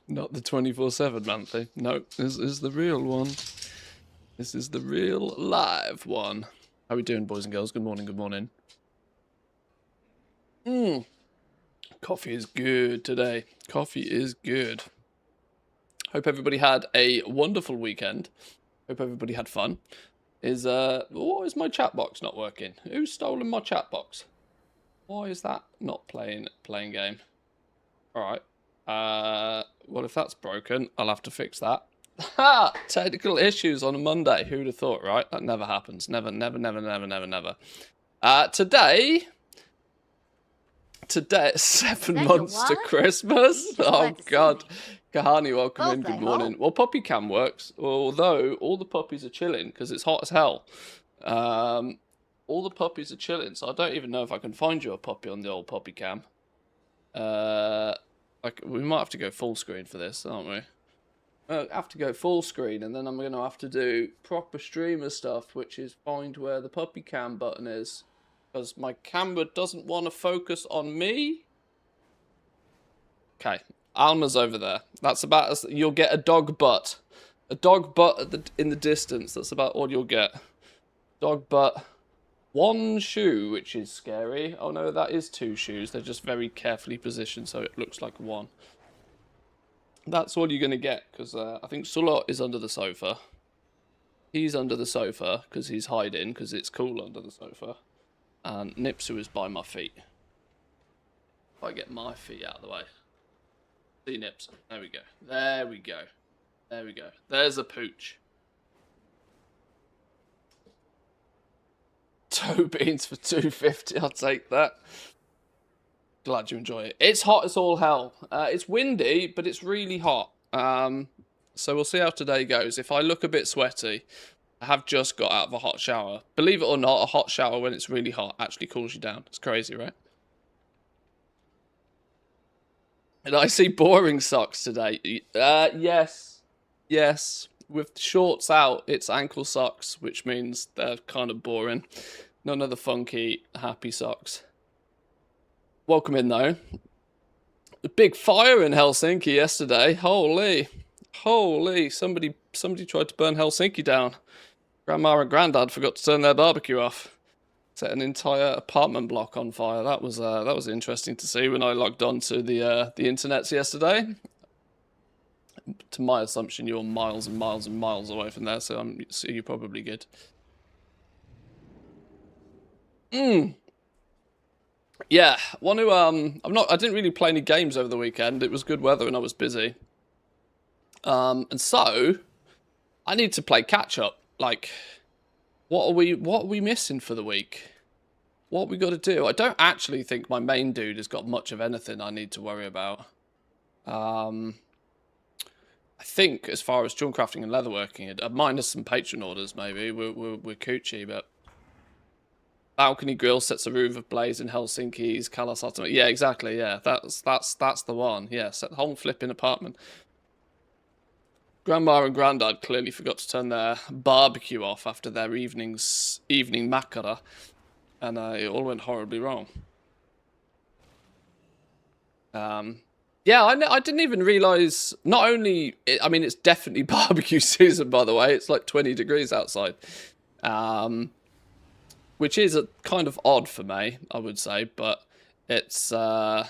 Not the 24/7 monthly. No, this is the real one. This is the real live one. How are we doing, boys and girls? Good morning, good morning. Coffee is good today. Coffee is good. Hope everybody had a wonderful weekend. Hope everybody had fun. Why is my chat box not working? Who's stolen my chat box? Why is that not playing game? Alright. Well, if that's broken, I'll have to fix that. Ha! Technical issues on a Monday. Who'd have thought, right? That never happens. Never. Today, 7 months to Christmas. Oh, God. Kahani, welcome in. Good morning. Well, puppy cam works, although all the puppies are chilling because it's hot as hell. All the puppies are chilling, so I don't even know if I can find you a puppy on the old puppy cam. We might have to go full screen for this, aren't we? I have to go full screen, and then I'm going to have to do proper streamer stuff, which is find where the puppy cam button is, because my camera doesn't want to focus on me. Okay, Alma's over there. That's about as you'll get a dog butt. A dog butt in the distance. That's about all you'll get. Dog butt. One shoe, which is scary. Oh no, that is 2 shoes. They're just very carefully positioned, so it looks like 1. That's all you're going to get, because I think Sulot is under the sofa. He's under the sofa, because he's hiding, because it's cool under the sofa. And Nipsu is by my feet. If I get my feet out of the way. See Nipsu. There we go. There we go. There we go. There's a pooch. Toe beans for $2.50. I'll take that. Glad you enjoy it. It's hot as all hell. It's windy, but it's really hot. So we'll see how today goes. If I look a bit sweaty, I have just got out of a hot shower. Believe it or not, a hot shower when it's really hot actually cools you down. It's crazy, right? And I see boring socks today. Yes. Yes. With shorts out, it's ankle socks, which means they're kind of boring. None of the funky, happy socks. Welcome in, though. A big fire in Helsinki yesterday. Holy. Somebody tried to burn Helsinki down. Grandma and Grandad forgot to turn their barbecue off. Set an entire apartment block on fire. That was interesting to see when I logged on to the internets yesterday. To my assumption, you're miles and miles and miles away from there, so you're probably good. Yeah, I didn't really play any games over the weekend. It was good weather and I was busy. And so I need to play catch up. Like, what are we missing for the week? What have we got to do? I don't actually think my main dude has got much of anything I need to worry about. I think as far as junk crafting and leatherworking, minus some patron orders, maybe we're Coochie, but balcony grill sets a roof ablaze in Helsinki's Kalasatama. Yeah, exactly. Yeah, that's the one. Yeah, set the whole flipping apartment. Grandma and Grandad clearly forgot to turn their barbecue off after their evening makara, and it all went horribly wrong. Yeah, I didn't even realise, not only, I mean, it's definitely barbecue season, by the way. It's like 20 degrees outside. Which is kind of odd for me, I would say, but it's, I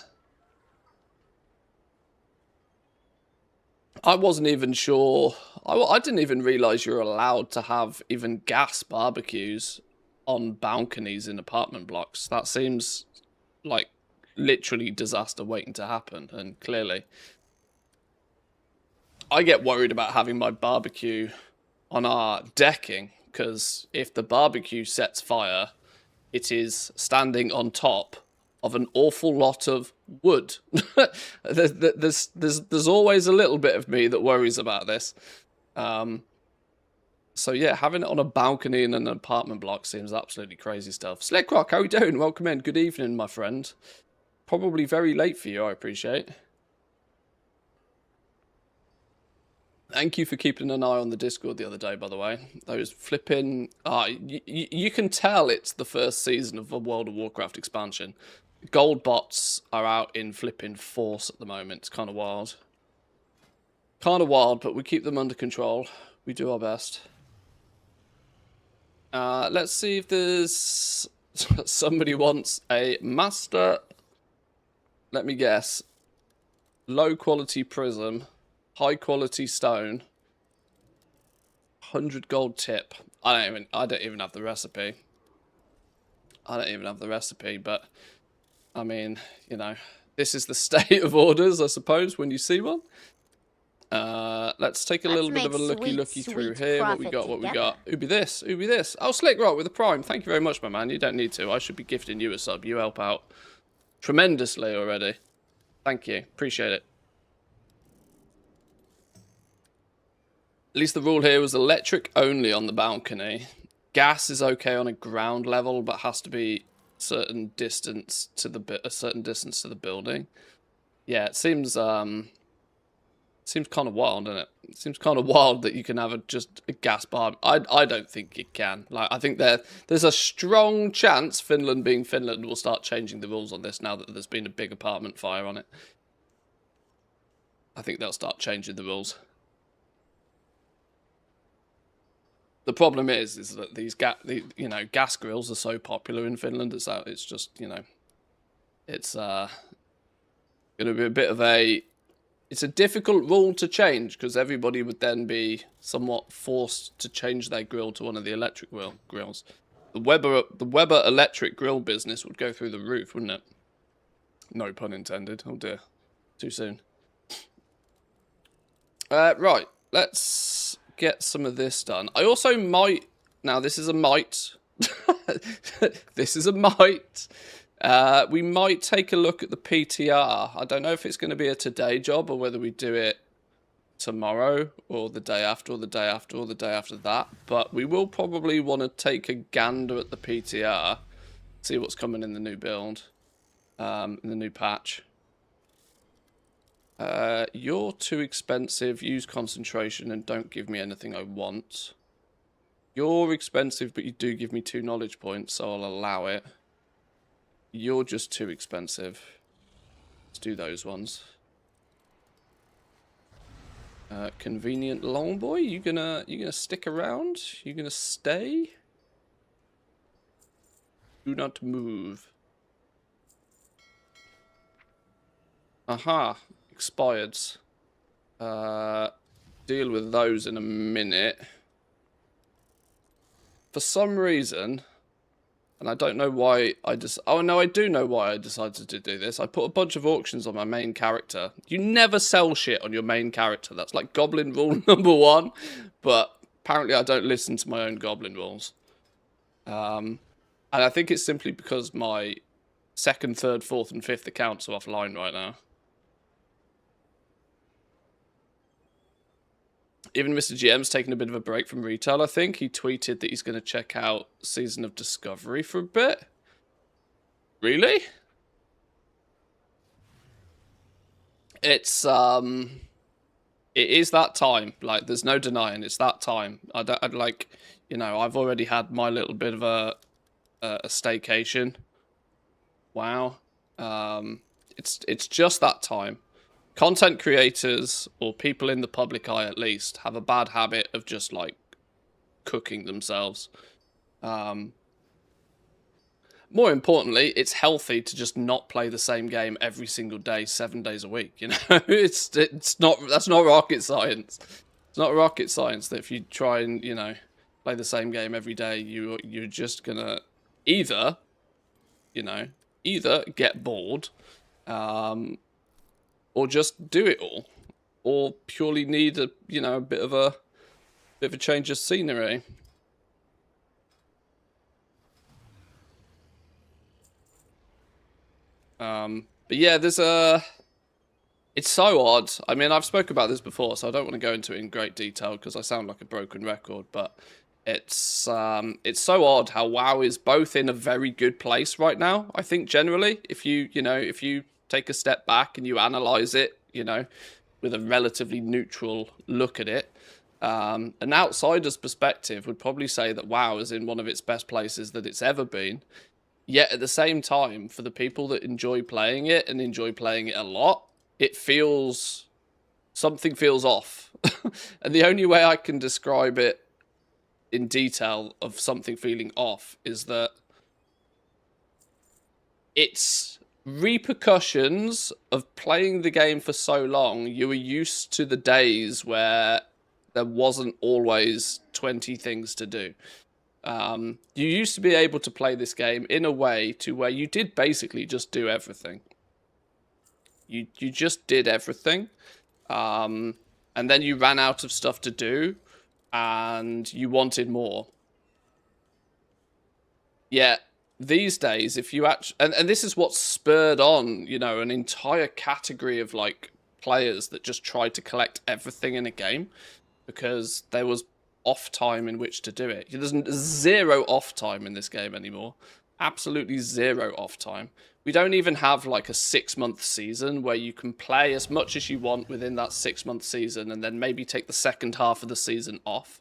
wasn't even sure, I didn't even realise you're allowed to have even gas barbecues on balconies in apartment blocks. That seems like literally disaster waiting to happen, and clearly I get worried about having my barbecue on our decking, because if the barbecue sets fire, it is standing on top of an awful lot of wood. there's always a little bit of me that worries about this. So yeah, having it on a balcony in an apartment block seems absolutely crazy stuff. Slickrock, how you doing? Welcome in. Good evening, my friend. Probably very late for you, I appreciate. Thank you for keeping an eye on the Discord the other day, by the way. Those flipping... you can tell it's the first season of a World of Warcraft expansion. Gold bots are out in flipping force at the moment. It's kind of wild. Kind of wild, but we keep them under control. We do our best. Let's see if there's somebody wants a master. Let me guess. Low quality prism, high quality stone, 100 gold tip. I don't even have the recipe. But I mean, you know, this is the state of orders, I suppose, when you see one. Let's take a little bit of a looky through here. What we got? Who be this? Oh, Slick Rock with the Prime. Thank you very much, my man. You don't need to. I should be gifting you a sub. You help out tremendously already. Thank you. Appreciate it. At least the rule here was electric only on the balcony. Gas is okay on a ground level, but has to be a certain distance to the building. Yeah, it seems kind of wild, doesn't it? It seems kind of wild that you can have just a gas bar. I don't think you can. Like, I think there's a strong chance Finland, being Finland, will start changing the rules on this now that there's been a big apartment fire on it. I think they'll start changing the rules. The problem is that these gas grills are so popular in Finland. It's just, you know, it's going to be a bit of a. It's a difficult rule to change because everybody would then be somewhat forced to change their grill to one of the electric grills. The Weber electric grill business would go through the roof, wouldn't it? No pun intended. Oh dear, too soon. Right, let's get some of this done. I also might. Now this is a might. This is a might. We might take a look at the PTR. I don't know if it's going to be a today job or whether we do it tomorrow or the day after or the day after or the day after that. But we will probably want to take a gander at the PTR, see what's coming in the new build, in the new patch. You're too expensive. Use concentration and don't give me anything I want. You're expensive, but you do give me 2 knowledge points, so I'll allow it. You're just too expensive. Let's do those ones. Convenient long boy, you gonna stick around? You gonna stay? Do not move. Aha, expireds. Deal with those in a minute. For some reason, and I don't know why oh no, I do know why I decided to do this. I put a bunch of auctions on my main character. You never sell shit on your main character. That's like Goblin rule number 1. But apparently I don't listen to my own Goblin rules. And I think it's simply because my 2nd, 3rd, 4th and 5th accounts are offline right now. Even Mr. GM's taking a bit of a break from retail, I think. He tweeted that he's going to check out Season of Discovery for a bit. Really? It's, it is that time. Like, there's no denying it's that time. I'd like, you know, I've already had my little bit of a staycation. Wow. It's just that time. Content creators, or people in the public eye at least, have a bad habit of just, like, cooking themselves. More importantly, it's healthy to just not play the same game every single day, 7 days a week, you know? That's not rocket science. It's not rocket science that if you try and, you know, play the same game every day, you're just gonna either get bored, or just do it all, or purely need a bit of a change of scenery. But yeah, it's so odd. I mean, I've spoken about this before, so I don't want to go into it in great detail because I sound like a broken record. But it's so odd how WoW is both in a very good place right now. I think generally, if you take a step back and you analyze it, you know, with a relatively neutral look at it, an outsider's perspective would probably say that WoW is in one of its best places that it's ever been. Yet at the same time, for the people that enjoy playing it and enjoy playing it a lot, it feels something feels off. And the only way I can describe it in detail of something feeling off is that it's repercussions of playing the game for so long. You were used to the days where there wasn't always 20 things to do. You used to be able to play this game in a way to where you did basically just do everything. You just did everything. And then you ran out of stuff to do and you wanted more. Yeah, these days, if you actually, and this is what spurred on, you know, an entire category of like players that just tried to collect everything in a game because there was off time in which to do it. There's zero off time in this game anymore. Absolutely zero off time. We don't even have like a 6-month season where you can play as much as you want within that 6-month season and then maybe take the second half of the season off.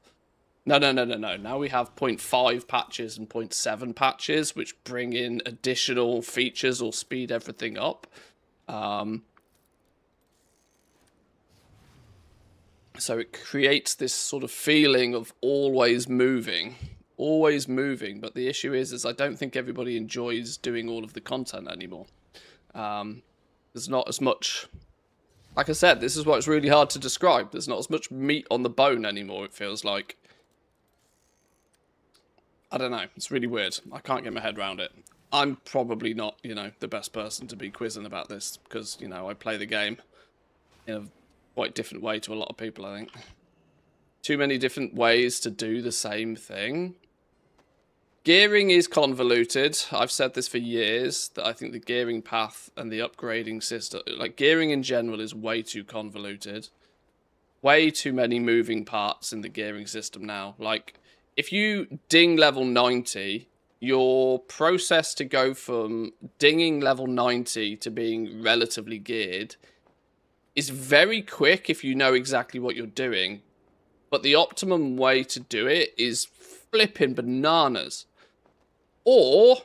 No. Now we have 0.5 patches and 0.7 patches, which bring in additional features or speed everything up. So it creates this sort of feeling of always moving. But the issue is I don't think everybody enjoys doing all of the content anymore. There's not as much... Like I said, this is what's really hard to describe. There's not as much meat on the bone anymore, it feels like. I don't know. It's really weird. I can't get my head around it. I'm probably not, you know, the best person to be quizzing about this because, you know, I play the game in a quite different way to a lot of people, I think. Too many different ways to do the same thing. Gearing is convoluted. I've said this for years, that I think the gearing path and the upgrading system, like gearing in general, is way too convoluted. Way too many moving parts in the gearing system now. Like, if you ding level 90, your process to go from dinging level 90 to being relatively geared is very quick if you know exactly what you're doing. But the optimum way to do it is flipping bananas. Or,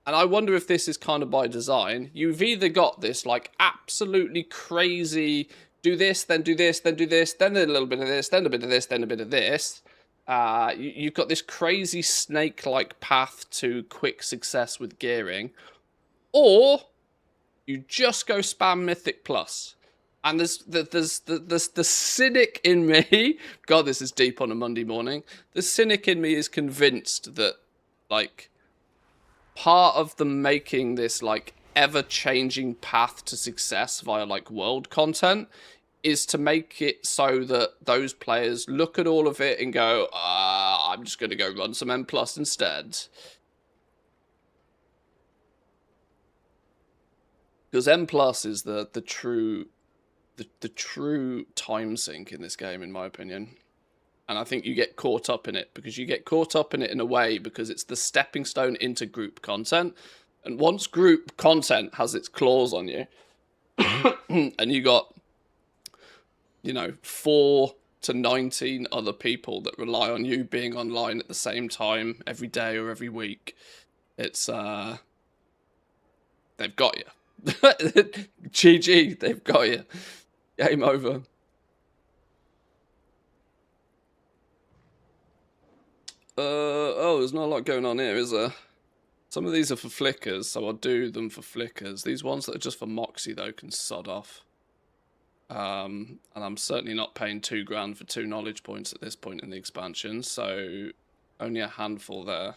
and I wonder if this is kind of by design, you've either got this like absolutely crazy, do this, then do this, then do this, then a little bit of this, then a bit of this, then a bit of this. You've got this crazy snake-like path to quick success with gearing. Or you just go spam Mythic Plus. And there's the cynic in me. God, this is deep on a Monday morning. The cynic in me is convinced that, like, part of them making this, like, ever-changing path to success via, like, world content is to make it so that those players look at all of it and go, I'm just going to go run some M+ instead. Because M+ is the true time sink in this game, in my opinion. And I think you get caught up in it, because you get caught up in it in a way because it's the stepping stone into group content. And once group content has its claws on you, and you got, you know, 4 to 19 other people that rely on you being online at the same time every day or every week, it's, they've got you. GG, they've got you. Game over. Oh, there's not a lot going on here, is there? Some of these are for flickers, so I'll do them for flickers. These ones that are just for Moxie, though, can sod off. And I'm certainly not paying $2,000 for 2 knowledge points at this point in the expansion, so only a handful there.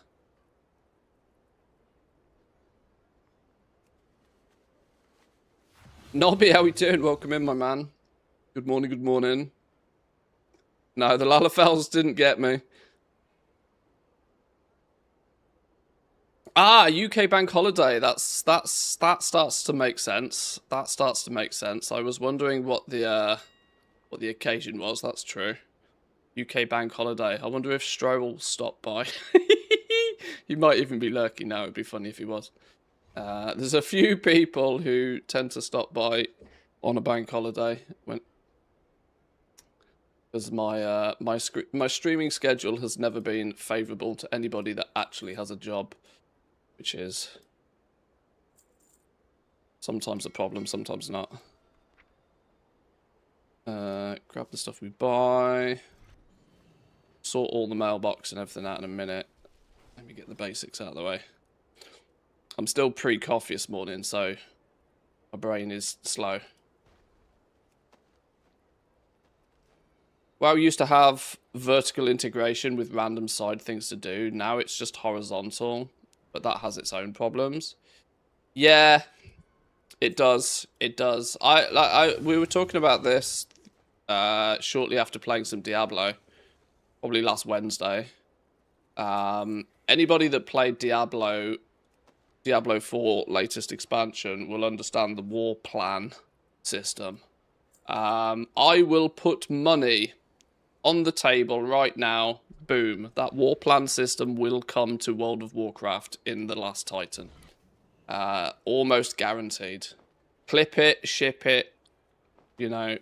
Nobby, how we doing? Welcome in, my man. Good morning, good morning. No, the Lalafels didn't get me. Ah, UK bank holiday. That starts to make sense. That starts to make sense. I was wondering what the occasion was. That's true. UK bank holiday. I wonder if Stroll stopped by. He might even be lurking now. It'd be funny if he was. There's a few people who tend to stop by on a bank holiday because my streaming schedule has never been favourable to anybody that actually has a job, which is sometimes a problem, sometimes not. Grab the stuff we buy. Sort all the mailbox and everything out in a minute. Let me get the basics out of the way. I'm still pre-coffee this morning, so my brain is slow. Well, we used to have vertical integration with random side things to do. Now it's just horizontal, but that has its own problems. Yeah, it does. It does. We were talking about this shortly after playing some Diablo, probably last Wednesday. Anybody that played Diablo 4 latest expansion will understand the war plan system. I will put money on the table right now. Boom. That war plan system will come to World of Warcraft in The Last Titan. Almost guaranteed. Clip it, ship it, you know,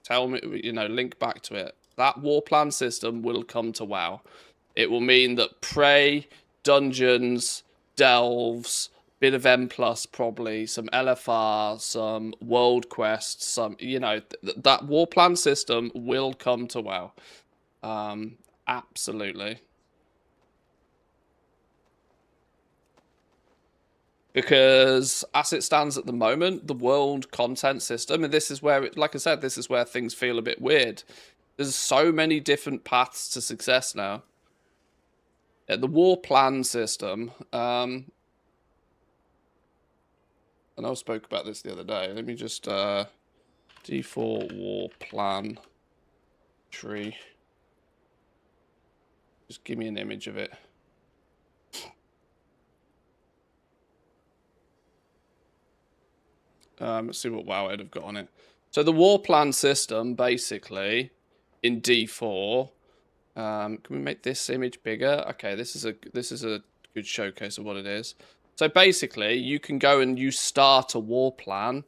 tell me, you know, link back to it. That war plan system will come to WoW. It will mean that Prey, Dungeons, Delves, bit of M+, probably, some LFR, some World Quests, some, you know, that war plan system will come to WoW. Absolutely. Because as it stands at the moment, the world content system, and this is where, like I said, this is where things feel a bit weird. There's so many different paths to success now. The war plan system, and I spoke about this the other day. Let me just, D4 war plan tree. Just give me an image of it. Let's see what WoW Ed have got on it. So the war plan system, basically, in D4. Can we make this image bigger? Okay, this is a good showcase of what it is. So basically, you can go and you start a war plan,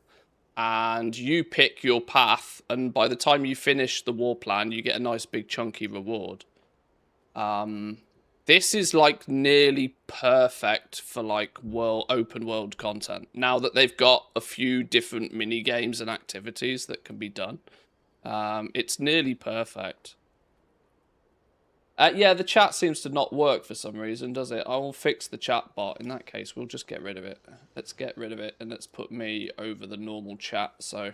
and you pick your path, and by the time you finish the war plan, you get a nice big chunky reward. This is like nearly perfect for like open world content. Now that they've got a few different mini games and activities that can be done, it's nearly perfect. Yeah, the chat seems to not work for some reason, does it? I will fix the chat bot. In that case, we'll just get rid of it. Let's get rid of it, and let's put me over the normal chat, so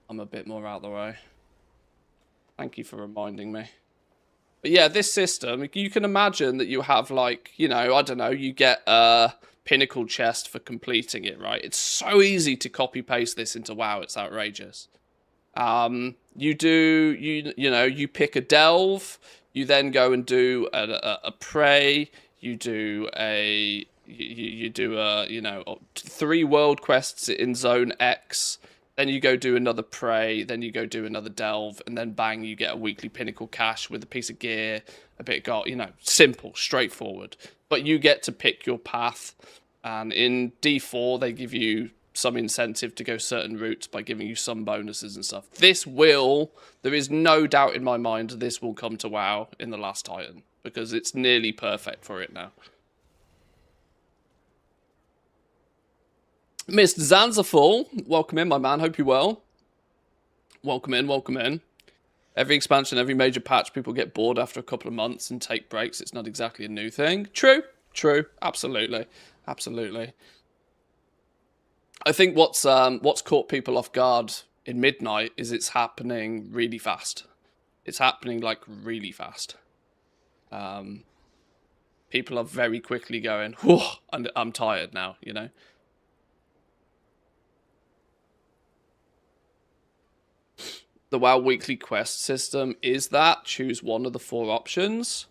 I'm a bit more out of the way. Thank you for reminding me. But yeah, this system, you can imagine that you have, like, you know, I don't know, you get a pinnacle chest for completing it, right? It's so easy to copy-paste this into WoW, it's outrageous. You pick a delve, you then go and do a prey, you do a 3 world quests in zone X, then you go do another prey, then you go do another delve, and then bang, you get a weekly pinnacle cache with a piece of gear, a bit of gold, you know, simple, straightforward. But you get to pick your path, and in D4 they give you some incentive to go certain routes by giving you some bonuses and stuff. There is no doubt in my mind this will come to WoW in The Last Titan, because it's nearly perfect for it now. Mr. Zanzaful, welcome in, my man. Hope you're well. Welcome in, welcome in. Every expansion, every major patch, people get bored after a couple of months and take breaks. It's not exactly a new thing. True, absolutely, absolutely. I think what's caught people off guard in Midnight is it's happening really fast. It's happening, like, really fast. People are very quickly going, whew, I'm tired now, you know? The WoW weekly quest system is that. Choose one of the 4 options.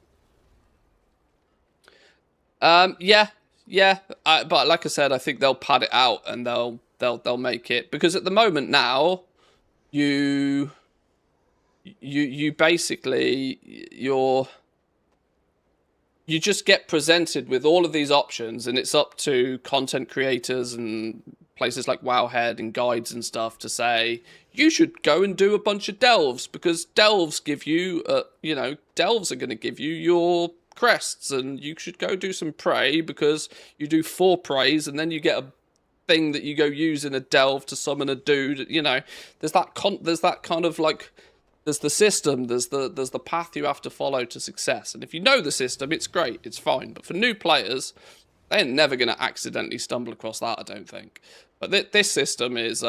Yeah. But like I said, I think they'll pad it out and they'll make it, because at the moment now, you basically you just get presented with all of these options, and it's up to content creators and places like Wowhead and guides and stuff to say, you should go and do a bunch of delves, because delves give you, delves are going to give you your crests, and you should go do some prey because you do 4 preys and then you get thing that you go use in a delve to summon a dude. You know, there's that kind of like, there's the system, there's the path you have to follow to success. And if you know the system, it's great, it's fine. But for new players, they're never going to accidentally stumble across that, I don't think. But this system is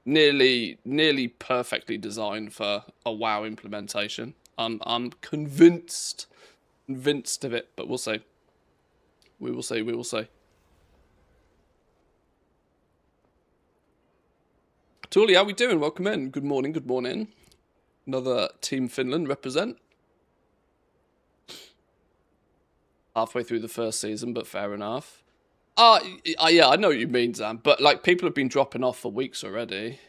nearly perfectly designed for a WoW implementation. I'm convinced of it, but we'll see. We will see. Tuli, how we doing? Welcome in. Good morning. Another Team Finland represent. Halfway through the first season, but fair enough. Yeah, I know what you mean, Zam, but like people have been dropping off for weeks already.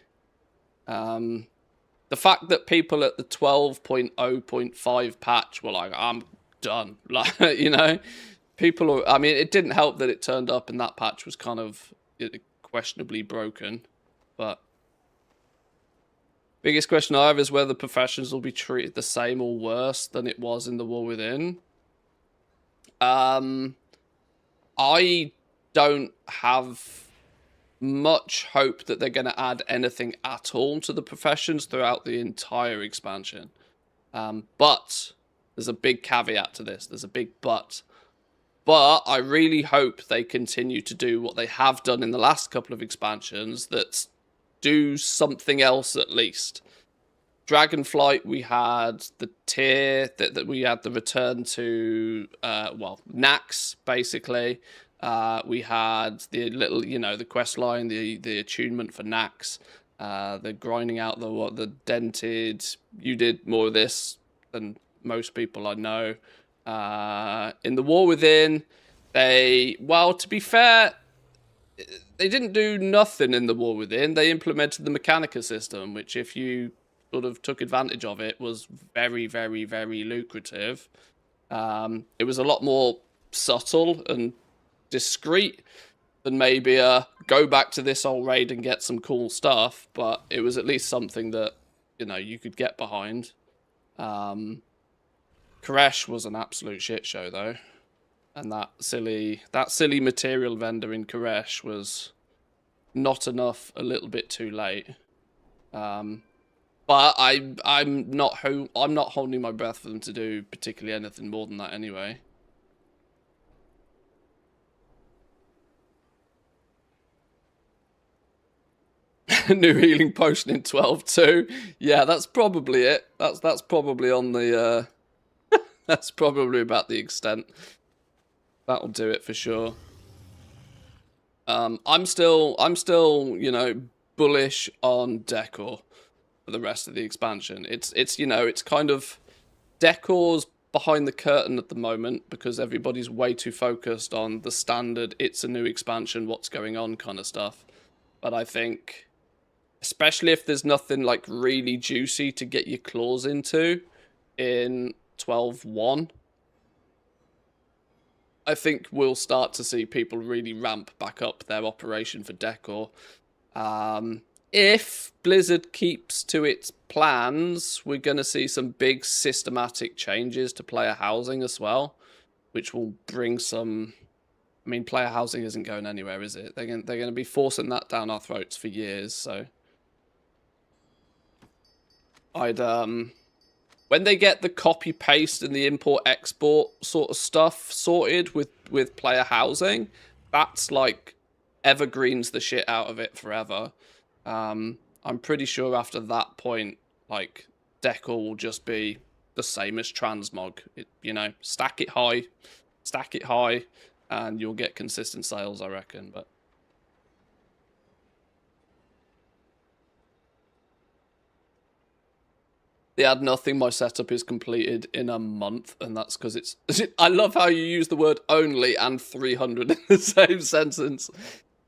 The fact that people at the 12.0.5 patch were like, I'm done. Like, you know, people are, I mean, it didn't help that it turned up and that patch was kind of questionably broken, but biggest question I have is whether professions will be treated the same or worse than it was in the War Within. I don't have much hope that they're going to add anything at all to the professions throughout the entire expansion. But there's a big caveat to this. There's a big but. But I really hope they continue to do what they have done in the last couple of expansions, that do something else at least. Dragonflight, we had the tier, that we had the return to, Nax, basically. We had the little, you know, the quest line, the attunement for Nax, the grinding out the dented. You did more of this than most people I know. In the War Within, to be fair, they didn't do nothing in the War Within. They implemented the Mechanica system, which if you sort of took advantage of it, was very, very, very lucrative. It was a lot more subtle and discreet than maybe go back to this old raid and get some cool stuff, but it was at least something that, you know, you could get behind. Koresh was an absolute shit show though, and that silly material vendor in Koresh was not enough, a little bit too late. But I'm not holding my breath for them to do particularly anything more than that anyway. New healing potion in 12.2. Yeah, that's probably it. That's probably on the that's probably about the extent. That'll do it for sure. I'm still, you know, bullish on decor for the rest of the expansion. It's you know, it's kind of decor's behind the curtain at the moment because everybody's way too focused on the standard, it's a new expansion, what's going on kind of stuff. But I think, especially if there's nothing like really juicy to get your claws into in 12.1, I think we'll start to see people really ramp back up their operation for decor. If Blizzard keeps to its plans, we're going to see some big systematic changes to player housing as well, which will bring some... I mean, player housing isn't going anywhere, is it? They're going to be forcing that down our throats for years, so... when they get the copy paste and the import export sort of stuff sorted with player housing, that's like evergreens the shit out of it forever. I'm pretty sure after that point, like, decor will just be the same as transmog. You know, stack it high, and you'll get consistent sales, I reckon. But they add nothing. My setup is completed in a month, and that's because it's... I love how you use the word only and 300 in the same sentence.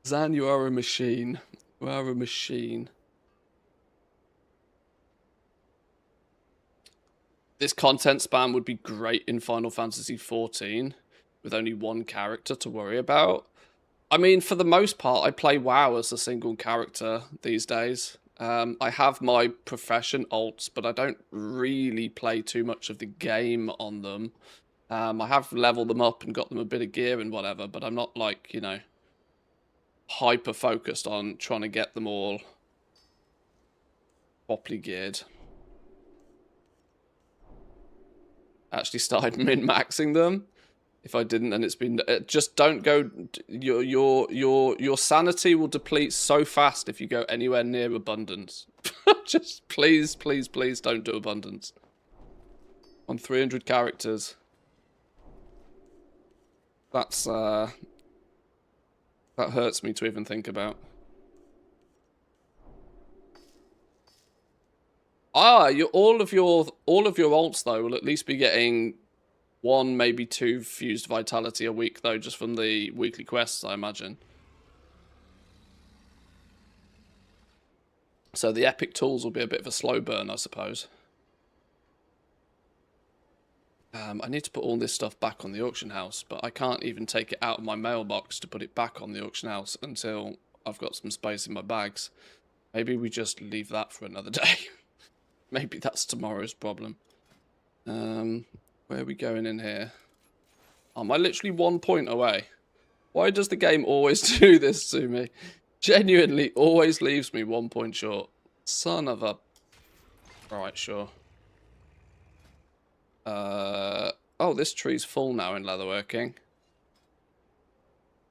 Zan, you are a machine. You are a machine. This content spam would be great in Final Fantasy XIV with only one character to worry about. I mean, for the most part, I play WoW as a single character these days. I have my profession alts, but I don't really play too much of the game on them. I have leveled them up and got them a bit of gear and whatever, but I'm not like, you know, hyper focused on trying to get them all properly geared. Actually started min-maxing them. If I didn't, then it's been just don't go. Your sanity will deplete so fast if you go anywhere near abundance. Just please, please, please don't do abundance on 300 characters. That's that hurts me to even think about. All of your alts though will at least be getting 1, maybe 2 fused vitality a week though, just from the weekly quests, I imagine. So the epic tools will be a bit of a slow burn, I suppose. I need to put all this stuff back on the auction house, but I can't even take it out of my mailbox to put it back on the auction house until I've got some space in my bags. Maybe we just leave that for another day. Maybe that's tomorrow's problem. Where are we going in here? Am I literally 1 point away? Why does the game always do this to me? Genuinely always leaves me 1 point short. Son of a... Right, sure. Oh, this tree's full now in leatherworking.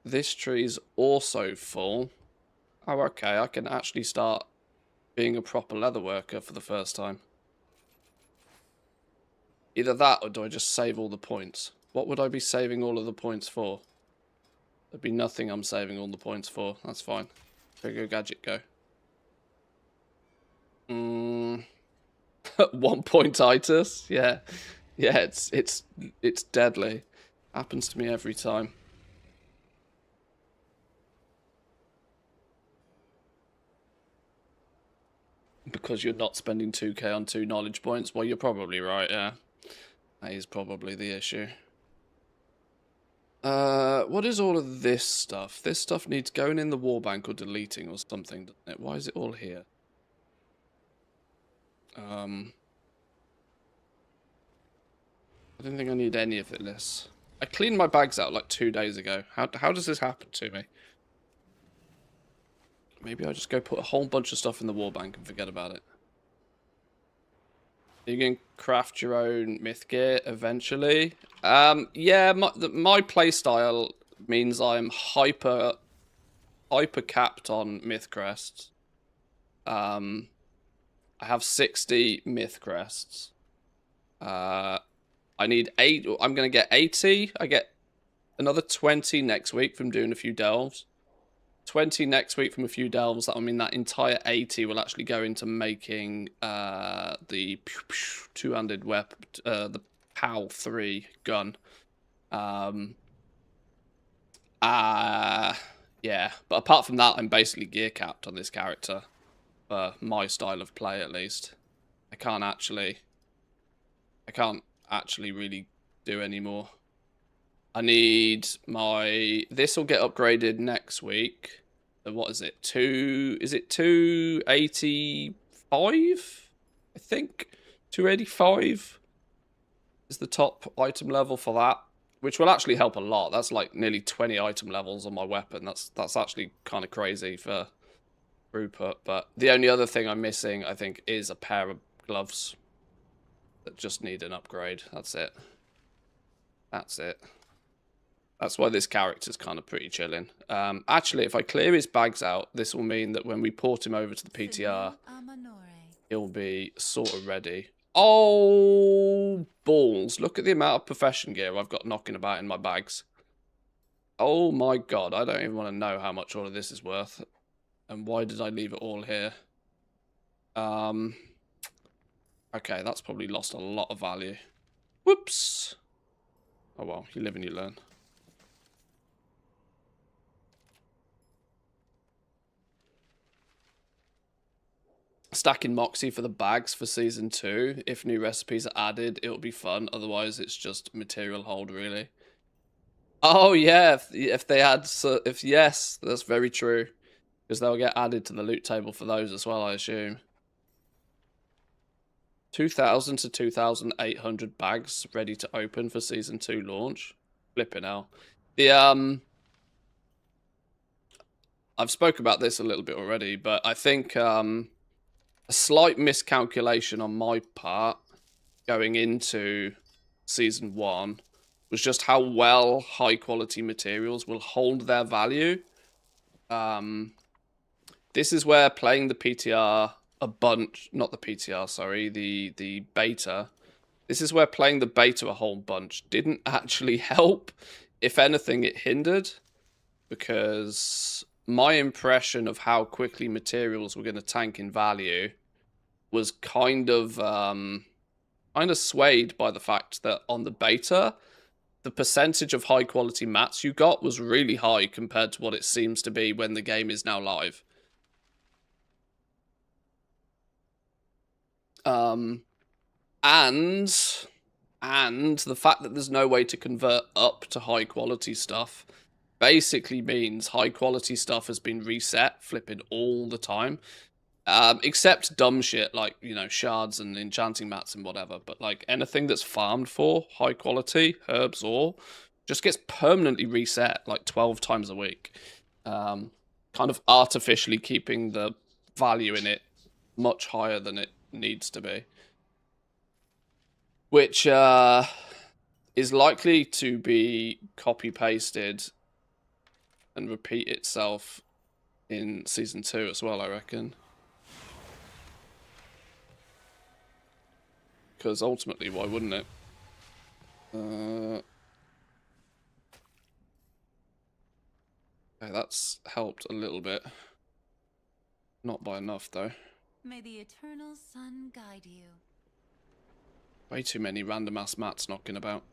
This tree's also full. Oh, okay, I can actually start being a proper leatherworker for the first time. Either that, or do I just save all the points? What would I be saving all of the points for? There'd be nothing I'm saving all the points for. That's fine. Trigger gadget go. 1 pointitis. Yeah. Yeah, it's deadly. Happens to me every time. Because you're not spending 2k on 2 knowledge points. Well, you're probably right, yeah. That is probably the issue. What is all of this stuff? This stuff needs going in the war bank or deleting or something, doesn't it? Why is it all here? I don't think I need any of this. I cleaned my bags out like 2 days ago. How does this happen to me? Maybe I just go put a whole bunch of stuff in the war bank and forget about it. You can craft your own myth gear eventually. Yeah, my playstyle means I'm hyper capped on myth crests. I have 60 myth crests. I need 8. I'm gonna get 80. I get another 20 next week from doing a few delves. 20 next week from a few delves. That will mean that entire 80 will actually go into making the two-handed weapon, the POW 3 gun. Yeah, but apart from that, I'm basically gear capped on this character for my style of play, at least. I can't actually really do any more. I need my... This will get upgraded next week. What is it? Is it 285? I think 285 is the top item level for that, which will actually help a lot. That's like nearly 20 item levels on my weapon. That's actually kind of crazy for throughput. But the only other thing I'm missing, I think, is a pair of gloves that just need an upgrade. That's it. That's it. That's why this character's kind of pretty chilling. Actually, if I clear his bags out, this will mean that when we port him over to the PTR, he'll be sort of ready. Oh, balls. Look at the amount of profession gear I've got knocking about in my bags. Oh my god, I don't even want to know how much all of this is worth. And why did I leave it all here? Okay, that's probably lost a lot of value. Whoops. Oh well, you live and you learn. Stacking Moxie for the bags for Season 2. If new recipes are added, it'll be fun. Otherwise, it's just material hold, really. Oh, yeah. If they add... yes, that's very true. Because they'll get added to the loot table for those as well, I assume. 2,000 to 2,800 bags ready to open for Season 2 launch. Flipping hell. I've spoke about this a little bit already, but I think a slight miscalculation on my part going into Season 1 was just how well high-quality materials will hold their value. This is where playing the PTR a bunch, not the PTR, sorry, the beta. This is where playing the beta a whole bunch didn't actually help. If anything, it hindered, because my impression of how quickly materials were going to tank in value was kind of swayed by the fact that on the beta, the percentage of high quality mats you got was really high compared to what it seems to be when the game is now live. And the fact that there's no way to convert up to high quality stuff basically means high quality stuff has been reset, flipping all the time. Except dumb shit like, you know, shards and enchanting mats and whatever. But like anything that's farmed for high quality, herbs or, just gets permanently reset like 12 times a week. Kind of artificially keeping the value in it much higher than it needs to be. Which is likely to be copy-pasted and repeat itself in Season 2 as well, I reckon. Because ultimately, why wouldn't it? Okay, that's helped a little bit. Not by enough, though. May the eternal sun guide you. Way too many random ass mats knocking about.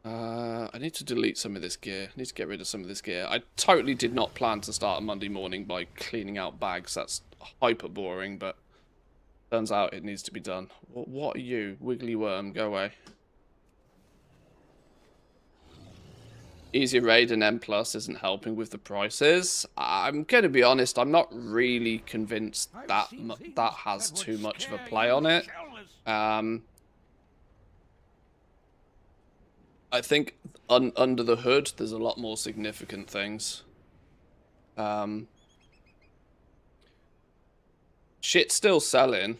I need to delete some of this gear. I need to get rid of some of this gear. I totally did not plan to start a Monday morning by cleaning out bags. That's hyper boring, but turns out it needs to be done. What are you? Wiggly worm, go away. Easier raid and M+ isn't helping with the prices. I'm going to be honest, I'm not really convinced that that has too much of a play on it. I think under the hood, there's a lot more significant things. Shit's still selling.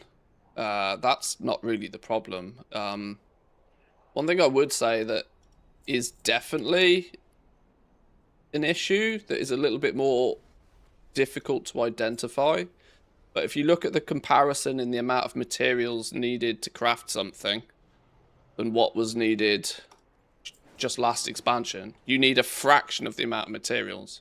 That's not really the problem. One thing I would say that is definitely an issue that is a little bit more difficult to identify. But if you look at the comparison in the amount of materials needed to craft something and what was needed just last expansion, you need a fraction of the amount of materials.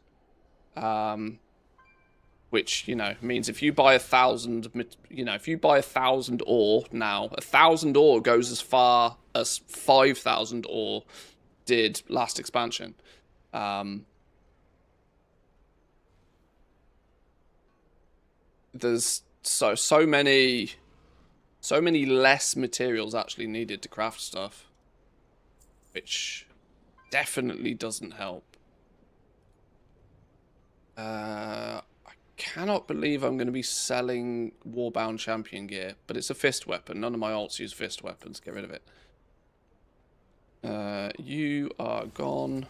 Which, you know, means if you buy 1,000, you know, if you buy 1,000 ore now, 1,000 ore goes as far as 5,000 ore did last expansion. There's so many less materials actually needed to craft stuff, which definitely doesn't help. I cannot believe I'm going to be selling Warbound Champion gear, but it's a fist weapon. None of my alts use fist weapons. Get rid of it. You are gone.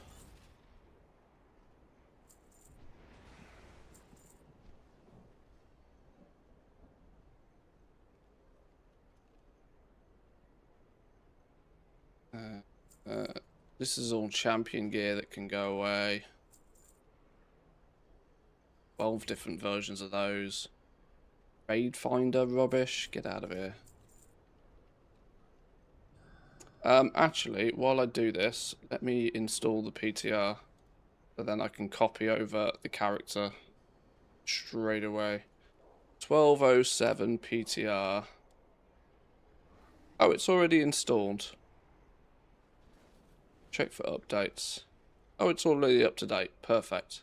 This is all champion gear that can go away. 12 different versions of those. Raid finder rubbish. Get out of here. Actually, while I do this, let me install the PTR. So then I can copy over the character straight away. 1207 PTR. Oh, it's already installed. Check for updates. Oh, it's already up to date. Perfect.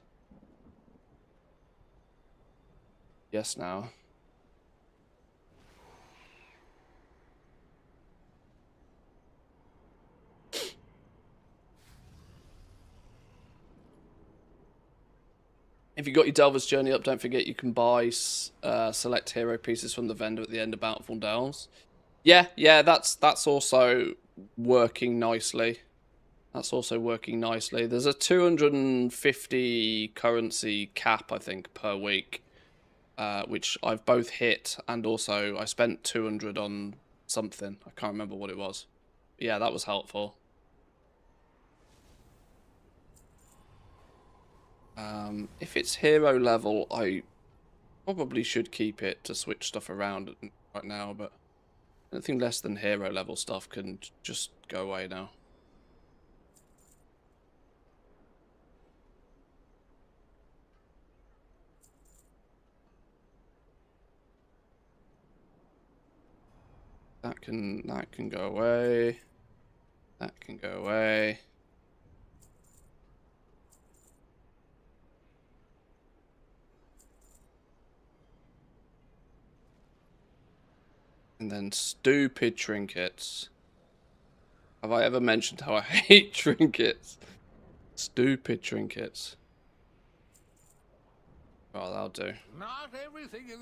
Yes, now. If you got your Delver's Journey up, don't forget you can buy select hero pieces from the vendor at the end of Bountiful Delves. Yeah, that's also working nicely. That's also working nicely. There's a 250 currency cap, I think, per week, which I've both hit, and also I spent 200 on something. I can't remember what it was. But yeah, that was helpful. If it's hero level, I probably should keep it to switch stuff around right now, but anything less than hero level stuff can just go away now. That can go away. That can go away. And then stupid trinkets. Have I ever mentioned how I hate trinkets? Stupid trinkets. Oh, that'll do.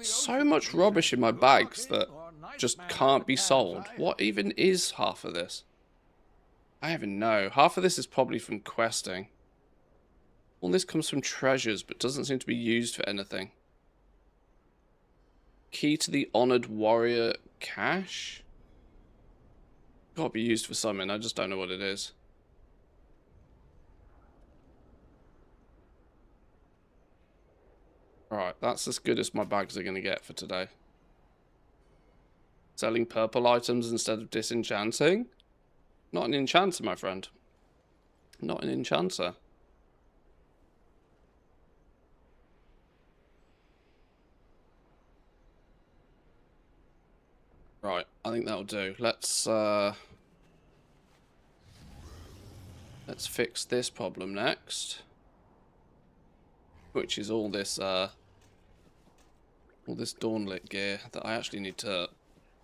So much rubbish in my bags that just can't be sold. What even is half of this? I don't even know. Half of this is probably from questing. All this comes from treasures, but doesn't seem to be used for anything. Key to the Honored Warrior cache? Gotta be used for something, I just don't know what it is. Alright, that's as good as my bags are gonna get for today. Selling purple items instead of disenchanting? Not an enchanter, my friend. Not an enchanter. Right, I think that'll do. Let's fix this problem next. Which is all this Dawnlit gear that I actually need to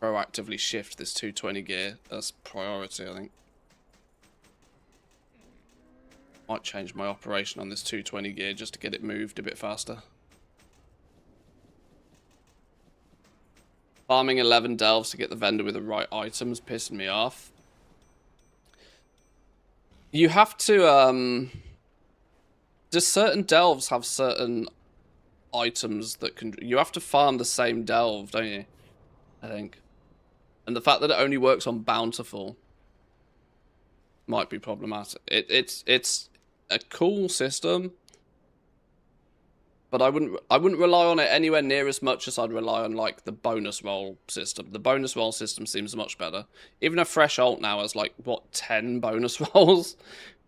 proactively shift this 220 gear as priority, I think. Might change my operation on this 220 gear just to get it moved a bit faster. Farming 11 delves to get the vendor with the right items pissing me off. You have to, does certain delves have certain items that can... You have to farm the same delve, don't you? I think. And the fact that it only works on Bountiful might be problematic. It's a cool system, but I wouldn't rely on it anywhere near as much as I'd rely on like the bonus roll system. The bonus roll system seems much better. Even a fresh alt now has like what 10 bonus rolls,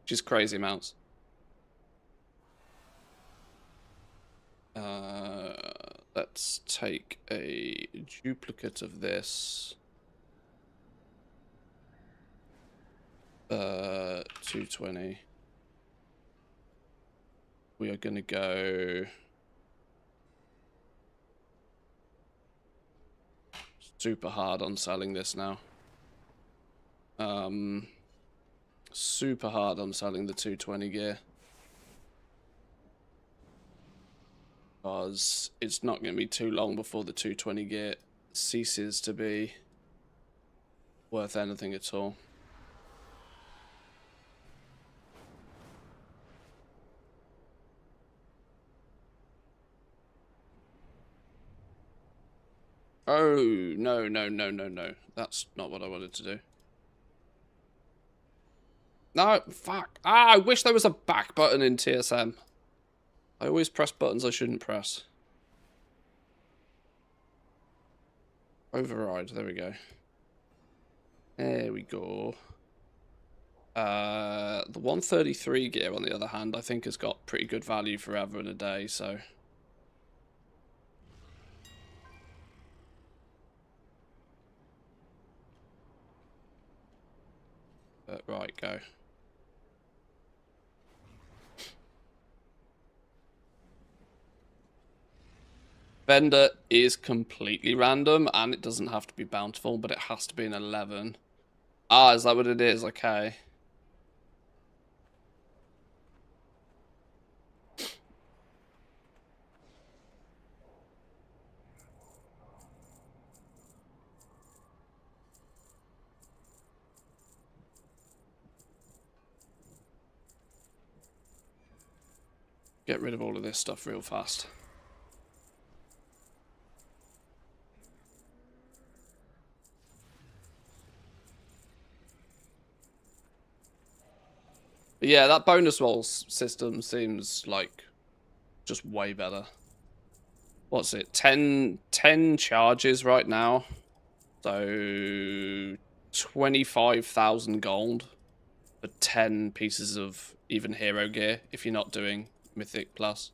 which is crazy amounts. Let's take a duplicate of this. 220. We are going to go super hard on selling this now. Super hard on selling the 220 gear. Because it's not going to be too long before the 220 gear ceases to be worth anything at all. Oh, no, no, no, no, no. That's not what I wanted to do. No, fuck. Ah, I wish there was a back button in TSM. I always press buttons I shouldn't press. Override, there we go. There we go. The 133 gear, on the other hand, I think has got pretty good value forever and a day, so... But right, go. Vendor is completely random, and it doesn't have to be bountiful, but it has to be an 11. Ah, is that what it is? Okay. get rid of all of this stuff real fast. But yeah, that bonus rolls system seems like just way better. What's it? 10 charges right now. So 25,000 gold for 10 pieces of even hero gear if you're not doing Mythic Plus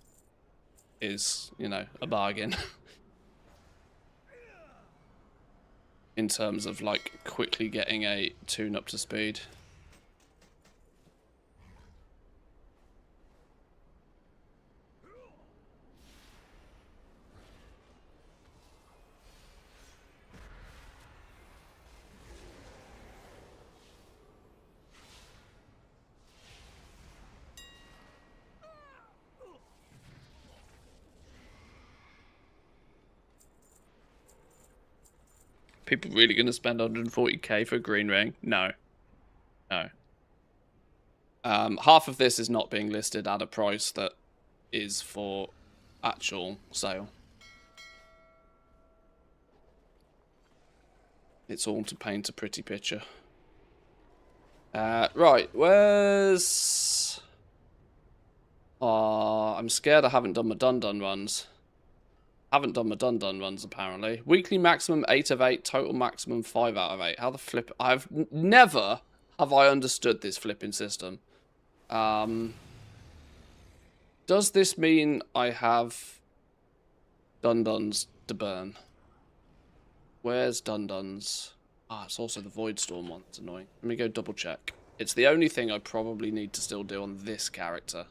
is, you know, a bargain. In terms of like quickly getting a tune up to speed. People really going to spend 140k for a green ring? No. No. Half of this is not being listed at a price that is for actual sale. It's all to paint a pretty picture. Right, where's... I'm scared I haven't done my dun-dun runs. Haven't done my dun-dun runs, apparently. Weekly maximum 8 of 8, total maximum 5 out of 8. How the flip... never have I understood this flipping system. Does this mean I have dun-duns to burn? Where's dun-duns? Ah, it's also the Void Storm one. It's annoying. Let me go double check. It's the only thing I probably need to still do on this character.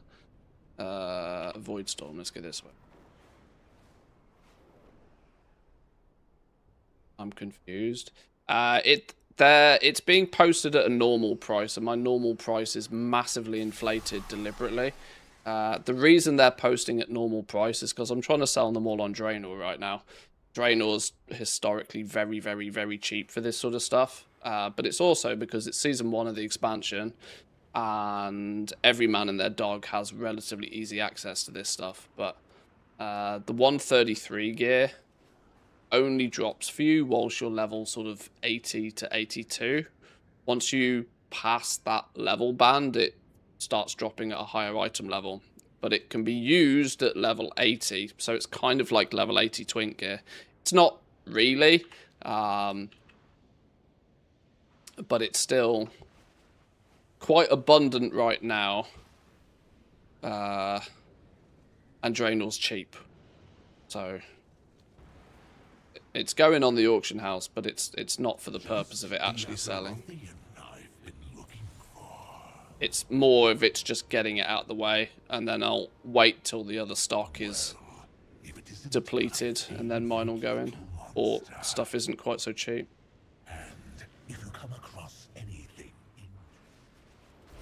Void Storm. Let's go this way. I'm confused. It's being posted at a normal price, and my normal price is massively inflated deliberately. The reason they're posting at normal price is because I'm trying to sell them all on Draenor right now. Draenor's historically very, very, very cheap for this sort of stuff. But it's also because it's Season 1 of the expansion, and every man and their dog has relatively easy access to this stuff. But the 133 gear only drops for you whilst you're level sort of 80 to 82. Once you pass that level band, it starts dropping at a higher item level. But it can be used at level 80, so it's kind of like level 80 twink gear. It's not really, but it's still quite abundant right now. And Draenor's cheap, so it's going on the auction house, but it's not for the purpose of it actually selling. It's more of it's just getting it out the way, and then I'll wait till the other stock is depleted, and then mine will go in, or stuff isn't quite so cheap. If you come across anything,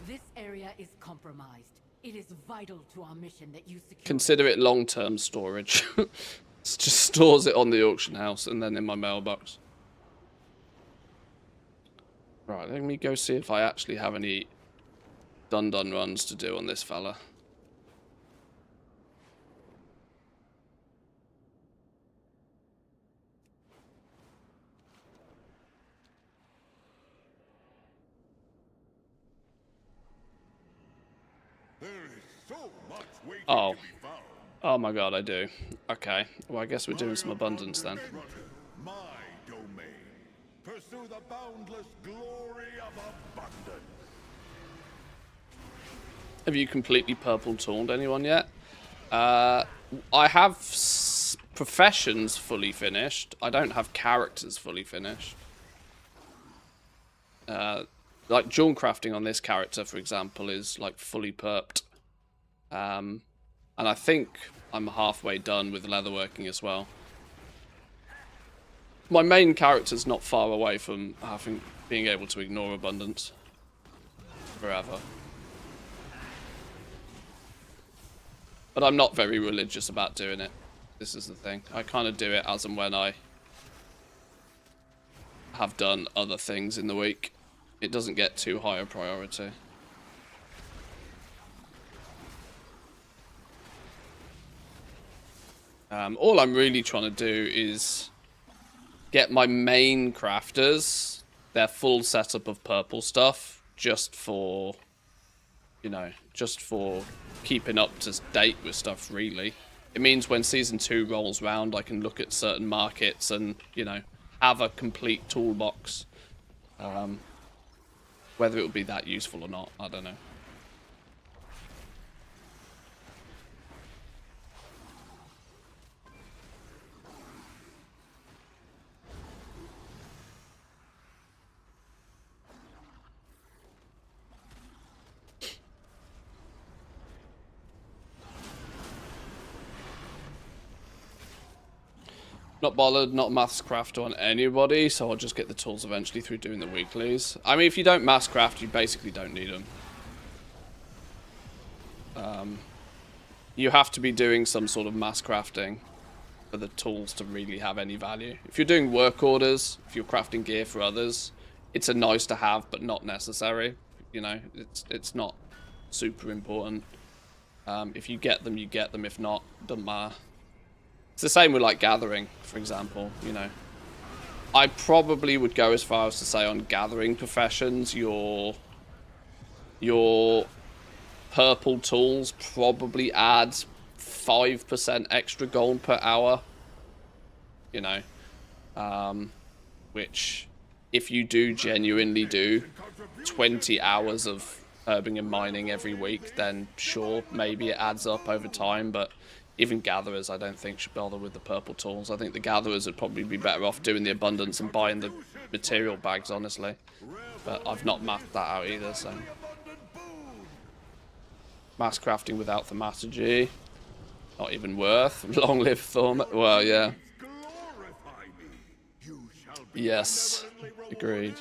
this area is compromised. It is vital to our mission that you secure. Consider it long-term storage. It just stores it on the auction house and then in my mailbox. Right, let me go see if I actually have any dun-dun runs to do on this fella. there is so much waiting Oh. to be found. Oh my god, I do. Okay, well I guess we're doing some abundance then. My domain. Pursue the boundless glory of abundance. Have you completely purple taunted anyone yet? I have professions fully finished. I don't have characters fully finished. Like jewel crafting on this character, for example, is like fully perped. And I think I'm halfway done with leatherworking as well. My main character's not far away from being able to ignore abundance forever. But I'm not very religious about doing it. This is the thing. I kind of do it as and when I have done other things in the week. It doesn't get too high a priority. All I'm really trying to do is get my main crafters their full setup of purple stuff, just for, you know, just for keeping up to date with stuff, really. It means when Season 2 rolls round, I can look at certain markets and, you know, have a complete toolbox. Whether it will be that useful or not, I don't know. Not bothered, not mass craft on anybody, so I'll just get the tools eventually through doing the weeklies. I mean, if you don't mass craft, you basically don't need them. You have to be doing some sort of mass crafting for the tools to really have any value. If you're doing work orders, if you're crafting gear for others, it's a nice to have, but not necessary. You know, it's not super important. If you get them, you get them. If not, doesn't matter. It's the same with, like, gathering, for example, you know. I probably would go as far as to say on gathering professions, your purple tools probably add 5% extra gold per hour, you know. Which, if you do genuinely do 20 hours of herbing and mining every week, then sure, maybe it adds up over time, but even gatherers, I don't think, should bother with the purple tools. I think the gatherers would probably be better off doing the abundance and buying the material bags, honestly. But I've not mapped that out either, so. Mass crafting without thaumaturgy. Not even worth. Long live Thorm. Well, yeah. Yes. Agreed.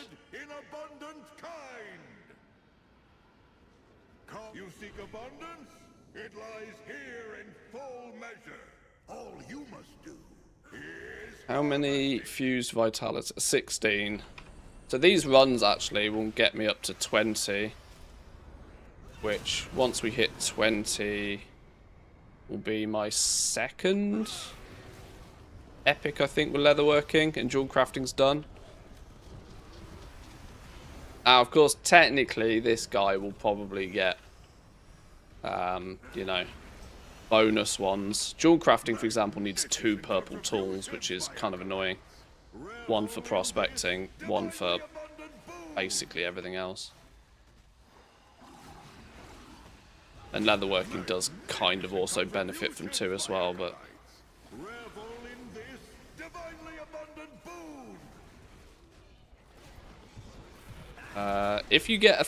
You seek abundance? It lies here in full measure. All you must do is... How many fused vitality? 16. So these runs actually will get me up to 20. Which, once we hit 20, will be my second epic, I think, with leatherworking, and jewel crafting's done. Now, of course, technically, this guy will probably get, you know, bonus ones. Jewel crafting, for example, needs 2 purple tools, which is kind of annoying. One for prospecting, one for basically everything else. And leatherworking does kind of also benefit from 2 as well, but... revel in this divinely abundant boon. If you get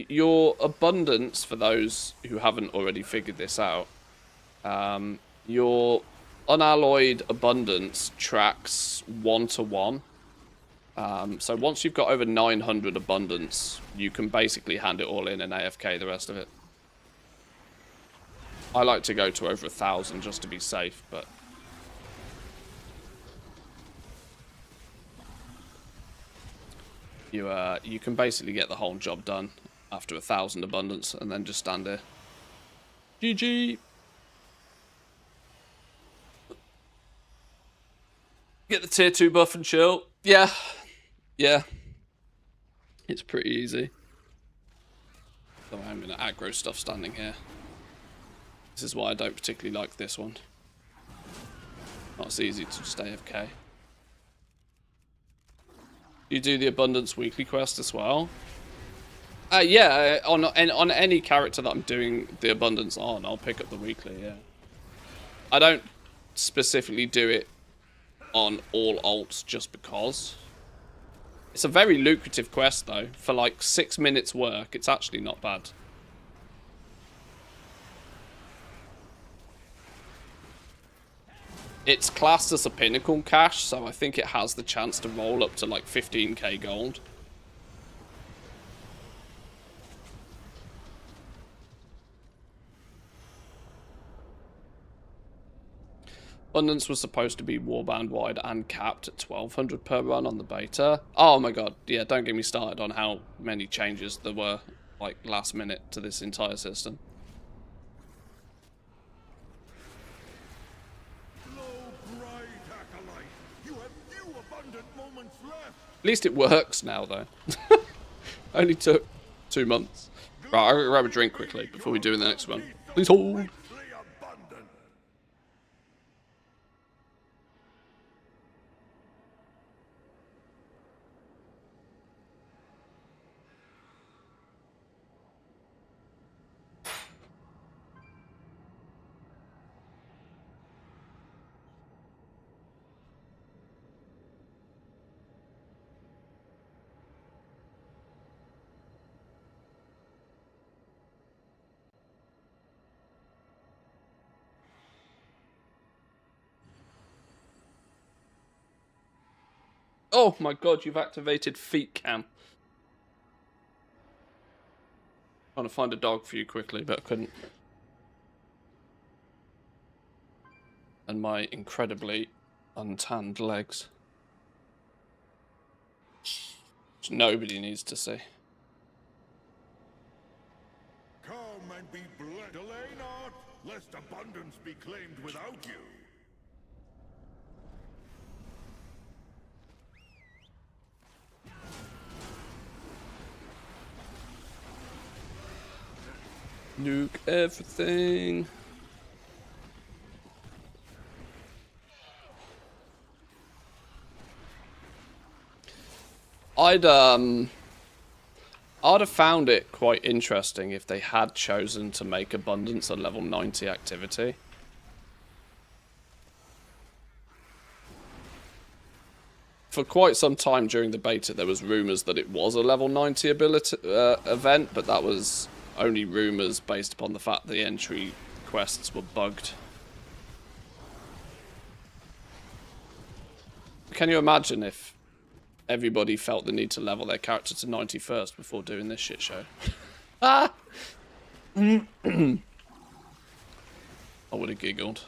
your abundance, for those who haven't already figured this out, your unalloyed abundance tracks 1-to-1. So once you've got over 900 abundance, you can basically hand it all in and AFK the rest of it. I like to go to over 1,000 just to be safe, but... You can basically get the whole job done after 1,000 abundance and then just stand there. GG! Get the tier 2 buff and chill. Yeah. Yeah. It's pretty easy. So I'm going to aggro stuff standing here. This is why I don't particularly like this one. Not as easy to just AFK. You do the abundance weekly quest as well? Yeah, on any character that I'm doing the abundance on, I'll pick up the weekly, yeah. I don't specifically do it on all alts just because. It's a very lucrative quest though. For like 6 minutes work, it's actually not bad. It's classed as a pinnacle cache, so I think it has the chance to roll up to like 15k gold. Abundance was supposed to be warband wide and capped at 1200 per run on the beta. Oh my god, yeah, don't get me started on how many changes there were, like, last minute to this entire system. least it works now, though. Only took 2 months. Right, I'll go grab a drink quickly before we do the next one. Please hold. Richly abundant. Oh my god, you've activated feet cam. Trying to find a dog for you quickly, but I couldn't. And my incredibly untanned legs. Which nobody needs to see. Come and be blessed. Delay not, lest abundance be claimed without you. Nuke everything. I'd have found it quite interesting if they had chosen to make Abundance a level 90 activity. For quite some time during the beta, there was rumours that it was a level 90 ability event, but that was only rumours based upon the fact the entry quests were bugged. Can you imagine if everybody felt the need to level their character to 90 first before doing this shit show? Ah! I would have giggled.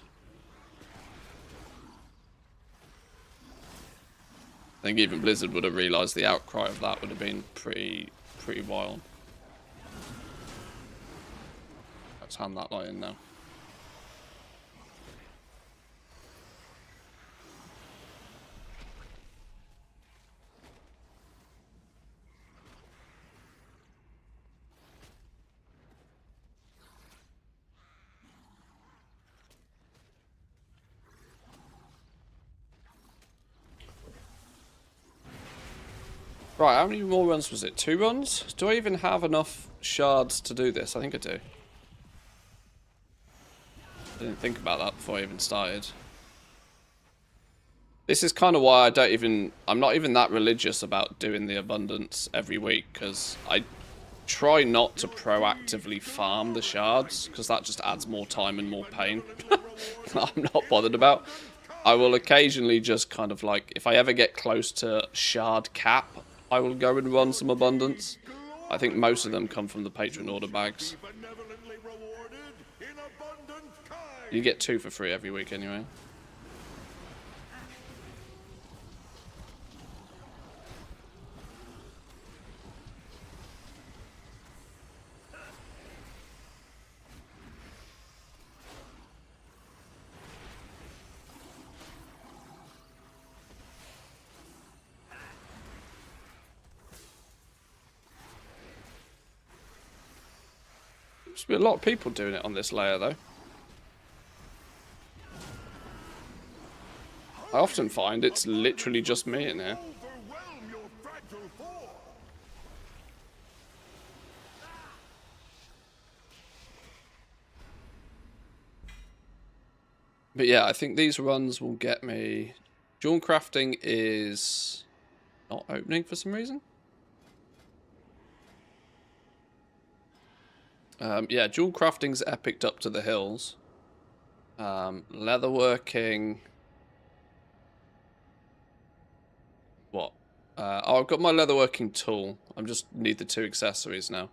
I think even Blizzard would have realised the outcry of that would have been pretty wild. Let's hand that light in now. Right, how many more runs was it? 2 runs? Do I even have enough shards to do this? I think I do. I didn't think about that before I even started. This is kind of why I'm not even that religious about doing the abundance every week, because I try not to proactively farm the shards, because that just adds more time and more pain that I'm not bothered about. I will occasionally just kind of like, if I ever get close to shard cap, I will go and run some abundance. I think most of them come from the patron order bags. Benevolently rewarded in abundant kind. You get 2 for free every week anyway. There's been a lot of people doing it on this layer though. I often find it's literally just me in here. Overwhelm your fragile form. But yeah, I think these runs will get me... Jewel crafting is not opening for some reason. Yeah, jewel crafting's epicked up to the hills. Leatherworking... What? Oh, I've got my leatherworking tool. I just need the 2 accessories now.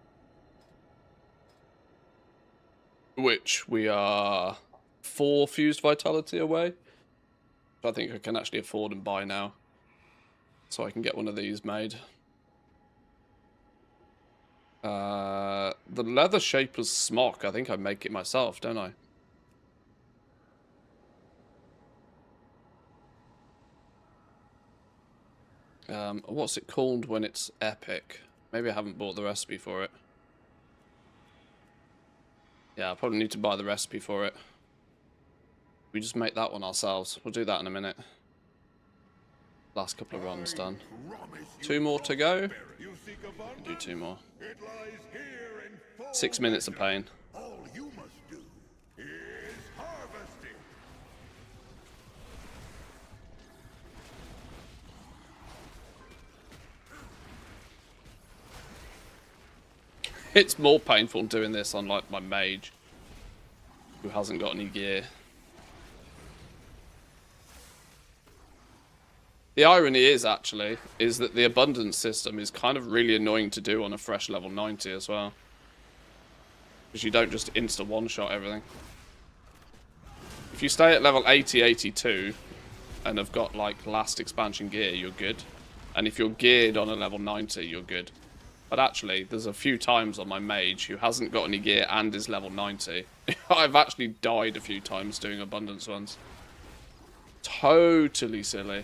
Which we are 4 fused vitality away. I think I can actually afford and buy now. So I can get one of these made. The leather shaper's smock, I think I make it myself, don't I? What's it called when it's epic? Maybe I haven't bought the recipe for it. Yeah, I probably need to buy the recipe for it. We just make that one ourselves. We'll do that in a minute. Last couple of runs done. 2 more to go. Do 2 more. 6 minutes of pain. All you must do is harvest it. It's more painful doing this on like my mage, who hasn't got any gear. The irony is actually that the abundance system is kind of really annoying to do on a fresh level 90 as well, because you don't just insta one-shot everything. If you stay at level 80, 82 and have got like last expansion gear, you're good. And if you're geared on a level 90, you're good. But actually, there's a few times on my mage who hasn't got any gear and is level 90. I've actually died a few times doing abundance ones. Totally silly.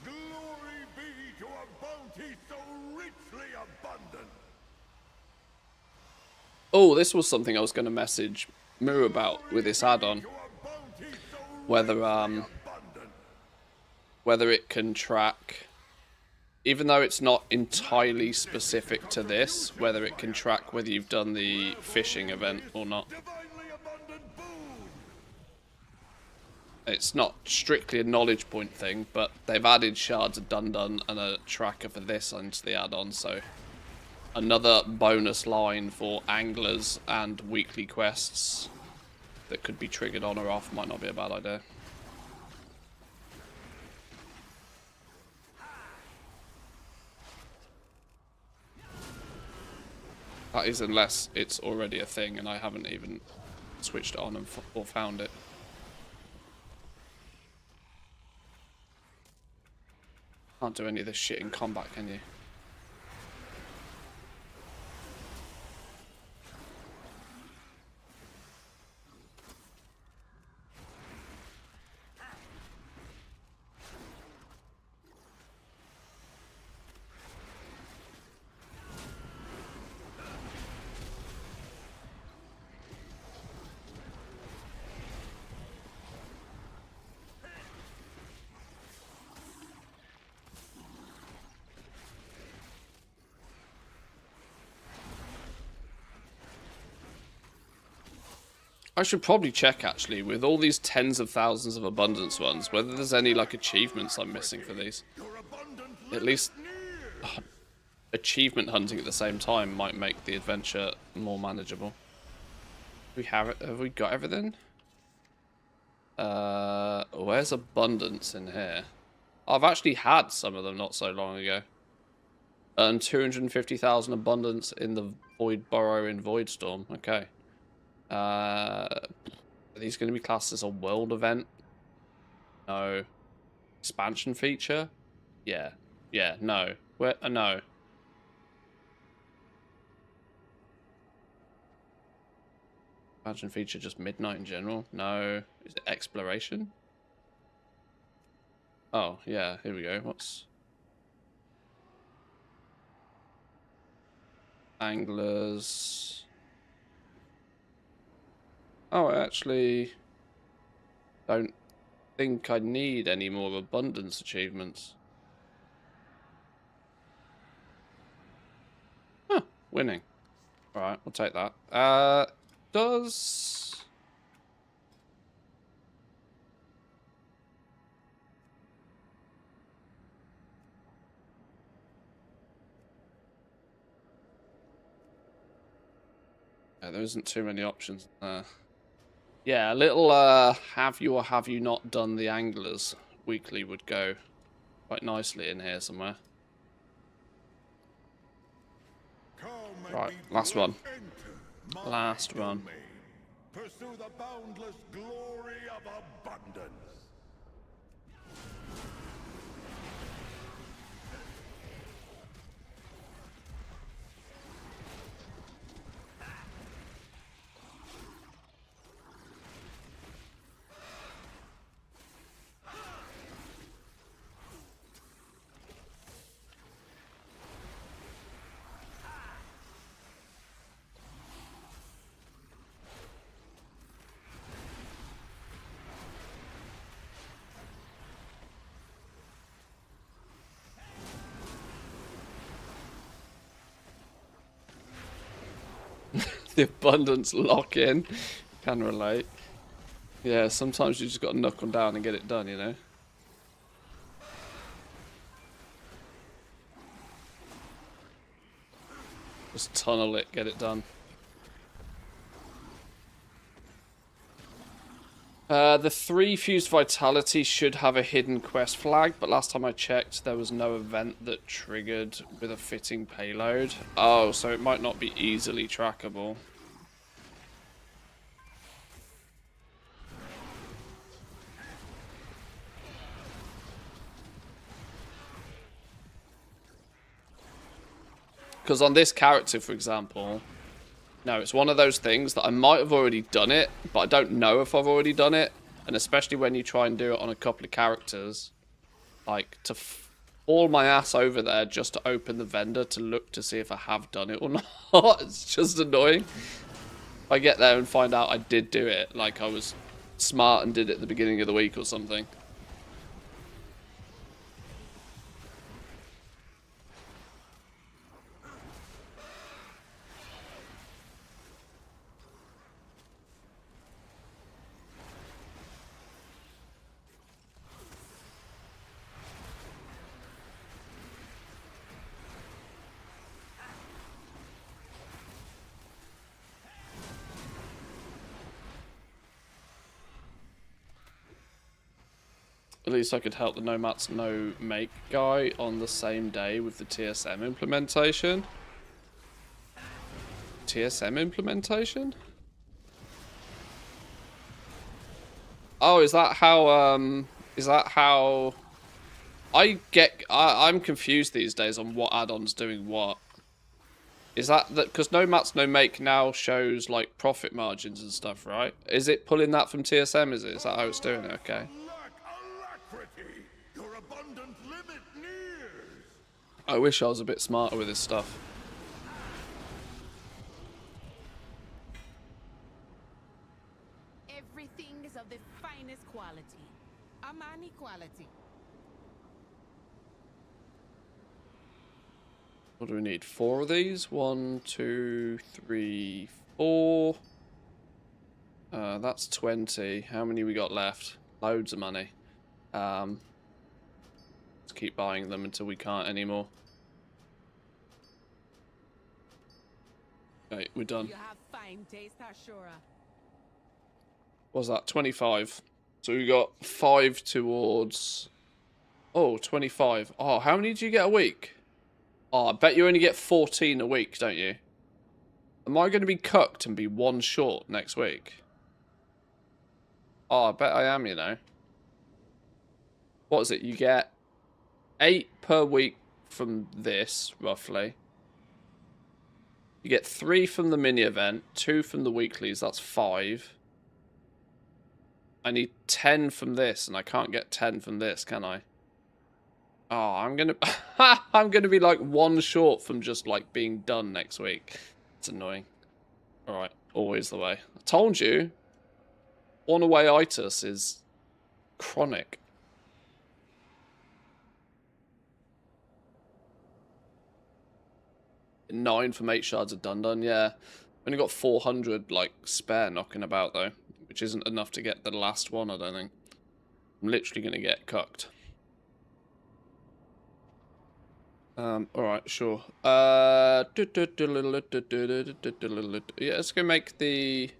Glory be to a bounty so richly abundant. Oh, this was something I was going to message Moo about with this add-on. Whether it can track, even though it's not entirely specific to this, whether it can track whether you've done the fishing event or not. It's not strictly a knowledge point thing, but they've added Shards of Dun and a tracker for this into the add-on, so another bonus line for anglers and weekly quests that could be triggered on or off. Might not be a bad idea. That is unless it's already a thing and I haven't even switched it on and or found it. Can't do any of this shit in combat, can you? I should probably check, actually, with all these tens of thousands of abundance ones, whether there's any, like, achievements I'm missing for these. At least achievement hunting at the same time might make the adventure more manageable. Have we got everything? Where's abundance in here? I've actually had some of them not so long ago. Earned 250,000 abundance in the Void Burrow in Voidstorm. Okay. Are these going to be classed as a world event? No. Expansion feature? Yeah. Yeah, no. Where? No. Expansion feature just midnight in general? No. Is it exploration? Oh, yeah, here we go. What's... Anglers... Oh, I actually don't think I need any more abundance achievements. Huh, winning. Alright, we'll take that. Does... Yeah, there isn't too many options there. Yeah, a little have you or have you not done the anglers weekly would go quite nicely in here somewhere. Right, last one. Last one. Pursue the boundless glory of abundance. The abundance lock in. Can relate. Yeah, sometimes you just got to knuckle down and get it done, you know? Just tunnel it, get it done. The 3 Fused Vitality should have a hidden quest flag, but last time I checked, there was no event that triggered with a fitting payload. Oh, so it might not be easily trackable. Because on this character, for example, no, it's one of those things that I might have already done it, but I don't know if I've already done it. And especially when you try and do it on a couple of characters, like to haul my ass over there just to open the vendor to look to see if I have done it or not. It's just annoying. I get there and find out I did do it, like I was smart and did it at the beginning of the week or something. At least I could help the No Mats No Make guy on the same day with the TSM implementation. TSM implementation? Oh, is that how I'm confused these days on what add-on's doing what. Is that because No Mats No Make now shows like profit margins and stuff, right? Is it pulling that from TSM, is it? Is that how it's doing it? Okay. Your abundant limit nears. I wish I was a bit smarter with this stuff. Everything is of the finest quality. Amani quality. What do we need? 4 of these? 1, 2, 3, 4. That's 20. How many we got left? Loads of money. Let's keep buying them until we can't anymore. Okay, we're done. You have fine taste, Ashura. What was that? 25. So we got 5 towards... Oh, 25. Oh, how many do you get a week? Oh, I bet you only get 14 a week, don't you? Am I going to be cucked and be 1 short next week? Oh, I bet I am, you know. What is it? You get 8 per week from this, roughly. You get 3 from the mini event, 2 from the weeklies, that's 5. I need 10 from this, and I can't get 10 from this, can I? Oh, I'm gonna I'm gonna be like 1 short from just like being done next week. It's annoying. Alright, always the way. I told you, one-away-itis is chronic. 9 from 8 shards of done, yeah. Only got 400 like spare knocking about though, which isn't enough to get the last one, I don't think. I'm literally gonna get cucked. Alright, sure. Yeah, let's go make the...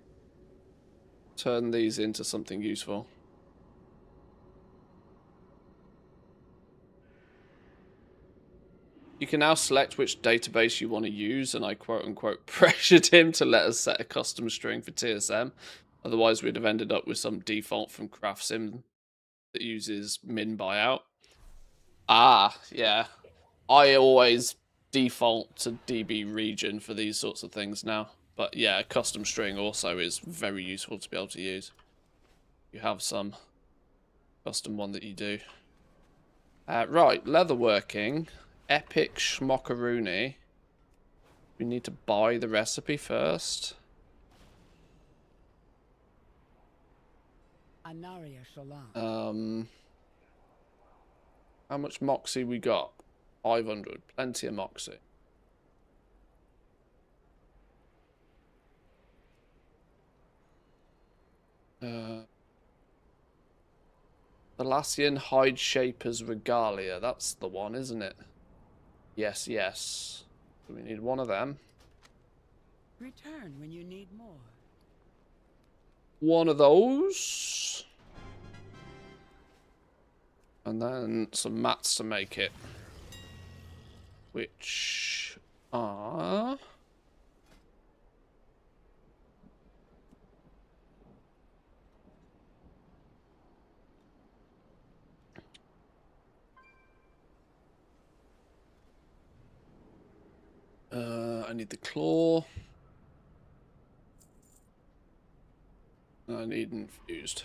Turn these into something useful. You can now select which database you want to use, and I quote-unquote pressured him to let us set a custom string for TSM. Otherwise, we'd have ended up with some default from CraftSim that uses min buyout. Ah, yeah. I always default to DB region for these sorts of things now. But yeah, custom string also is very useful to be able to use. You have some custom one that you do. Right, leatherworking. Epic schmockaroony. We need to buy the recipe first. Anaria Shalan. How much moxie we got? 500. Plenty of moxie. Thalassian Hide Shaper's Regalia. That's the one, isn't it? Yes, yes. We need one of them. Return when you need more. One of those. And then some mats to make it. Which are... I need the claw. I need infused.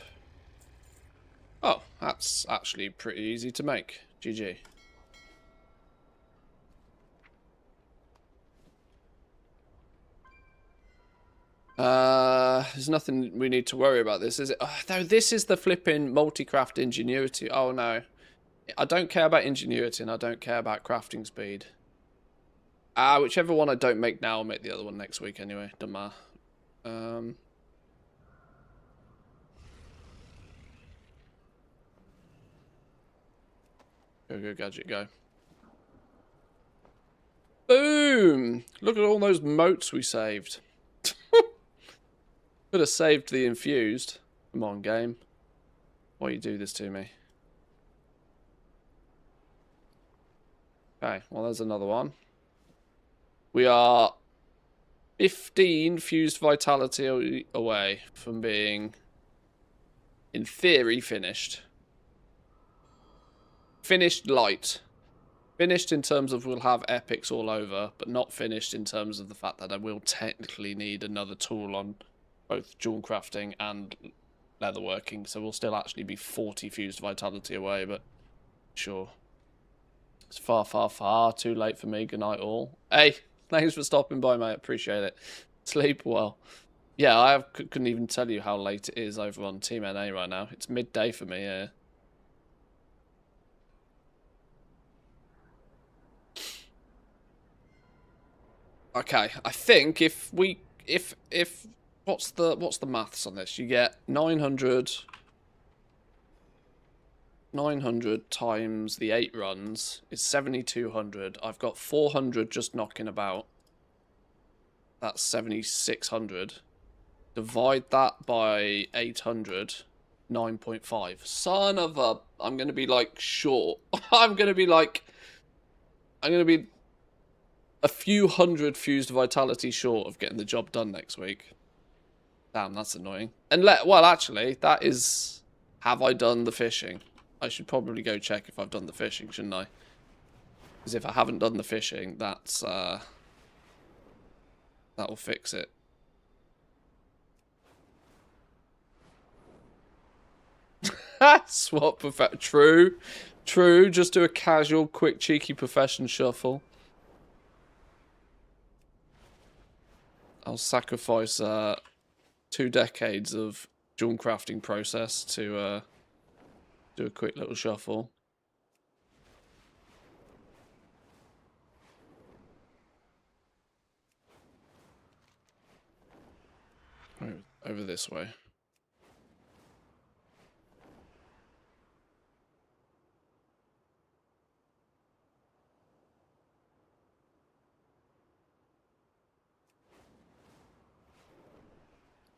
Oh, that's actually pretty easy to make. GG. There's nothing we need to worry about this, is it? Oh, no, this is the flipping multi-craft ingenuity. Oh no. I don't care about ingenuity and I don't care about crafting speed. Whichever one I don't make now, I'll make the other one next week anyway. Doesn't matter. Go, gadget, go. Boom! Look at all those moats we saved. Could have saved the infused. Come on, game. Why you do this to me? Okay, well, there's another one. We are 15 fused vitality away from being, in theory, finished. Finished light. Finished in terms of we'll have epics all over, but not finished in terms of the fact that I will technically need another tool on both jewel crafting and leatherworking, so we'll still actually be 40 fused vitality away, but sure. It's far, far, far too late for me. Good night, all. Hey, thanks for stopping by, mate. Appreciate it. Sleep well. Yeah, I couldn't even tell you how late it is over on Team NA right now. It's midday for me, yeah. Okay, I think if what's the maths on this? You get 900 times the 8 runs is 7,200. I've got 400 just knocking about. That's 7,600. Divide that by 800, 9.5. Son of a... I'm going to be, like, short. I'm going to be a few hundred fused vitality short of getting the job done next week. Damn, that's annoying. And well, actually, that is... Have I done the fishing? I should probably go check if I've done the fishing, shouldn't I? Because if I haven't done the fishing, that's... that'll fix it. Swap perfect. True. True. Just do a casual, quick, cheeky profession shuffle. I'll sacrifice 2 decades of jewel crafting process to do a quick little shuffle. Over this way.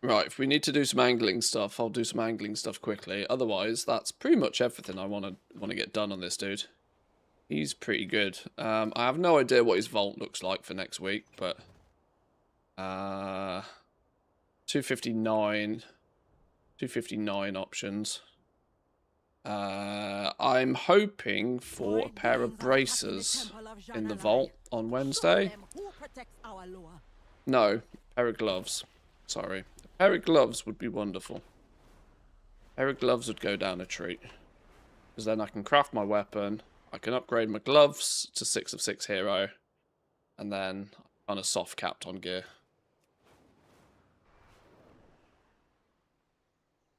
Right, if we need to do some angling stuff, I'll do some angling stuff quickly. Otherwise, that's pretty much everything I want to get done on this dude. He's pretty good. I have no idea what his vault looks like for next week, but 259 options. I'm hoping for a pair of bracers in the vault on Wednesday. No, a pair of gloves. Sorry. A pair of gloves would be wonderful. A pair of gloves would go down a treat. Because then I can craft my weapon. I can upgrade my gloves to 6 of 6 hero. And then I'm a soft capped on gear.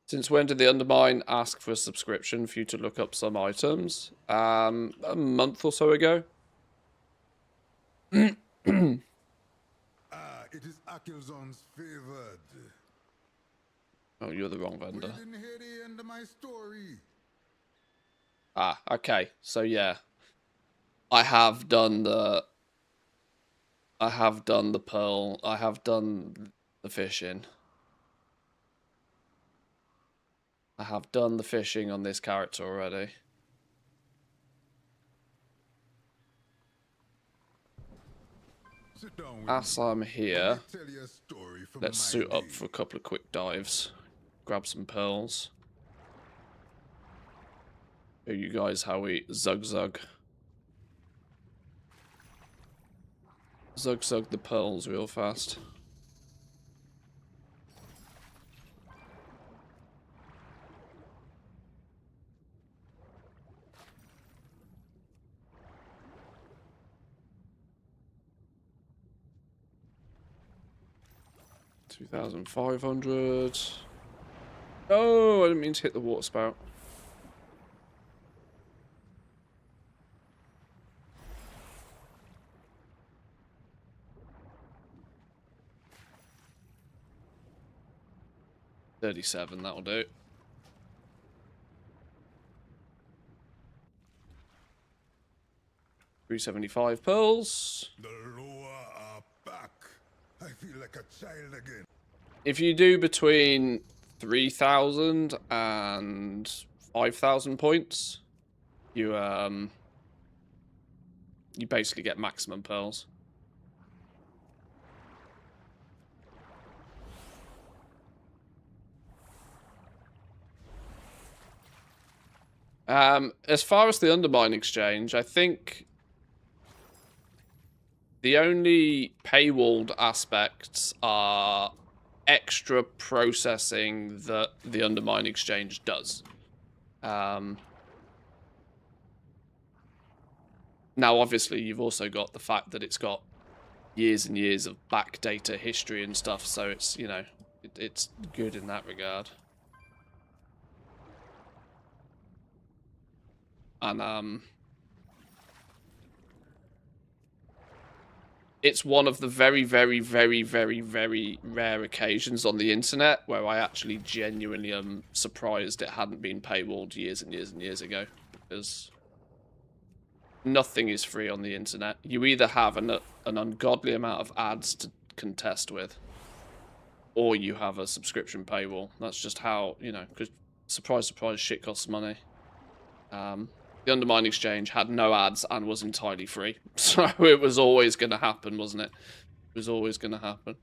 Since when did the Undermine ask for a subscription for you to look up some items? A month or so ago. It is Akilzon's favored. Oh, you're the wrong But vendor. you didn't hear the end of my story. Ah, okay. So yeah, I have done the pearl. I have done the fishing. I have done the fishing on this character already. Sit down with As me. I'm Let here, me tell you a story from let's my suit up day. for a couple of quick dives. Grab some pearls. Show you guys how we zug. Zug the pearls real fast. $2,500. Oh, I didn't mean to hit the water spout. $37, that'll do. 375 pearls. The lower are back. I feel like a child again. If you do between 3,000 and 5,000 points, you basically get maximum pearls. As far as the Undermine exchange, I think the only paywalled aspects are extra processing that the Undermine exchange does. Now, obviously, you've also got the fact that it's got years and years of back data history and stuff, so it's, you know, it's good in that regard. And, it's one of the very, very, very, very, very rare occasions on the internet where I actually genuinely am surprised it hadn't been paywalled years and years and years ago, because nothing is free on the internet. You either have an ungodly amount of ads to contest with, or you have a subscription paywall. That's just how, you know, because surprise, surprise, shit costs money. The Undermine exchange had no ads and was entirely free. So it was always going to happen, wasn't it? It was always going to happen.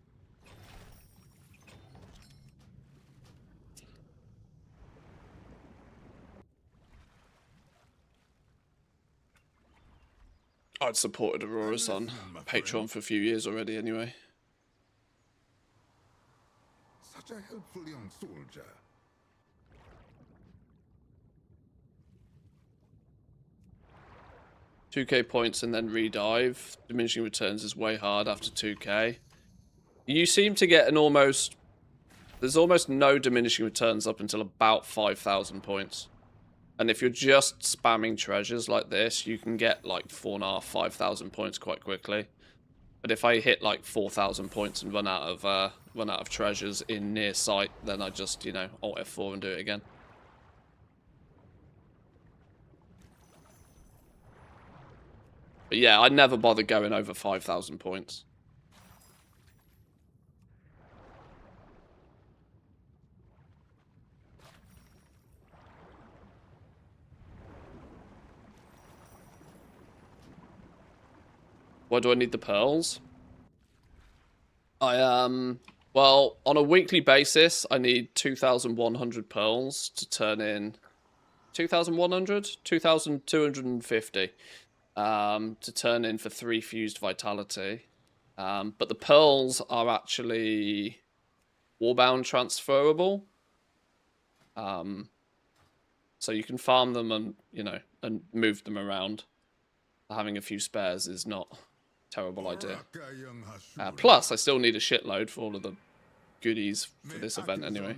I'd supported Aurora's on Patreon for a few years already anyway. Such a helpful young soldier. $2K points and then redive. Diminishing returns is way hard after 2K. You seem to get an almost... There's almost no diminishing returns up until about 5,000 points. And if you're just spamming treasures like this, you can get like 4,500, 5,000 points quite quickly. But if I hit like 4,000 points and run out of treasures in near sight, then I just, you know, Alt F4 and do it again. But yeah, I never bother going over 5,000 points. Why do I need the pearls? Well, on a weekly basis, I need 2,100 pearls to turn in 2,100? 2,250 to turn in for 3 fused vitality. But the pearls are actually warbound transferable. So you can farm them and, you know, and move them around. Having a few spares is not a terrible idea. Plus, I still need a shitload for all of the goodies for this event anyway.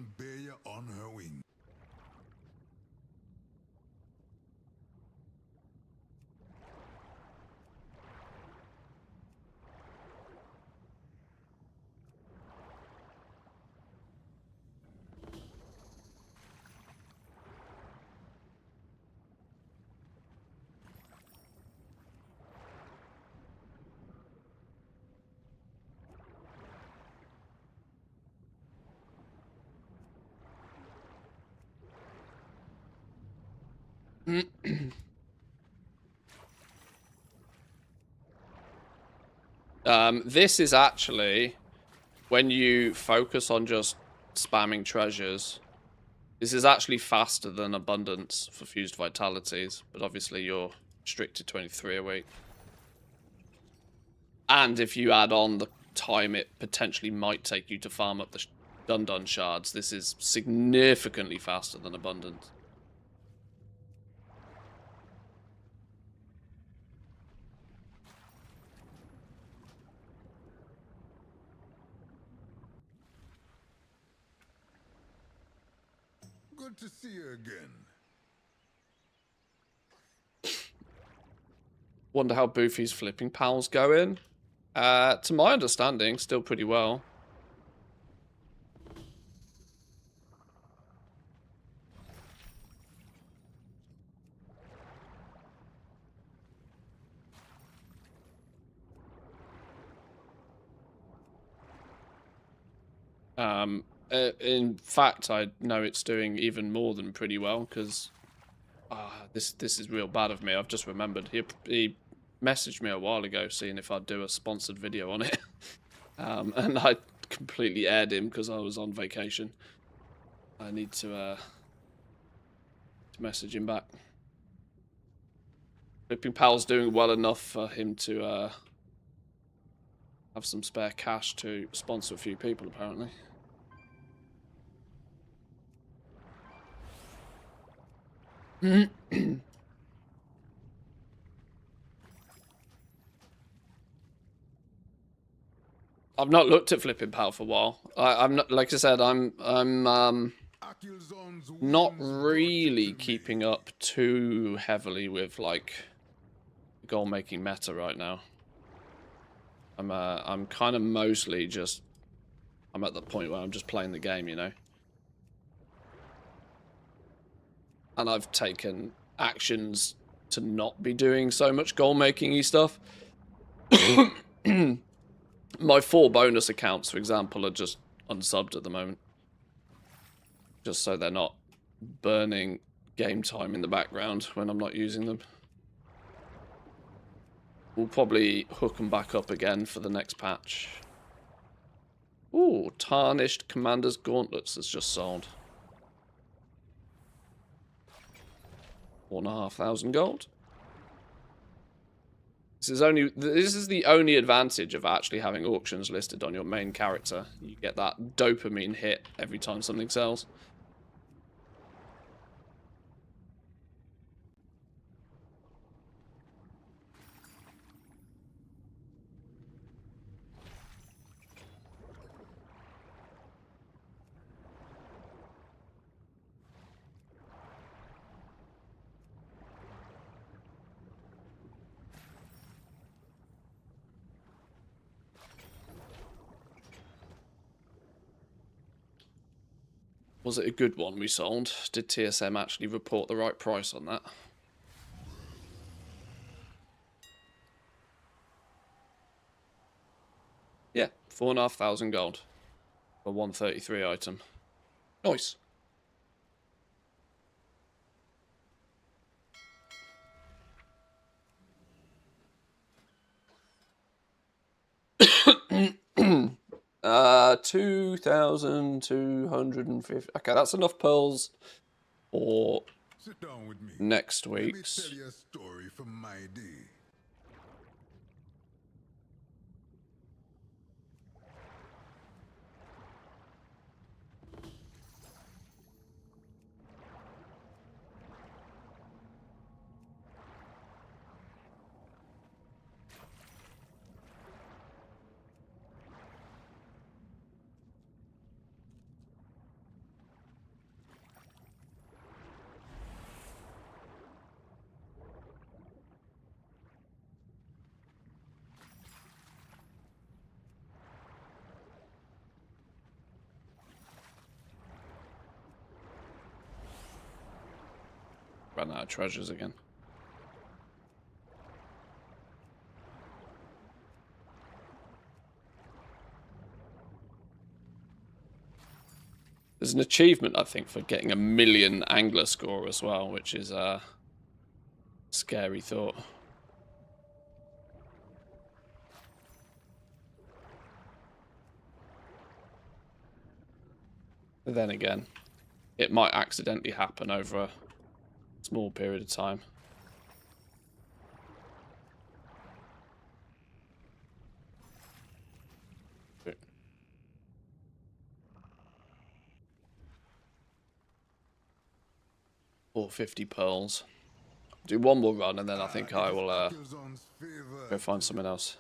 This is actually when you focus on just spamming treasures. This is actually faster than Abundance for fused vitalities, but obviously you're restricted 23 a week. And if you add on the time it potentially might take you to farm up the Dun shards, this is significantly faster than Abundance. Good to see you again. Wonder how Boofy's flipping pals going. To my understanding, still pretty well. In fact, I know it's doing even more than pretty well, because this is real bad of me. I've just remembered. He messaged me a while ago seeing if I'd do a sponsored video on it. And I completely aired him because I was on vacation. I need to message him back. Flipping Pal's doing well enough for him to have some spare cash to sponsor a few people, apparently. I've not looked at Flipping Pal for a while. I'm not, like I said, I'm not really keeping up too heavily with like goal making meta right now. I'm kind of mostly just, I'm at the point where I'm just playing the game, you know. And I've taken actions to not be doing so much goal making-y stuff. My 4 bonus accounts, for example, are just unsubbed at the moment. Just so they're not burning game time in the background when I'm not using them. We'll probably hook them back up again for the next patch. Ooh, Tarnished Commander's Gauntlets has just sold. 4,500 gold. This is the only advantage of actually having auctions listed on your main character. You get that dopamine hit every time something sells. Was it a good one we sold? Did TSM actually report the right price on that? Yeah, 4,500 gold for 133 item. Nice. Uh, 2,250. Okay, that's enough pearls for Sit down with me. next Let me week's. tell you a story from my day. Ran out of treasures again. There's an achievement, I think, for getting 1,000,000 angler score as well, which is Scary thought. But then again, it might accidentally happen over a small period of time. Or 50 pearls. Do one more run and then I think I will go find something else.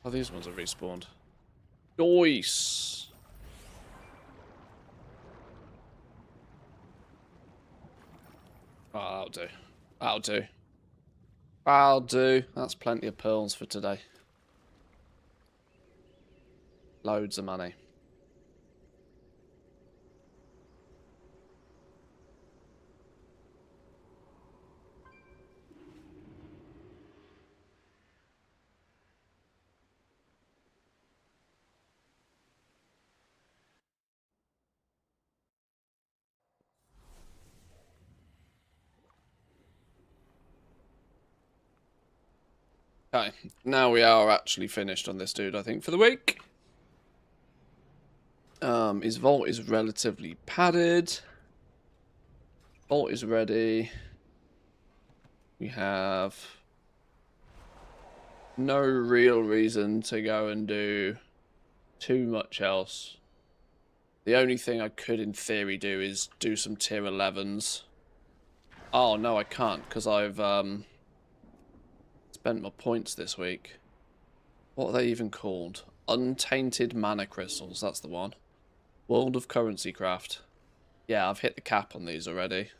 Oh, these ones are respawned. Nice. Oh, that'll do. That'll do. That'll do. That's plenty of pearls for today. Loads of money. Okay, now we are actually finished on this dude, I think, for the week. His vault is relatively padded. Vault is ready. We have no real reason to go and do too much else. The only thing I could, in theory, do is do some tier 11s. Oh, no, I can't, because I've spent my points this week. What are they even called? Untainted Mana Crystals, that's the one. World of Currency Craft. Yeah, I've hit the cap on these already.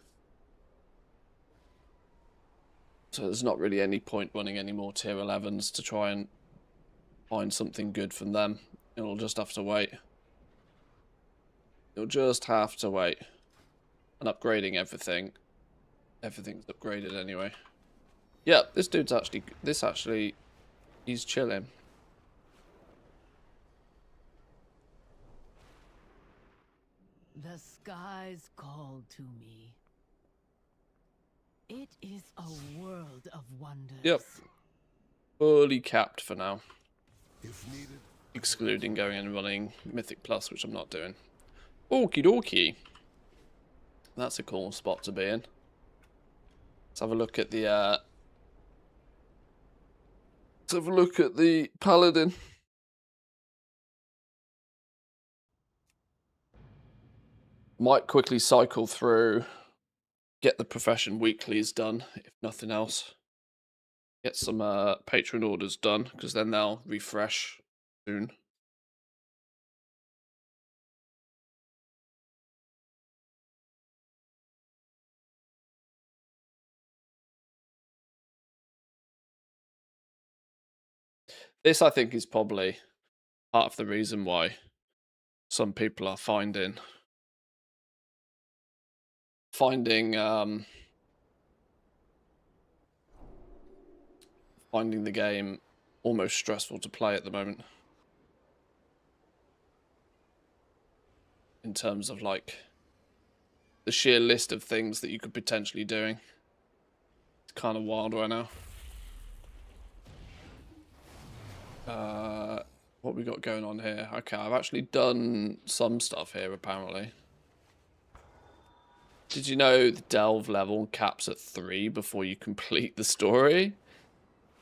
So there's not really any point running any more tier 11s to try and find something good from them. It'll just have to wait. You'll just have to wait. And upgrading everything. Everything's upgraded anyway. Yeah, this dude's actually, he's chilling. The skies call to me. It is a world of wonders. Yep. Fully capped for now. If needed. Excluding going and running Mythic Plus, which I'm not doing. Okie dokie. That's a cool spot to be in. Let's have a look at the Paladin. Might quickly cycle through, get the profession weeklies done, if nothing else. Get some patron orders done, because then they'll refresh soon. This, I think, is probably part of the reason why some people are finding the game almost stressful to play at the moment. In terms of, like, the sheer list of things that you could potentially doing. It's kind of wild right now. What we got going on here? Okay, I've actually done some stuff here, apparently. Did you know the delve level caps at 3 before you complete the story?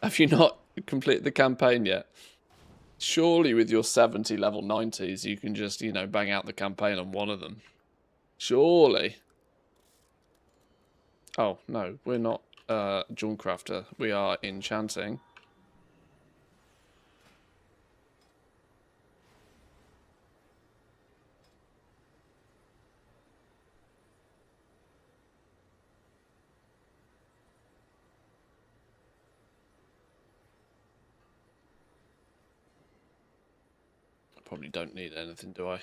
Have you not completed the campaign yet? Surely with your 70 level 90s, you can just, you know, bang out the campaign on one of them. Surely. Oh, no, we're not Jawncrafter. We are enchanting. probably don't need anything, do I?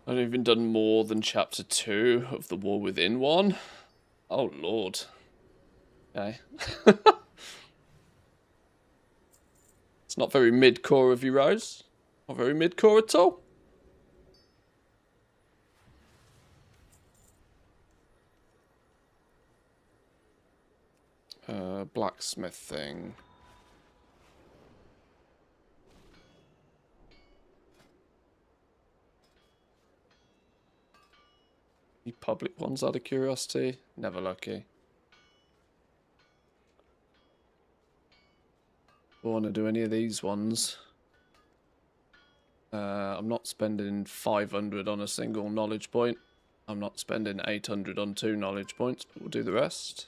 I've even done more than chapter 2 of the War Within one. Oh lord. Okay. It's not very mid-core of you, Rose. Not very mid-core at all. Blacksmith thing. Any public ones out of curiosity? Never lucky. Don't want to do any of these ones. I'm not spending 500 on a single knowledge point. I'm not spending 800 on 2 knowledge points, but we'll do the rest.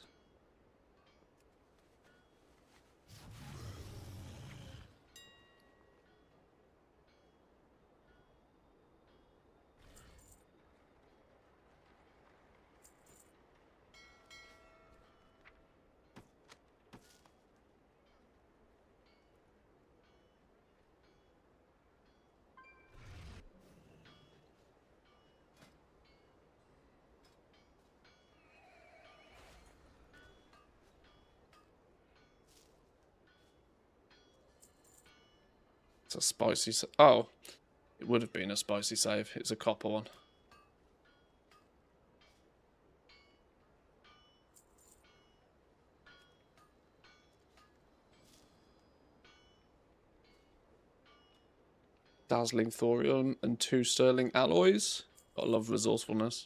It's a spicy... Oh, it would have been a spicy save. It's a copper one. Dazzling thorium and 2 sterling alloys. Gotta love resourcefulness.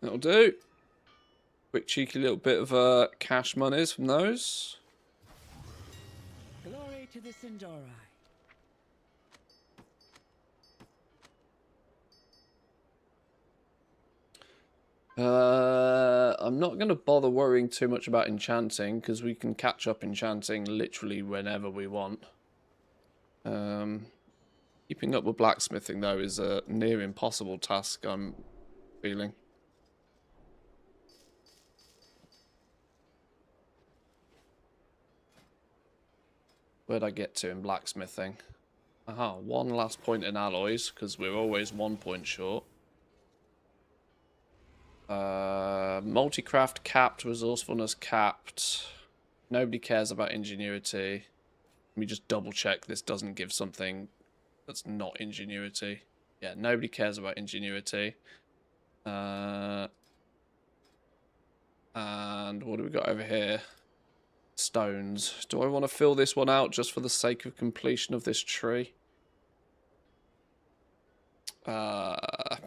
That'll do. Quick cheeky little bit of cash monies from those. Glory to the Sindori. I'm not going to bother worrying too much about enchanting, because we can catch up enchanting literally whenever we want. Keeping up with blacksmithing, though, is a near impossible task, I'm feeling. Where'd I get to in blacksmithing? Aha, 1 last point in alloys, because we're always 1 point short. Multi-craft capped, resourcefulness capped. Nobody cares about ingenuity. Let me just double check this doesn't give something that's not ingenuity. Yeah, nobody cares about ingenuity. And what do we got over here? Stones. Do I want to fill this one out just for the sake of completion of this tree? The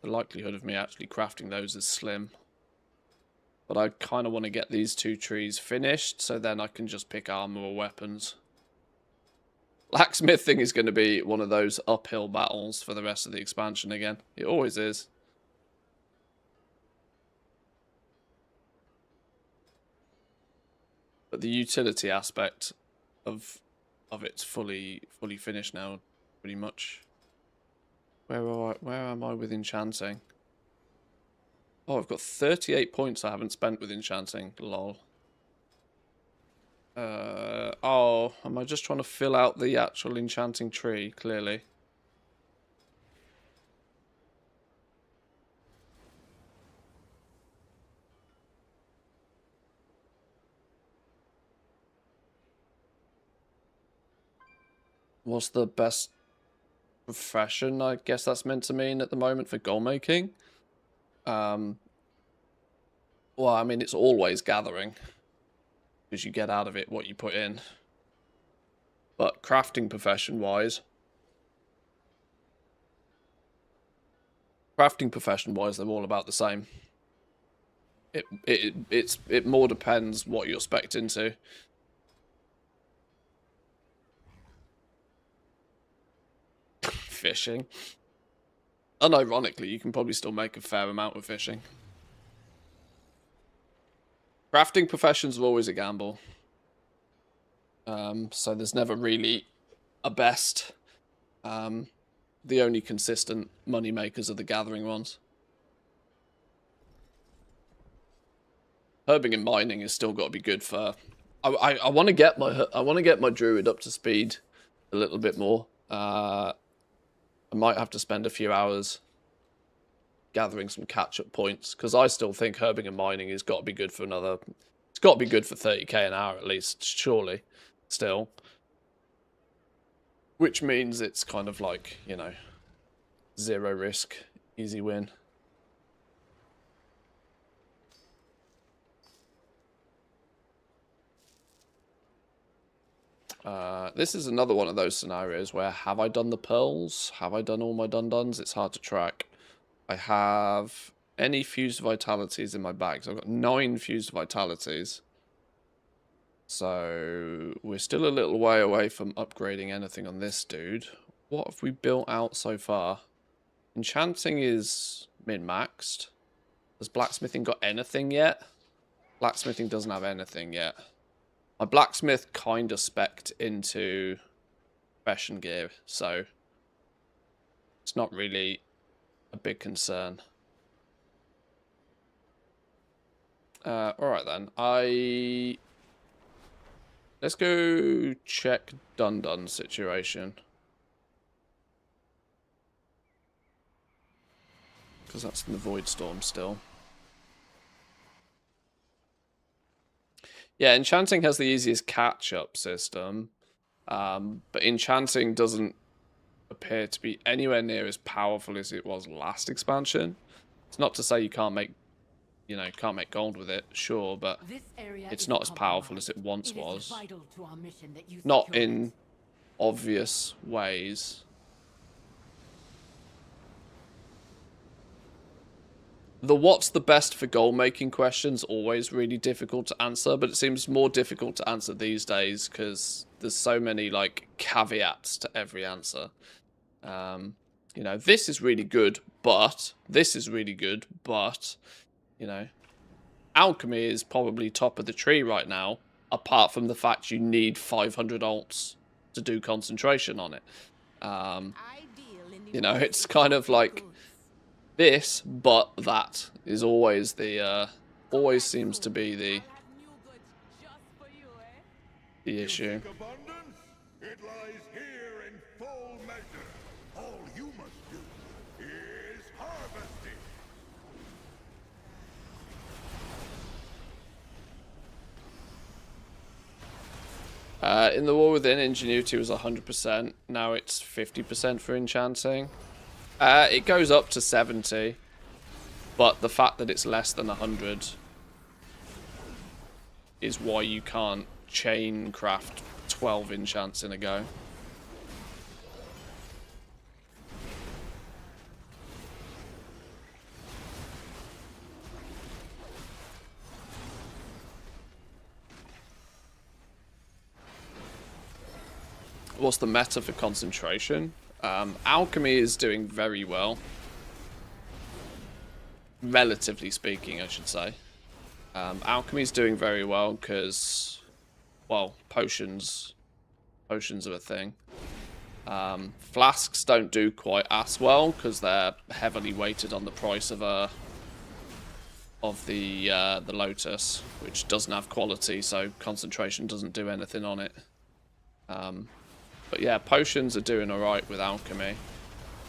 likelihood of me actually crafting those is slim. But I kind of want to get these 2 trees finished, so then I can just pick armor or weapons. Blacksmithing is going to be one of those uphill battles for the rest of the expansion again. It always is. But the utility aspect of it's fully finished now, pretty much. Where am I with enchanting? Oh, I've got 38 points I haven't spent with enchanting. Lol. Oh, am I just trying to fill out the actual enchanting tree? Clearly. What's the best profession? I guess that's meant to mean at the moment for goal making. Well, I mean, it's always gathering, because you get out of it what you put in. But crafting profession-wise, they're all about the same. It more depends what you're spec'd into. Fishing. Unironically, you can probably still make a fair amount with fishing. Crafting professions are always a gamble. So there's never really a best. The only consistent money makers are the gathering ones. Herbing and mining has still got to be good for. I want to get my druid up to speed a little bit more. I might have to spend a few hours gathering some catch-up points, because I still think herbing and mining has got to be good for another. It's got to be good for 30k an hour at least, surely. Still, which means it's kind of like, you know, zero risk, easy win. This is another one of those scenarios where, have I done the pearls? Have I done all my dun-duns? It's hard to track. I have any fused vitalities in my bags. I've got 9 fused vitalities. So we're still a little way away from upgrading anything on this dude. What have we built out so far? Enchanting is min-maxed. Has blacksmithing got anything yet? Blacksmithing doesn't have anything yet. My blacksmith kind of spec'd into profession gear, so it's not really a big concern. Alright then, let's go check Dun-Dun situation. Because that's in the Void Storm still. Yeah, Enchanting has the easiest catch-up system. But Enchanting doesn't appear to be anywhere near as powerful as it was last expansion. It's not to say you can't make, you know, can't make gold with it, sure, but it's not as powerful as it once was. Not in obvious ways. The what's the best for goal making question's always really difficult to answer, but it seems more difficult to answer these days because there's so many like caveats to every answer. You know, this is really good, but this is really good, but you know, alchemy is probably top of the tree right now, apart from the fact you need 500 alts to do concentration on it. You know, it's kind of like this, but that is always the always seems to be the issue. Abundance? It lies here in full measure. All you must do is harvest it. In the War Within, Ingenuity was 100%. Now it's 50% for enchanting. It goes up to 70, but the fact that it's less than 100 is why you can't chain craft 12 enchants in a go. What's the meta for concentration? Alchemy is doing very well. Relatively speaking, I should say. Alchemy is doing very well because, well, potions are a thing. Flasks don't do quite as well because they're heavily weighted on the price of the Lotus, which doesn't have quality, so concentration doesn't do anything on it. But yeah, potions are doing alright with alchemy.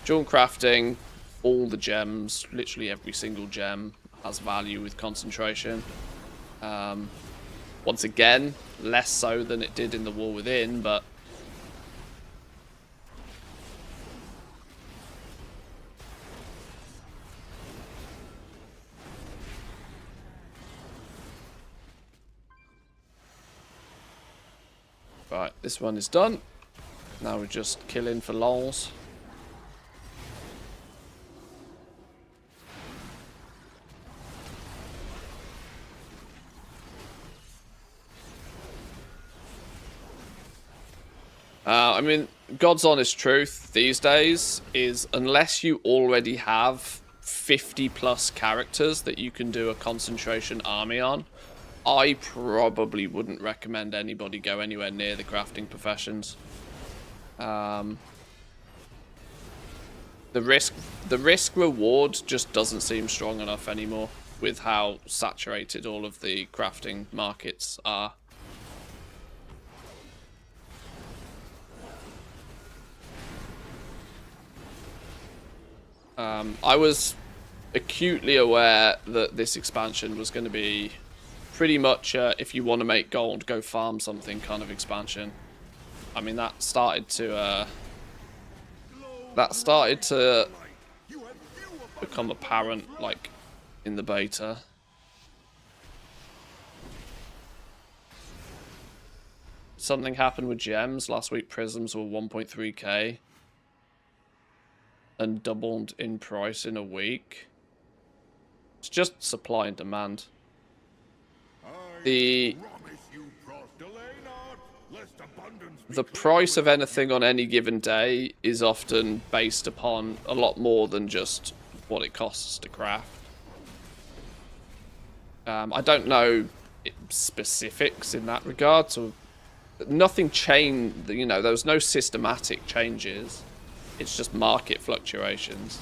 Jewel crafting, all the gems, literally every single gem has value with concentration. Once again, less so than it did in the War Within, but this one is done. Now we're just killing for lols. I mean, God's honest truth these days is unless you already have 50 plus characters that you can do a concentration army on, I probably wouldn't recommend anybody go anywhere near the crafting professions. The risk reward just doesn't seem strong enough anymore with how saturated all of the crafting markets are. I was acutely aware that this expansion was going to be pretty much if you want to make gold, go farm something kind of expansion. I mean, that started to become apparent, like, in the beta. Something happened with gems. Last week prisms were 1.3k. And doubled in price in a week. It's just supply and demand. The price of anything on any given day is often based upon a lot more than just what it costs to craft. I don't know specifics in that regard, so nothing changed. You know, there was no systematic changes. It's just market fluctuations.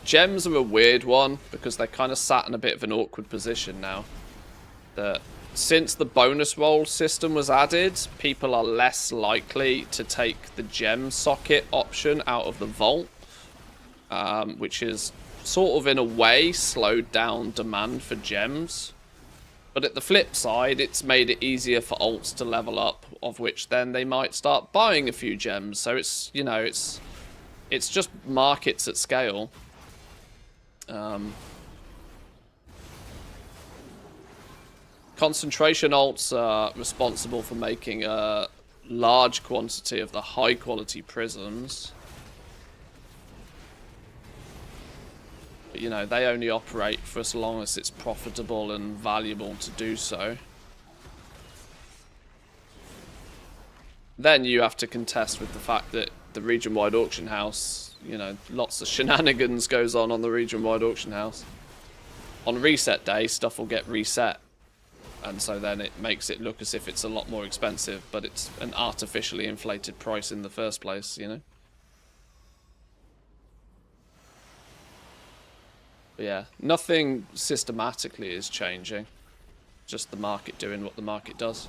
Gems are a weird one because they're kind of sat in a bit of an awkward position now. That since the bonus roll system was added, people are less likely to take the gem socket option out of the vault, which is sort of in a way slowed down demand for gems. But at the flip side, it's made it easier for alts to level up, of which then they might start buying a few gems. So it's, you know, it's just markets at scale. Concentration alts are responsible for making a large quantity of the high quality prisms. But, you know, they only operate for as long as it's profitable and valuable to do so. Then you have to contest with the fact that the region-wide auction house, you know, lots of shenanigans goes on the region-wide auction house. On reset day, stuff will get reset. And so then it makes it look as if it's a lot more expensive, but it's an artificially inflated price in the first place, you know? But yeah, nothing systematically is changing. Just the market doing what the market does.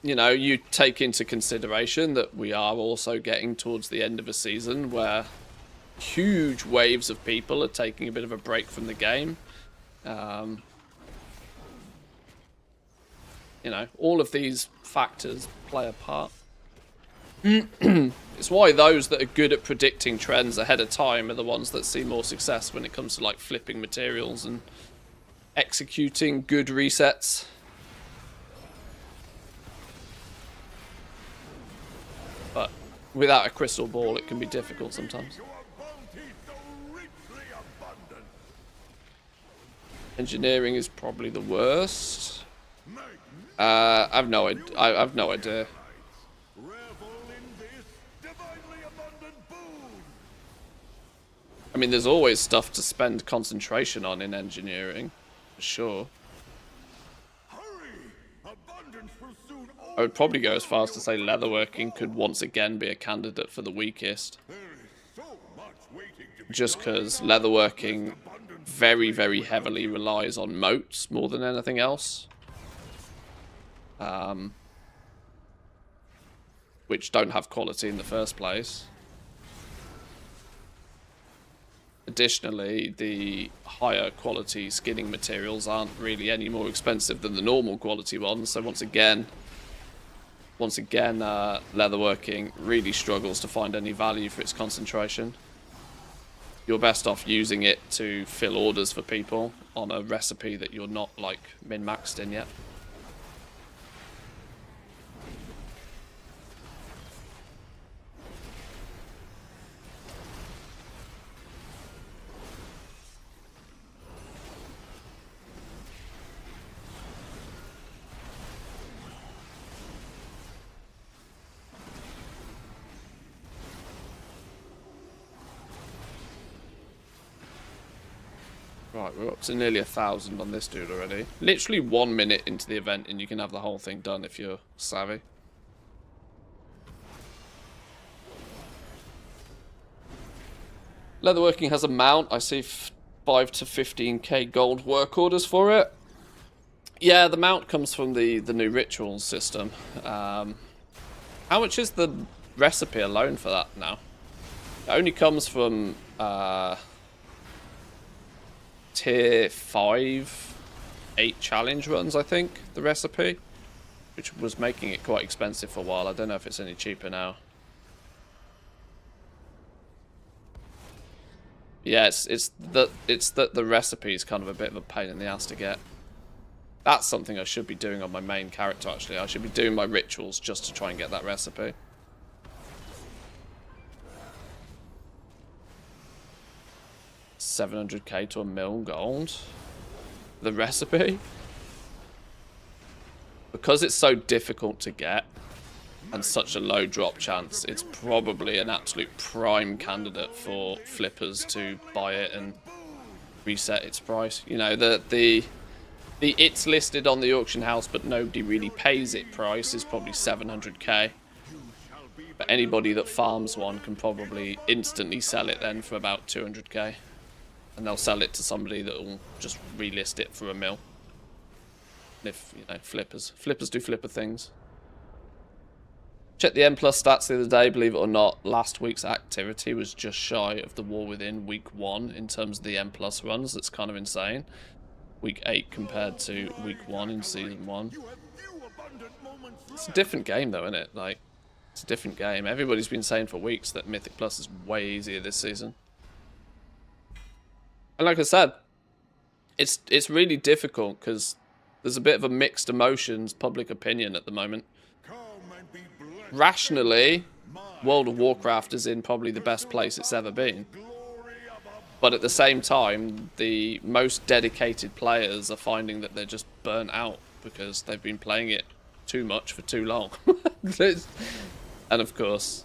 You know, you take into consideration that we are also getting towards the end of a season where huge waves of people are taking a bit of a break from the game. You know, all of these factors play a part. It's why those that are good at predicting trends ahead of time are the ones that see more success when it comes to, like, flipping materials and executing good resets. But without a crystal ball, it can be difficult sometimes. Engineering is probably the worst. I've no idea. I mean, there's always stuff to spend concentration on in engineering, for sure. I would probably go as far as to say leatherworking could once again be a candidate for the weakest. Just because leatherworking very, very heavily relies on moats more than anything else. Which don't have quality in the first place. Additionally, the higher quality skinning materials aren't really any more expensive than the normal quality ones, so once again, once again, leatherworking really struggles to find any value for its concentration. You're best off using it to fill orders for people on a recipe that you're not, like, min-maxed in yet. Right, we're up to nearly 1,000 on this dude already. Literally 1 minute into the event and you can have the whole thing done if you're savvy. Leatherworking has a mount. I see 5 to 15k gold work orders for it. Yeah, the mount comes from the new rituals system. How much is the recipe alone for that now? It only comes from tier 5, 8 challenge runs, I think, the recipe, which was making it quite expensive for a while. I don't know if it's any cheaper now. Yeah, it's that the recipe is kind of a bit of a pain in the ass to get. That's something I should be doing on my main character, actually. I should be doing my rituals just to try and get that recipe. $700k to $1 million gold. The recipe? Because it's so difficult to get and such a low drop chance, it's probably an absolute prime candidate for flippers to buy it and reset its price. You know, the it's listed on the auction house but nobody really pays it price is probably 700k. But anybody that farms one can probably instantly sell it then for about 200k. And they'll sell it to somebody that will just relist it for $1 million. If, you know, flippers do flipper things. Check the M+ stats the other day, believe it or not, last week's activity was just shy of the War Within week 1 in terms of the M+ runs. That's kind of insane. Week 8 compared to week 1 in season 1. It's a different game though, isn't it? Like, it's a different game. Everybody's been saying for weeks that Mythic Plus is way easier this season. And like I said, it's really difficult because there's a bit of a mixed emotions public opinion at the moment. Rationally, World of Warcraft is in probably the best place it's ever been. But at the same time, the most dedicated players are finding that they're just burnt out because they've been playing it too much for too long. And of course,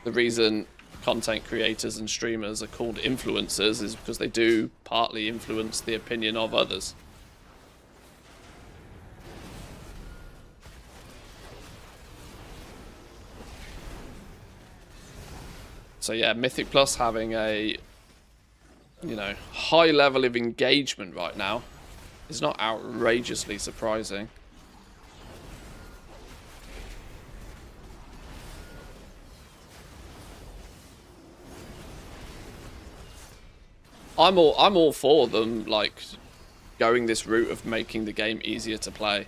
the reason content creators and streamers are called influencers is because they do partly influence the opinion of others. So yeah, Mythic Plus having a, you know, high level of engagement right now is not outrageously surprising. I'm all for them, like, going this route of making the game easier to play.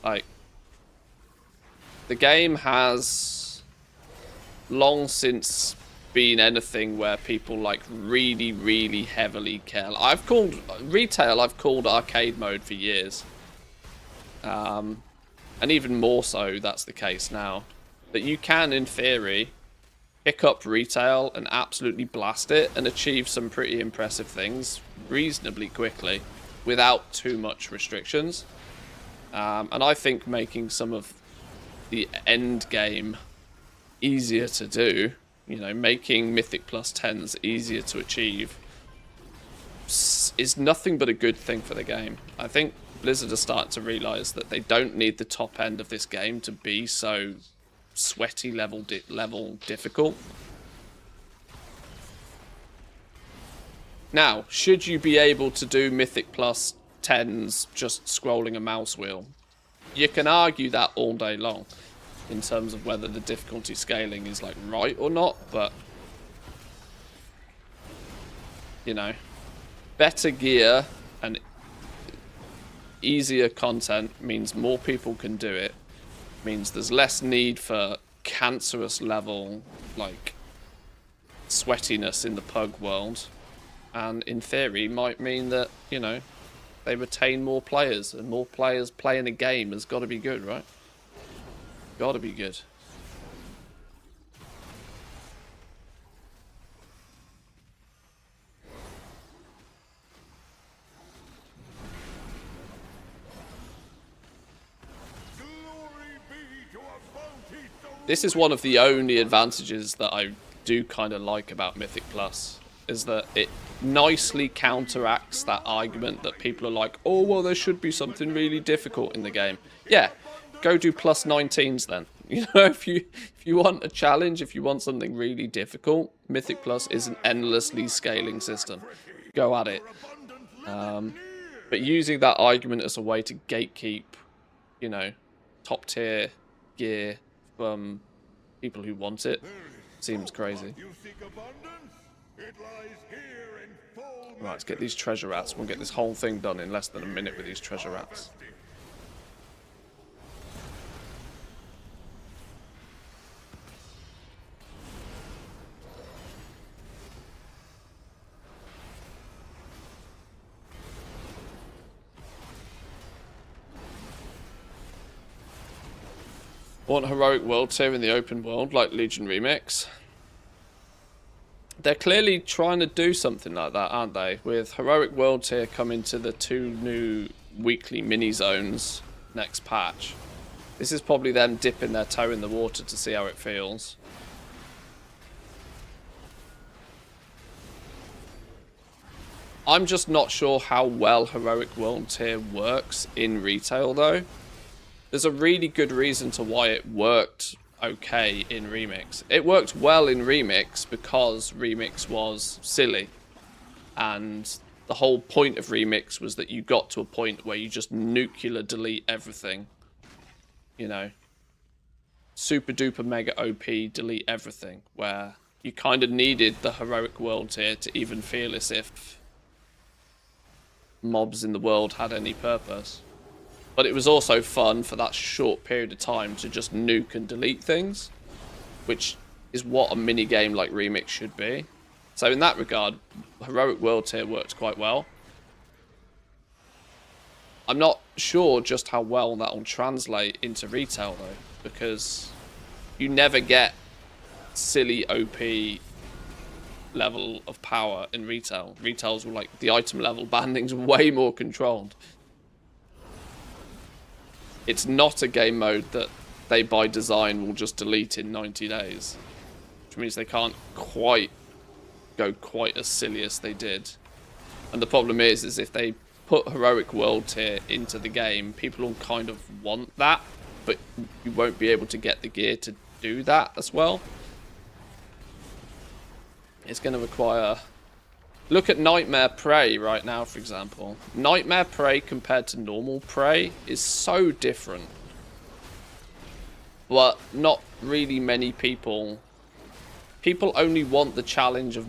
Like, the game has long since been anything where people, like, really heavily care. I've called retail, I've called arcade mode for years. And even more so, that's the case now. That you can, in theory, pick up retail and absolutely blast it and achieve some pretty impressive things reasonably quickly without too much restrictions. And I think making some of the end game easier to do, you know, making Mythic Plus 10s easier to achieve is nothing but a good thing for the game. I think Blizzard are starting to realise that they don't need the top end of this game to be so sweaty level difficult. Now, should you be able to do Mythic Plus 10s just scrolling a mouse wheel? You can argue that all day long in terms of whether the difficulty scaling is, like, right or not, but, you know, better gear and easier content means more people can do it. Means there's less need for cancerous level, like, sweatiness in the pug world. And in theory might mean that, you know, they retain more players, and more players playing a game has got to be good, right? Got to be good. This is one of the only advantages that I do kind of like about Mythic Plus, is that it nicely counteracts that argument that people are like, oh, well, there should be something really difficult in the game. Yeah, go do plus 19s then. You know, if you want a challenge, if you want something really difficult, Mythic Plus is an endlessly scaling system. Go at it. But using that argument as a way to gatekeep, you know, top tier gear from people who want it seems crazy. Right, let's get these treasure rats. We'll get this whole thing done in less than a minute with these treasure rats. Want heroic world tier in the open world like Legion Remix? They're clearly trying to do something like that, aren't they? With heroic world tier coming to the 2 new weekly mini zones next patch. This is probably them dipping their toe in the water to see how it feels. I'm just not sure how well heroic world tier works in retail though. There's a really good reason to why it worked okay in Remix. It worked well in Remix because Remix was silly. And the whole point of Remix was that you got to a point where you just nuclear delete everything. You know. Super duper mega OP delete everything. Where you kind of needed the heroic world tier to even feel as if mobs in the world had any purpose. But it was also fun for that short period of time to just nuke and delete things, which is what a mini game like Remix should be. So in that regard, heroic world tier works quite well. I'm not sure just how well that will translate into retail though, because you never get silly OP level of power in retail. Retails will, like, the item level banding's way more controlled. It's not a game mode that they by design will just delete in 90 days. Which means they can't quite go quite as silly as they did. And the problem is if they put heroic world tier into the game, people will kind of want that, but you won't be able to get the gear to do that as well. It's going to require... Look at Nightmare Prey right now, for example. Nightmare Prey compared to normal Prey is so different. But not really many people... People only want the challenge of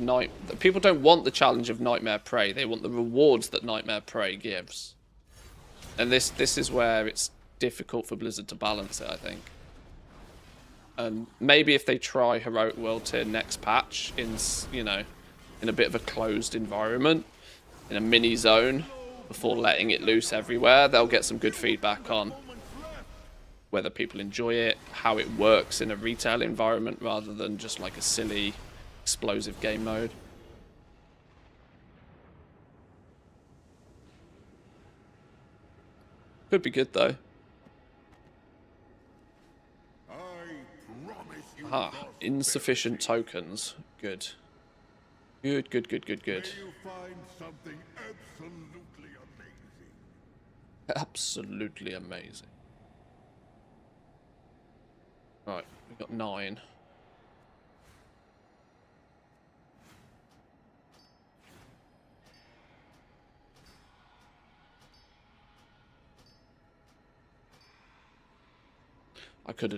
People don't want the challenge of Nightmare Prey. They want the rewards that Nightmare Prey gives. And this is where it's difficult for Blizzard to balance it, I think. And maybe if they try Heroic World Tier next patch in, you know, in a bit of a closed environment, in a mini zone, before letting it loose everywhere, they'll get some good feedback on whether people enjoy it, how it works in a retail environment rather than just like a silly, explosive game mode. Could be good though. Ah, insufficient tokens. Good. Good. May you find something absolutely amazing. Absolutely amazing. Right, we've got 9.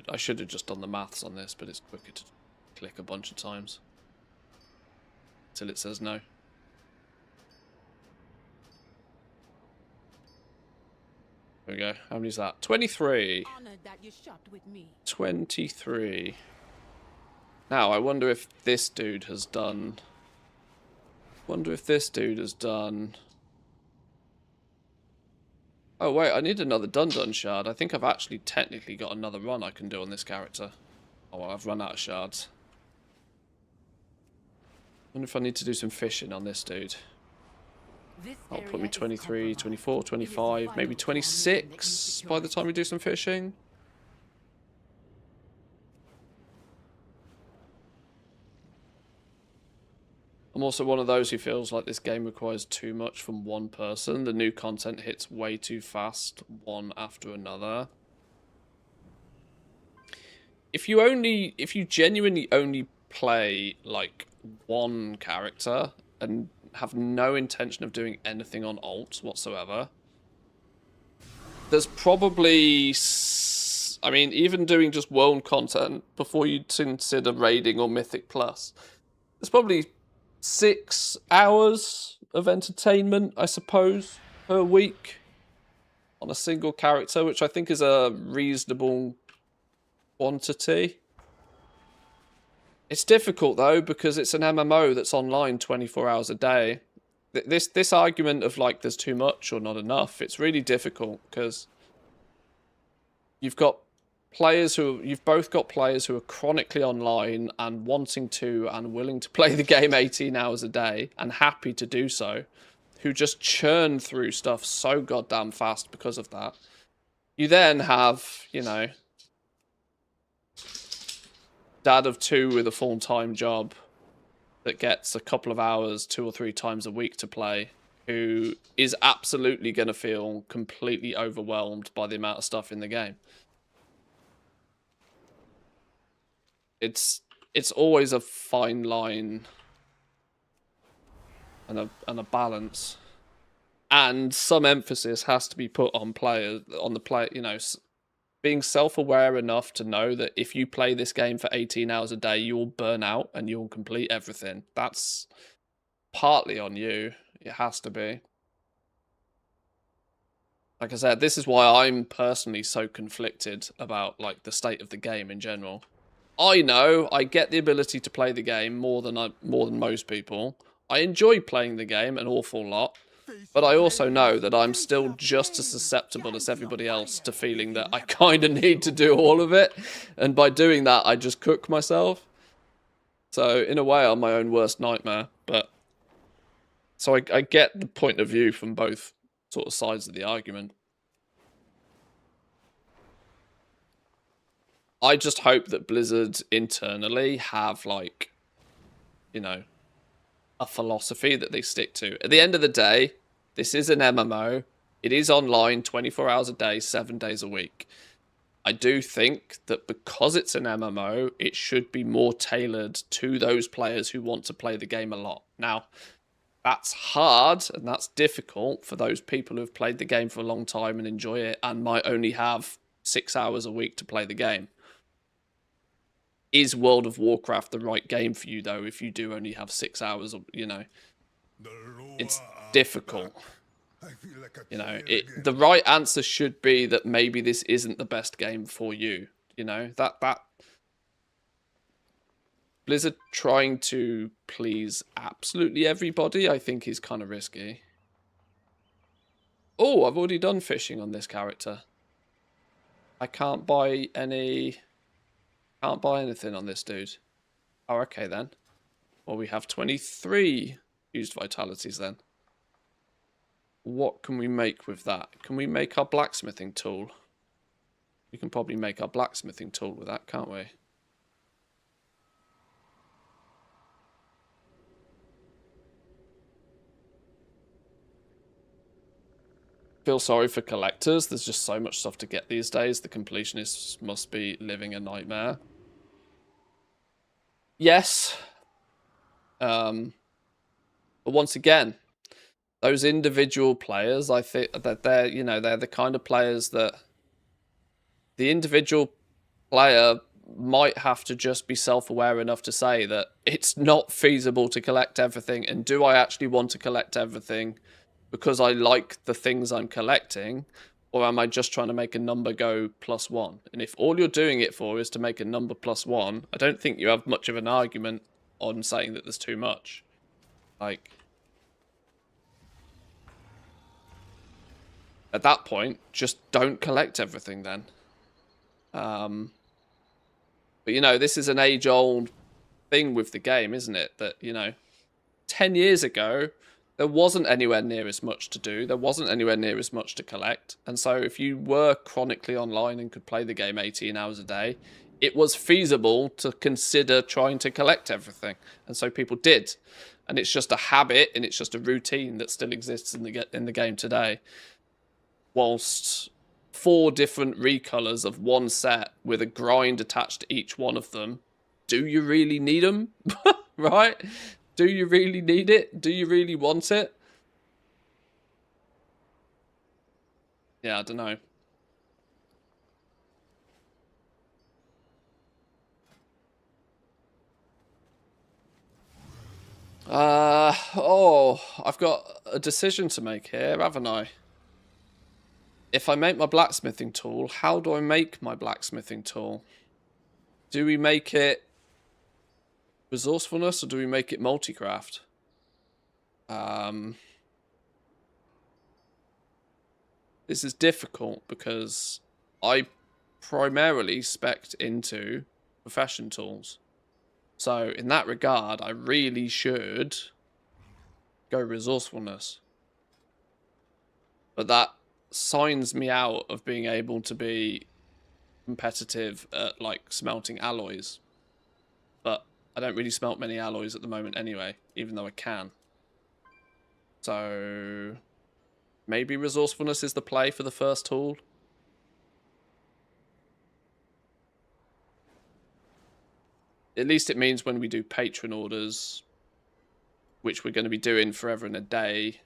I should have just done the maths on this, but it's quicker to click a bunch of times till it says no. There we go. How many is that? 23. Honored that you shopped with me. 23. Now, I wonder if this dude has done... Oh, wait, I need another Dun-Dun shard. I think I've actually technically got another run I can do on this character. Oh, well, I've run out of shards. Wonder if I need to do some fishing on this dude. That'll put me 23, 24, 25, maybe 26 by the time we do some fishing. I'm also one of those who feels like this game requires too much from one person. The new content hits way too fast, one after another. If you genuinely only play like one character and have no intention of doing anything on alts whatsoever, there's probably, I mean, even doing just world content before you consider raiding or mythic plus, there's probably 6 hours of entertainment, I suppose, per week on a single character, which I think is a reasonable quantity. It's difficult though because it's an MMO that's online 24 hours a day. This argument of like there's too much or not enough, it's really difficult because you've both got players who are chronically online and wanting to and willing to play the game 18 hours a day and happy to do so, who just churn through stuff so goddamn fast because of that. You then have, you know, dad of 2 with a full-time job that gets a couple of hours 2 or 3 times a week to play, who is absolutely going to feel completely overwhelmed by the amount of stuff in the game. It's always a fine line and a balance, and some emphasis has to be put on the player, you know, being self-aware enough to know that if you play this game for 18 hours a day, you will burn out and you'll complete everything. That's partly on you. It has to be. Like I said, this is why I'm personally so conflicted about like the state of the game in general. I know I get the ability to play the game more than most people. I enjoy playing the game an awful lot. But I also know that I'm still just as susceptible as everybody else to feeling that I kind of need to do all of it. And by doing that, I just cook myself. So in a way, I'm my own worst nightmare. But so I get the point of view from both sort of sides of the argument. I just hope that Blizzard internally have, like, you know, a philosophy that they stick to. At the end of the day, this is an MMO. It is online 24 hours a day, 7 days a week. I do think that because it's an MMO, it should be more tailored to those players who want to play the game a lot. Now, that's hard and that's difficult for those people who have played the game for a long time and enjoy it and might only have 6 hours a week to play the game. Is World of Warcraft the right game for you, though, if you do only have 6 hours, you know? It's difficult. You know, the right answer should be that maybe this isn't the best game for you. You know, that Blizzard trying to please absolutely everybody, I think, is kind of risky. Oh, I've already done fishing on this character. I can't buy anything on this dude. Oh, okay then. Well, we have 23 used vitalities then. What can we make with that? Can we make our blacksmithing tool? We can probably make our blacksmithing tool with that, can't we? Feel sorry for collectors. There's just so much stuff to get these days. The completionists must be living a nightmare. Yes. But once again, those individual players, I think that they're the kind of players that the individual player might have to just be self-aware enough to say that it's not feasible to collect everything. And do I actually want to collect everything because I like the things I'm collecting? Or am I just trying to make a number go +1? And if all you're doing it for is to make a number +1, I don't think you have much of an argument on saying that there's too much. Like, at that point, just don't collect everything then. But you know, this is an age-old thing with the game, isn't it? That, you know, 10 years ago, there wasn't anywhere near as much to do. There wasn't anywhere near as much to collect. And so if you were chronically online and could play the game 18 hours a day, it was feasible to consider trying to collect everything. And so people did. And it's just a habit and it's just a routine that still exists in the game today. Whilst 4 different recolors of one set with a grind attached to each one of them, do you really need them? Right? Do you really need it? Do you really want it? Yeah, I don't know. I've got a decision to make here, haven't I? If I make my blacksmithing tool, how do I make my blacksmithing tool? Do we make it resourcefulness or do we make it multicraft? This is difficult because I primarily spec'd into profession tools. So in that regard, I really should go resourcefulness. But that signs me out of being able to be competitive at like smelting alloys. But I don't really smelt many alloys at the moment anyway, even though I can. So maybe resourcefulness is the play for the first tool. At least it means when we do patron orders, which we're going to be doing forever and a day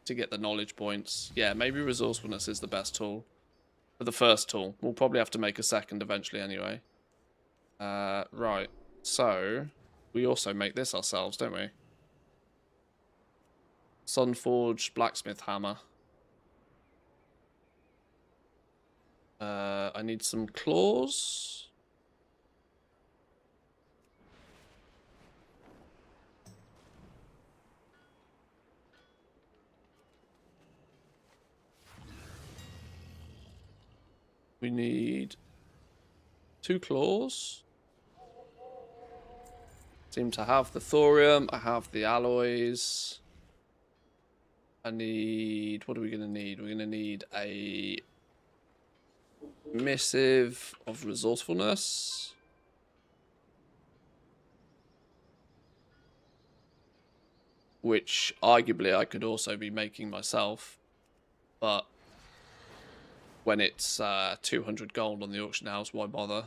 to get the knowledge points. Yeah, maybe resourcefulness is the best tool for the first tool. We'll probably have to make a second eventually anyway. Right. So we also make this ourselves, don't we? Sunforged blacksmith hammer. I need some claws. We need 2 claws. Seem to have the thorium. I have the alloys. I need... What are we going to need? We're going to need a missive of resourcefulness. Which, arguably, I could also be making myself. But when it's 200 gold on the auction house, why bother?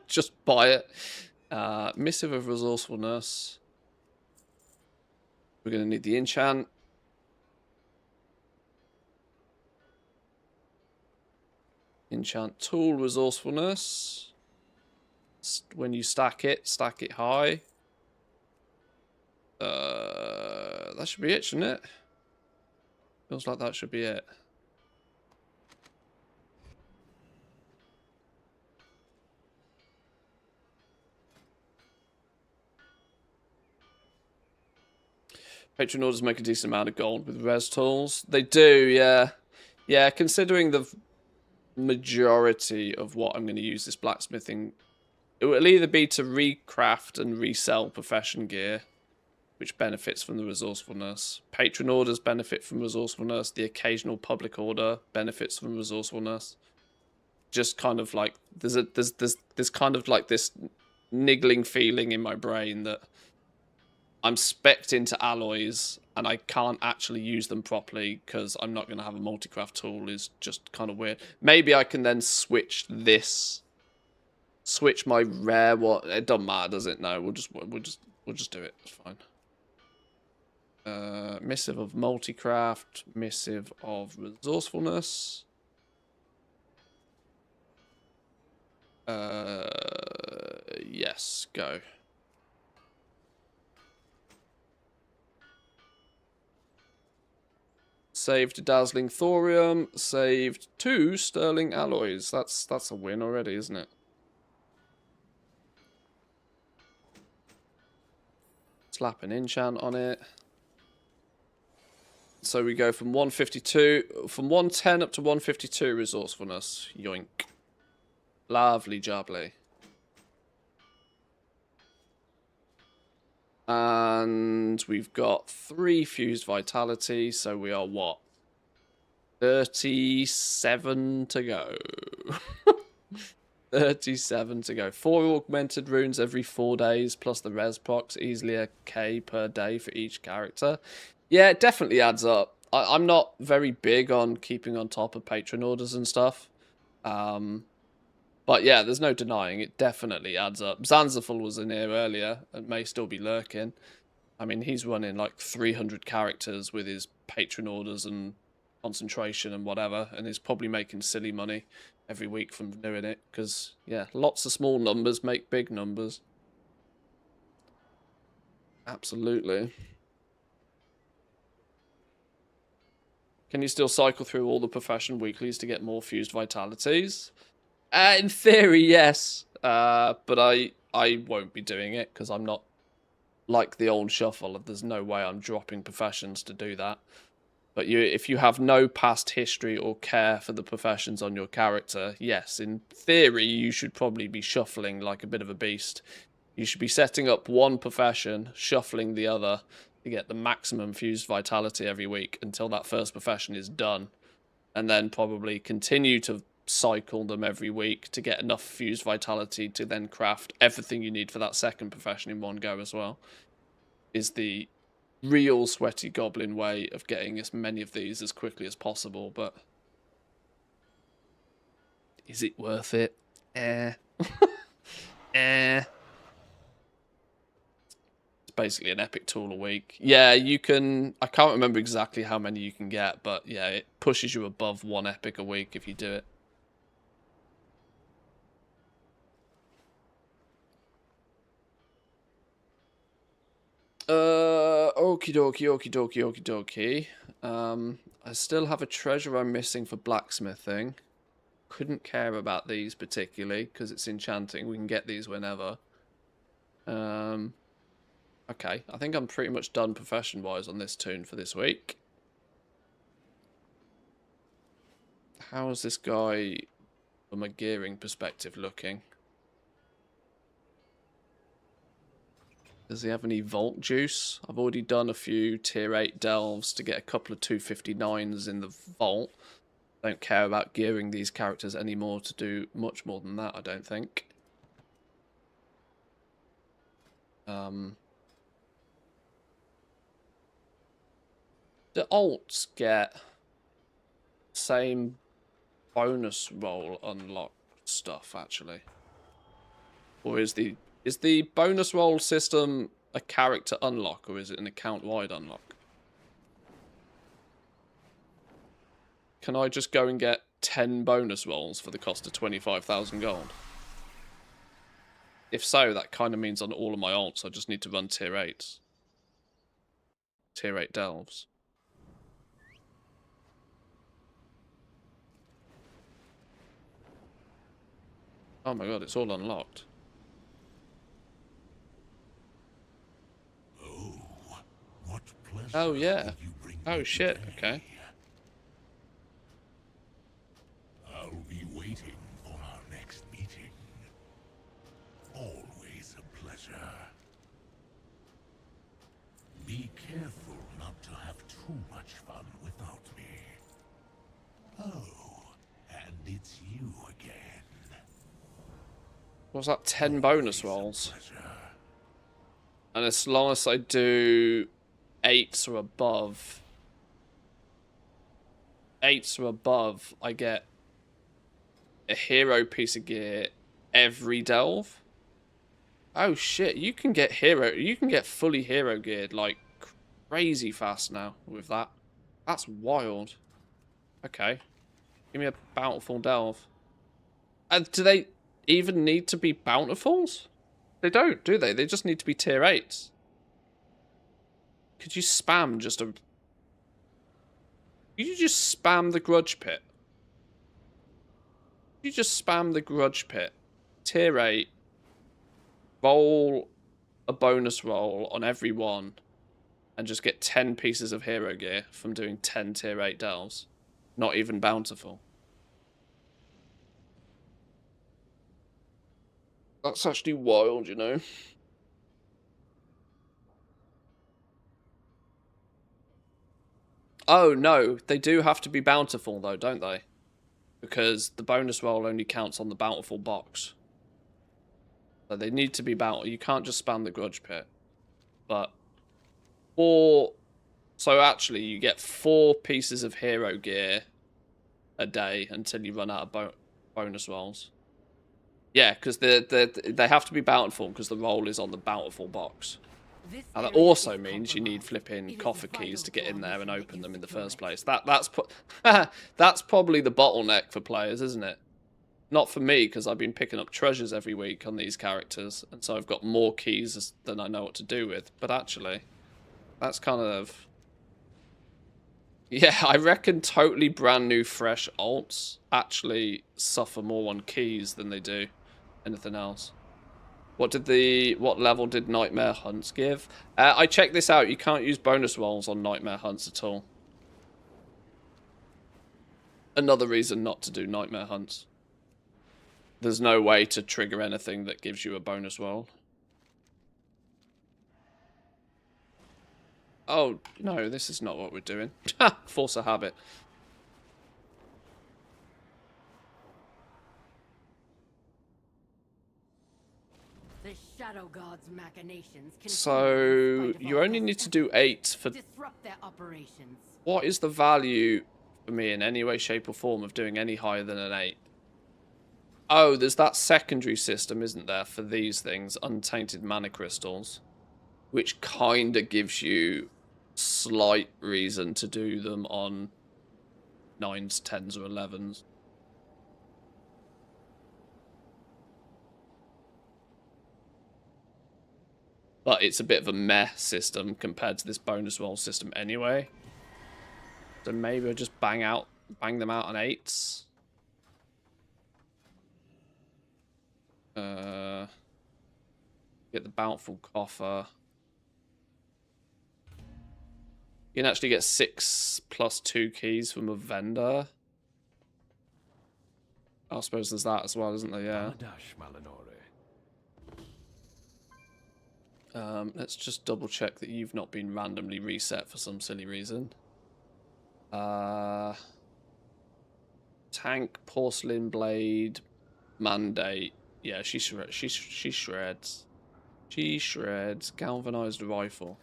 Just buy it. Missive of resourcefulness. We're going to need the enchant. Enchant tool resourcefulness. When you stack it high. That should be it, shouldn't it? Feels like that should be it. Patron orders make a decent amount of gold with res tools. They do, yeah. Yeah, considering the majority of what I'm going to use this blacksmithing, it will either be to recraft and resell profession gear, which benefits from the resourcefulness. Patron orders benefit from resourcefulness. The occasional public order benefits from resourcefulness. Just kind of like there's kind of like this niggling feeling in my brain that I'm spec'd into alloys and I can't actually use them properly because I'm not going to have a multicraft tool is just kind of weird. Maybe I can then switch my rare what it doesn't matter, does it? No, we'll just do it. It's fine. Missive of multicraft, missive of resourcefulness. Yes, go. Saved dazzling thorium. Saved 2 sterling alloys. That's a win already, isn't it? Slap an enchant on it. So we go from 152, from 110 up to 152 resourcefulness. Yoink. Lovely jubbly. And we've got 3 fused vitality, so we are what? 37 to go. 37 to go. 4 augmented runes every 4 days, plus the res procs, easily a K per day for each character. Yeah, it definitely adds up. I'm not very big on keeping on top of patron orders and stuff. But yeah, there's no denying it definitely adds up. Zanzaful was in here earlier and may still be lurking. I mean, he's running like 300 characters with his patron orders and concentration and whatever, and he's probably making silly money every week from doing it, because, yeah, lots of small numbers make big numbers. Absolutely. Can you still cycle through all the profession weeklies to get more fused vitalities? In theory, yes. But I won't be doing it because I'm not like the old shuffle. There's no way I'm dropping professions to do that. But if you have no past history or care for the professions on your character, yes, in theory, you should probably be shuffling like a bit of a beast. You should be setting up one profession, shuffling the other to get the maximum fused vitality every week until that first profession is done. And then probably continue to cycle them every week to get enough fused vitality to then craft everything you need for that second profession in one go as well. Is the real sweaty goblin way of getting as many of these as quickly as possible, but is it worth it? Eh. Basically an epic tool a week. Yeah, you can... I can't remember exactly how many you can get, but yeah, it pushes you above 1 epic a week if you do it. Okie dokie. I still have a treasure I'm missing for blacksmithing. Couldn't care about these particularly, because it's enchanting. We can get these whenever. Okay, I think I'm pretty much done profession-wise on this toon for this week. How is this guy, from a gearing perspective, looking? Does he have any vault juice? I've already done a few tier 8 delves to get a couple of 259s in the vault. Don't care about gearing these characters anymore to do much more than that, I don't think. Do alts get same bonus roll unlock stuff actually? Or is the bonus roll system a character unlock, or is it an account-wide unlock? Can I just go and get 10 bonus rolls for the cost of 25,000 gold? If so, that kind of means on all of my alts I just need to run tier 8s. Tier 8 delves. Oh my god, it's all unlocked. Oh yeah. Oh shit, okay. I'll be waiting for our next meeting. Always a pleasure. Be careful not to have too much fun without me. Oh, and it's you again. What's that? 10 bonus rolls. And as long as I do 8s or above, I get a hero piece of gear every delve. Oh shit, you can get fully hero geared like crazy fast now with that. That's wild. Okay. Give me a bountiful delve. And do they even need to be bountifuls? They don't, do they? They just need to be tier 8s. Could you spam just a... You just spam the grudge pit. You just spam the grudge pit. Tier 8. Roll a bonus roll on every one. And just get 10 pieces of hero gear from doing 10 tier 8 delves. Not even bountiful. That's actually wild, you know. Oh, no. They do have to be bountiful, though, don't they? Because the bonus roll only counts on the bountiful box. So they need to be bountiful. You can't just spam the grudge pit. But... So actually, you get 4 pieces of hero gear a day until you run out of bonus rolls. Yeah, because they have to be bountiful because the roll is on the bountiful box. And that also means you need flipping coffer keys to get in there and open them in the first place. That's probably the bottleneck for players, isn't it? Not for me, because I've been picking up treasures every week on these characters, and so I've got more keys than I know what to do with. But actually, that's kind of... Yeah, I reckon totally brand new, fresh alts actually suffer more on keys than they do anything else. What level did Nightmare Hunts give? I checked this out. You can't use bonus rolls on Nightmare Hunts at all. Another reason not to do Nightmare Hunts. There's no way to trigger anything that gives you a bonus roll. Oh, no, this is not what we're doing. Force a habit. The Shadow God's machinations can So, you only need to do 8 for... disrupt their operations. What is the value for me in any way, shape or form of doing any higher than an 8? Oh, there's that secondary system, isn't there, for these things, untainted mana crystals, which kind of gives you slight reason to do them on 9s, 10s, or 11s. But it's a bit of a meh system compared to this bonus roll system anyway. So maybe I'll just bang them out on 8s. Get the bountiful coffer. You can actually get 6 plus 2 keys from a vendor. I suppose there's that as well, isn't there? Yeah. Let's just double check that you've not been randomly reset for some silly reason. Tank, porcelain blade, mandate. Yeah, she shreds. She shreds. Galvanized rifle.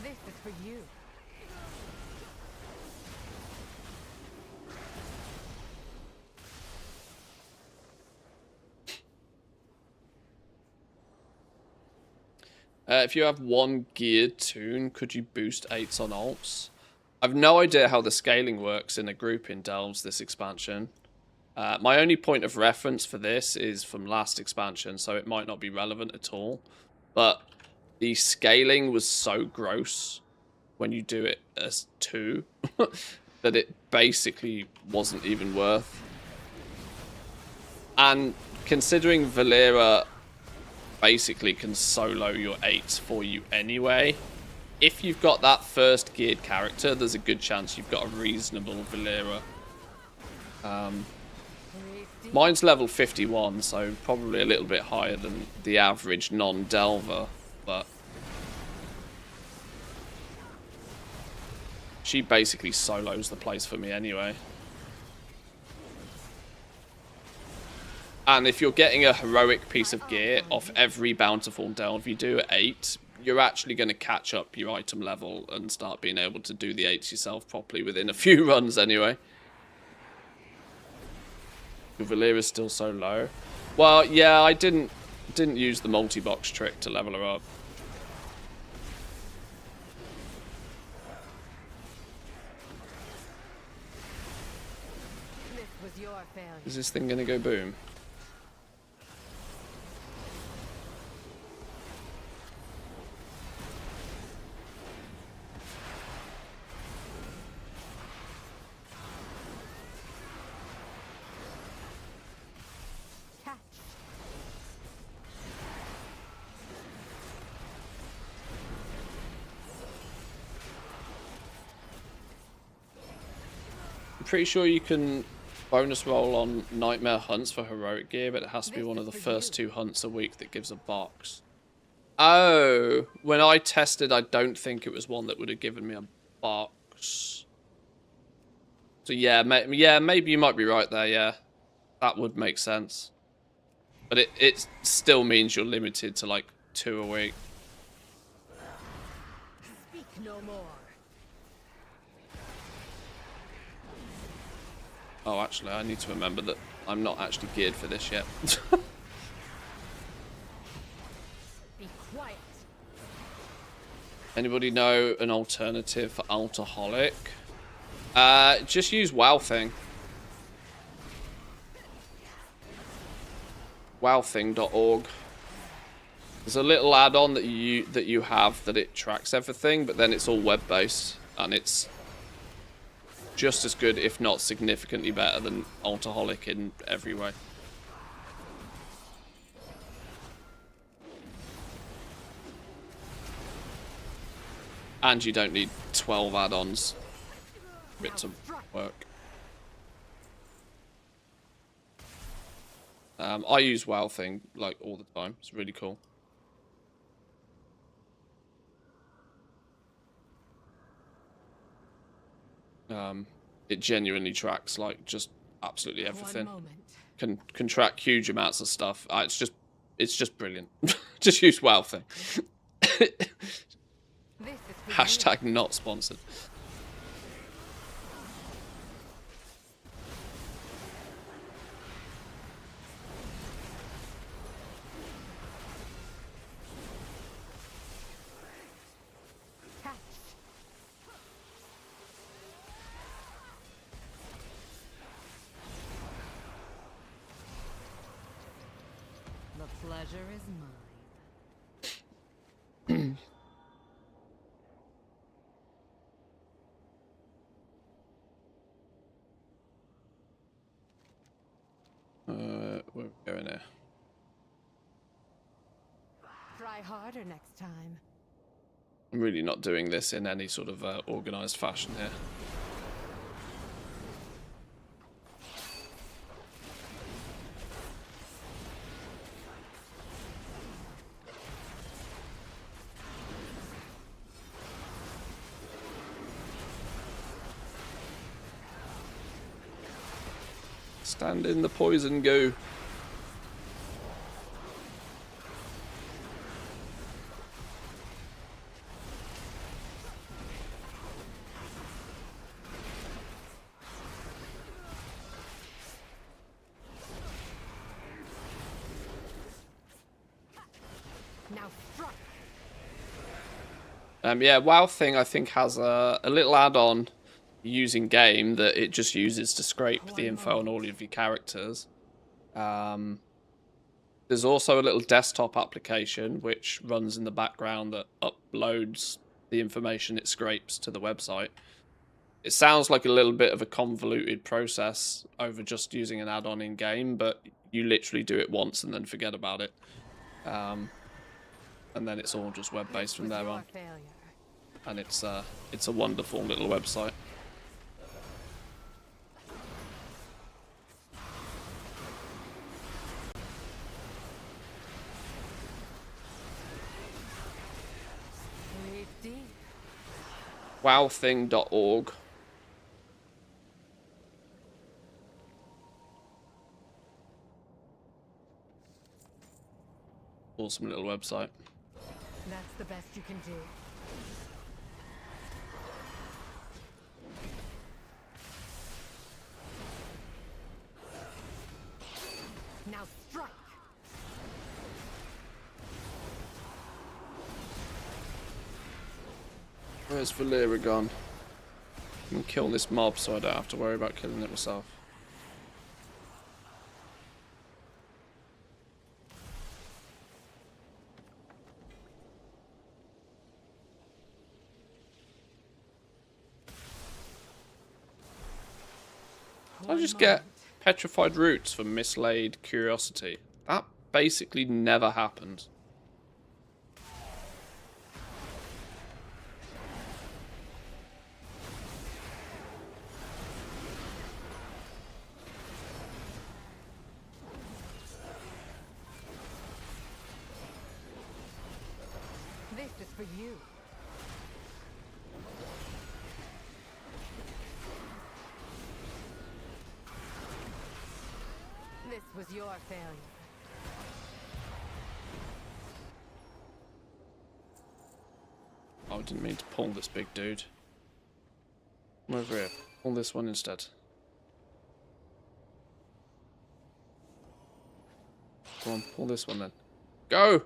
This is for you. If you have 1 geared toon, could you boost 8s on alts? I've no idea how the scaling works in a group in Delves this expansion. My only point of reference for this is from last expansion, so it might not be relevant at all. But the scaling was so gross when you do it as 2 that it basically wasn't even worth. And considering Valera basically can solo your 8s for you anyway, if you've got that first geared character, there's a good chance you've got a reasonable Valera. Mine's level 51, so probably a little bit higher than the average non-delver, but she basically solos the place for me anyway. And if you're getting a heroic piece of gear off every bountiful delve you do at 8, you're actually going to catch up your item level and start being able to do the 8s yourself properly within a few runs anyway. Your Valera's still so low. Well, yeah, I didn't use the multi-box trick to level her up. This was your failure. Is this thing going to go boom? pretty sure you can bonus roll on nightmare hunts for heroic gear, but it has to be one of the first 2 hunts a week that gives a box. Oh, when I tested, I don't think it was one that would have given me a box. So yeah, maybe you might be right there. Yeah, that would make sense. But it still means you're limited to like 2 a week. Speak no more. Oh, actually, I need to remember that I'm not actually geared for this yet. Be quiet. Anybody know an alternative for Alcoholic? Just use WoW Thing. WoWthing.org. There's a little add-on that you have that it tracks everything, but then it's all web-based, and it's just as good, if not significantly better, than Alcoholic in every way. And you don't need 12 add-ons for it to work. I use WoW Thing like all the time. It's really cool. It genuinely tracks like just absolutely everything. Can track huge amounts of stuff. It's just brilliant. Just use WoW Thing. Hashtag not sponsored. The pleasure is mine. Where are we going here? Try harder next time. I'm really not doing this in any sort of organized fashion here. Stand in the poison goo. Now struck. Yeah, WoW Thing I think has a little add-on using game that it just uses to scrape the info on all of your characters. There's also a little desktop application which runs in the background that uploads the information it scrapes to the website. It sounds like a little bit of a convoluted process over just using an add-on in game, but you literally do it once and then forget about it. And then it's all just web-based from there on. And it's a wonderful little website. Wowthing.org. Awesome little website. That's the best you can do. Now strike. Where's Valera gone? I'm gonna kill this mob so I don't have to worry about killing it myself. I just get petrified roots for mislaid curiosity. That basically never happened. for you. This was your failure. Oh, I didn't mean to pull this big dude. Come over here. Pull this one instead. Come on, pull this one then. Go!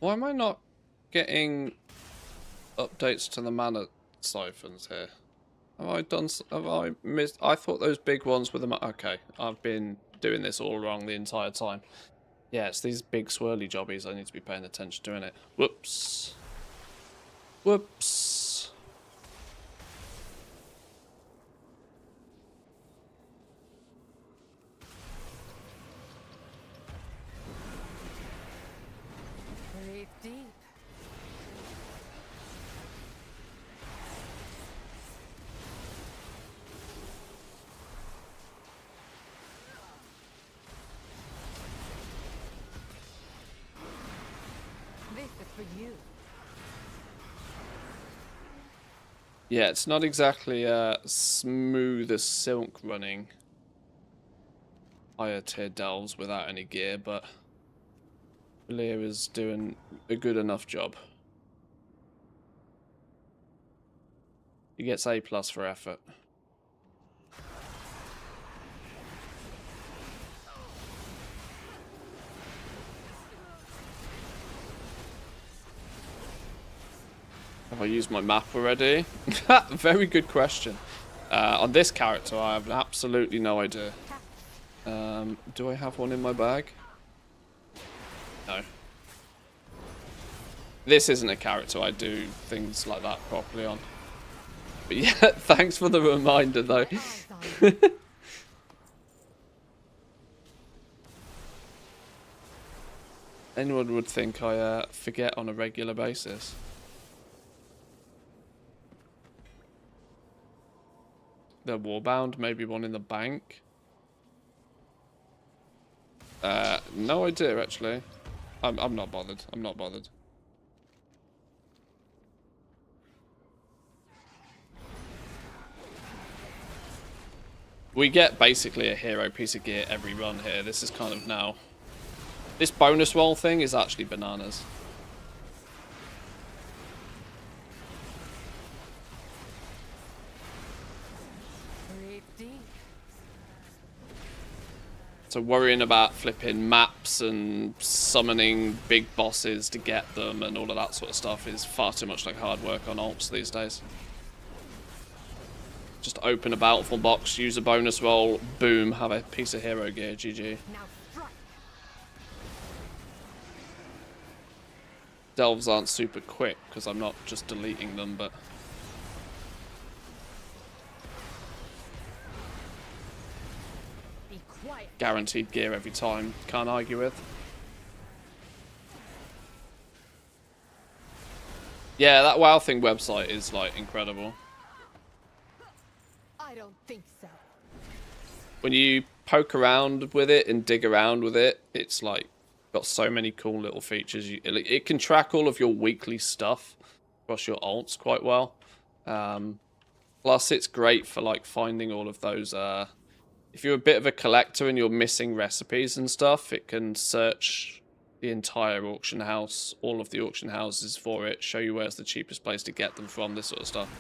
Why am I not getting updates to the mana siphons here? Have I done? Have I missed? I thought those big ones were the. Okay, I've been doing this all wrong the entire time. Yeah, it's these big swirly jobbies I need to be paying attention to, innit? Whoops. Whoops. Breathe deep. This is for you. Yeah, it's not exactly smooth as silk running higher tier delves without any gear, but Lear is doing a good enough job. He gets A+ for effort. Have I used my map already? Very good question. On this character, I have absolutely no idea. Do I have one in my bag? No. This isn't a character I do things like that properly on. But yeah, thanks for the reminder though. Anyone would think I forget on a regular basis. They're warbound, maybe one in the bank. No idea actually. I'm not bothered. I'm not bothered. We get basically a hero piece of gear every run here. This is kind of now. This bonus roll thing is actually bananas. Breathe deep. So worrying about flipping maps and summoning big bosses to get them and all of that sort of stuff is far too much like hard work on alts these days. Just open a bountiful box, use a bonus roll, boom, have a piece of hero gear, GG. Now strike. Delves aren't super quick because I'm not just deleting them, but Be quiet. guaranteed gear every time. Can't argue with. Yeah, that WoW Thing website is like incredible. I don't think so. When you poke around with it and dig around with it, it's like got so many cool little features. It can track all of your weekly stuff across your alts quite well. Plus, it's great for like finding all of those. If you're a bit of a collector and you're missing recipes and stuff, it can search the entire auction house, all of the auction houses for it, show you where's the cheapest place to get them from, this sort of stuff.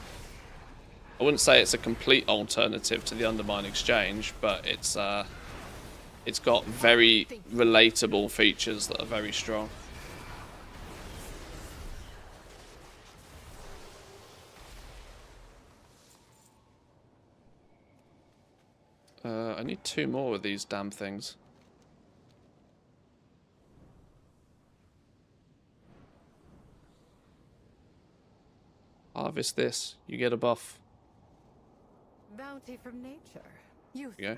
I wouldn't say it's a complete alternative to the Undermine Exchange, but it's got very relatable features that are very strong. I need 2 more of these damn things. Harvest this. You get a buff. Bounty from nature. Useful. Yeah.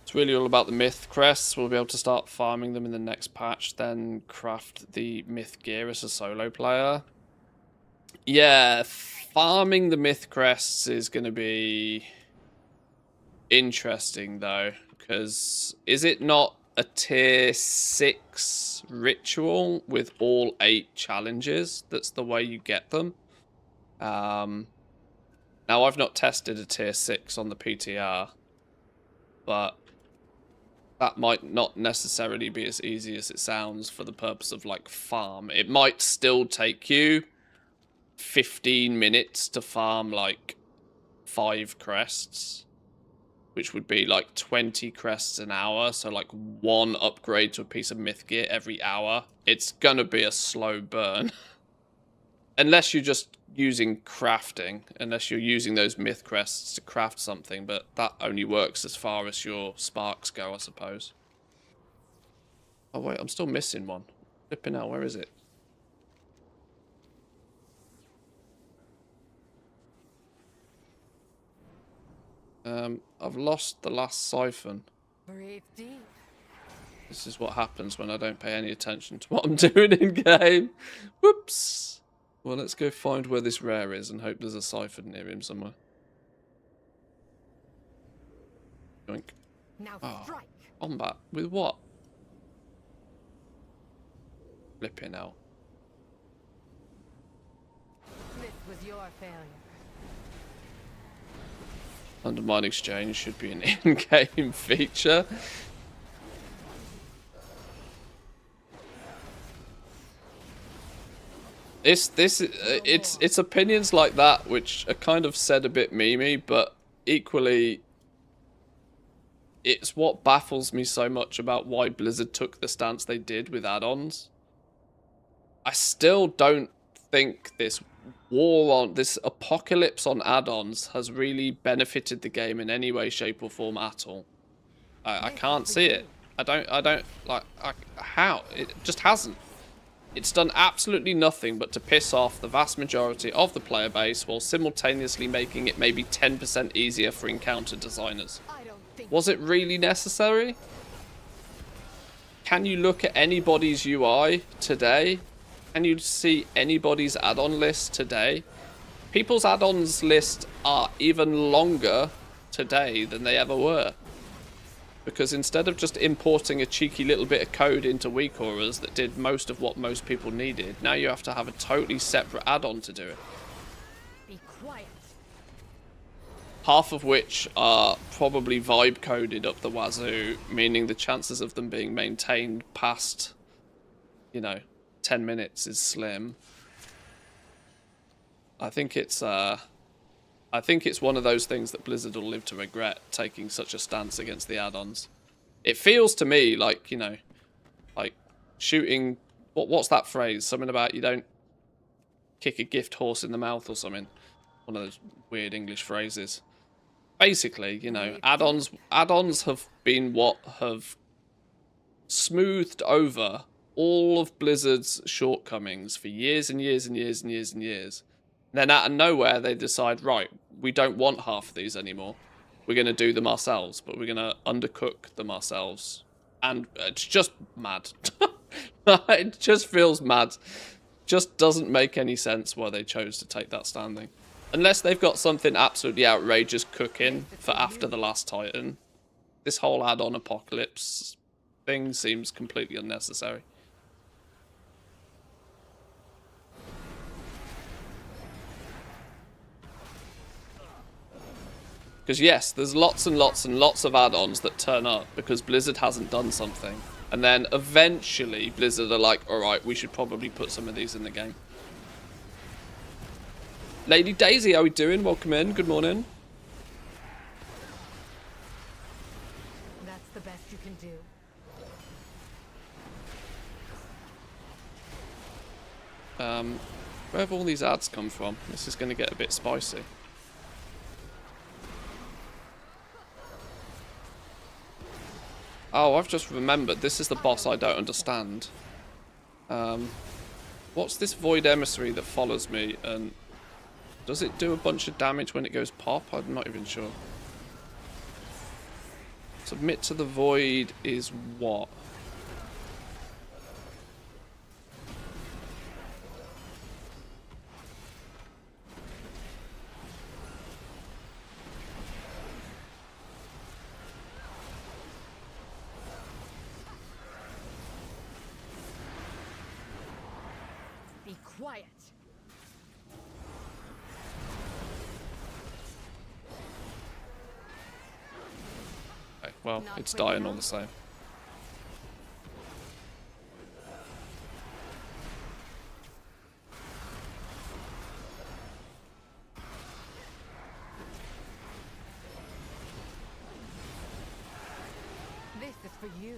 It's really all about the myth crests. We'll be able to start farming them in the next patch, then craft the myth gear as a solo player. Yeah, farming the myth crests is going to be interesting though, because is it not a tier 6 ritual with all 8 challenges? That's the way you get them. Now I've not tested a tier 6 on the PTR, but that might not necessarily be as easy as it sounds for the purpose of like farm. It might still take you 15 minutes to farm like 5 crests, which would be like 20 crests an hour. So like 1 upgrade to a piece of myth gear every hour. It's gonna be a slow burn. Unless you're just using crafting, unless you're using those myth crests to craft something, but that only works as far as your sparks go, I suppose. Oh wait, I'm still missing one. Flipping out, where is it? I've lost the last siphon. Breathe deep. This is what happens when I don't pay any attention to what I'm doing in game. Whoops. Well, let's go find where this rare is and hope there's a siphon near him somewhere. Yoink. Now strike. Combat with what? Flipping out. This was your failure. Undermine exchange should be an in-game feature. It's opinions like that which are kind of said a bit memey, but equally it's what baffles me so much about why Blizzard took the stance they did with add-ons. I still don't think this apocalypse on add-ons has really benefited the game in any way, shape or form at all. I can't see it. I don't how? It just hasn't. It's done absolutely nothing but to piss off the vast majority of the player base while simultaneously making it maybe 10% easier for encounter designers. Was it really necessary? Can you look at anybody's UI today? Can you see anybody's add-on list today? People's add-ons list are even longer today than they ever were. Because instead of just importing a cheeky little bit of code into weak auras that did most of what most people needed, now you have to have a totally separate add-on to do it. Be quiet. Half of which are probably vibe coded up the wazoo, meaning the chances of them being maintained past, 10 minutes is slim. I think it's one of those things that Blizzard will live to regret, taking such a stance against the add-ons. It feels to me like, like shooting... What's that phrase? Something about you don't kick a gift horse in the mouth or something. One of those weird English phrases. Basically, add-ons have been what have smoothed over all of Blizzard's shortcomings for years and years and years and years and years. Then out of nowhere, they decide, right, we don't want half of these anymore. We're going to do them ourselves, but we're going to undercook them ourselves. And it's just mad. It just feels mad. Just doesn't make any sense why they chose to take that standing. Unless they've got something absolutely outrageous cooking for after the last Titan. This whole add-on apocalypse thing seems completely unnecessary. Because yes, there's lots and lots and lots of add-ons that turn up because Blizzard hasn't done something. And then eventually Blizzard are like, alright, we should probably put some of these in the game. Lady Daisy, how are we doing? Welcome in, good morning. That's the best you can do. Where have all these ads come from? This is going to get a bit spicy. Oh, I've just remembered. This is the boss I don't understand. What's this void emissary that follows me? And does it do a bunch of damage when it goes pop? I'm not even sure. Submit to the void is what? Be quiet. Okay, well, Not it's quick dying all enough. the same. This is for you.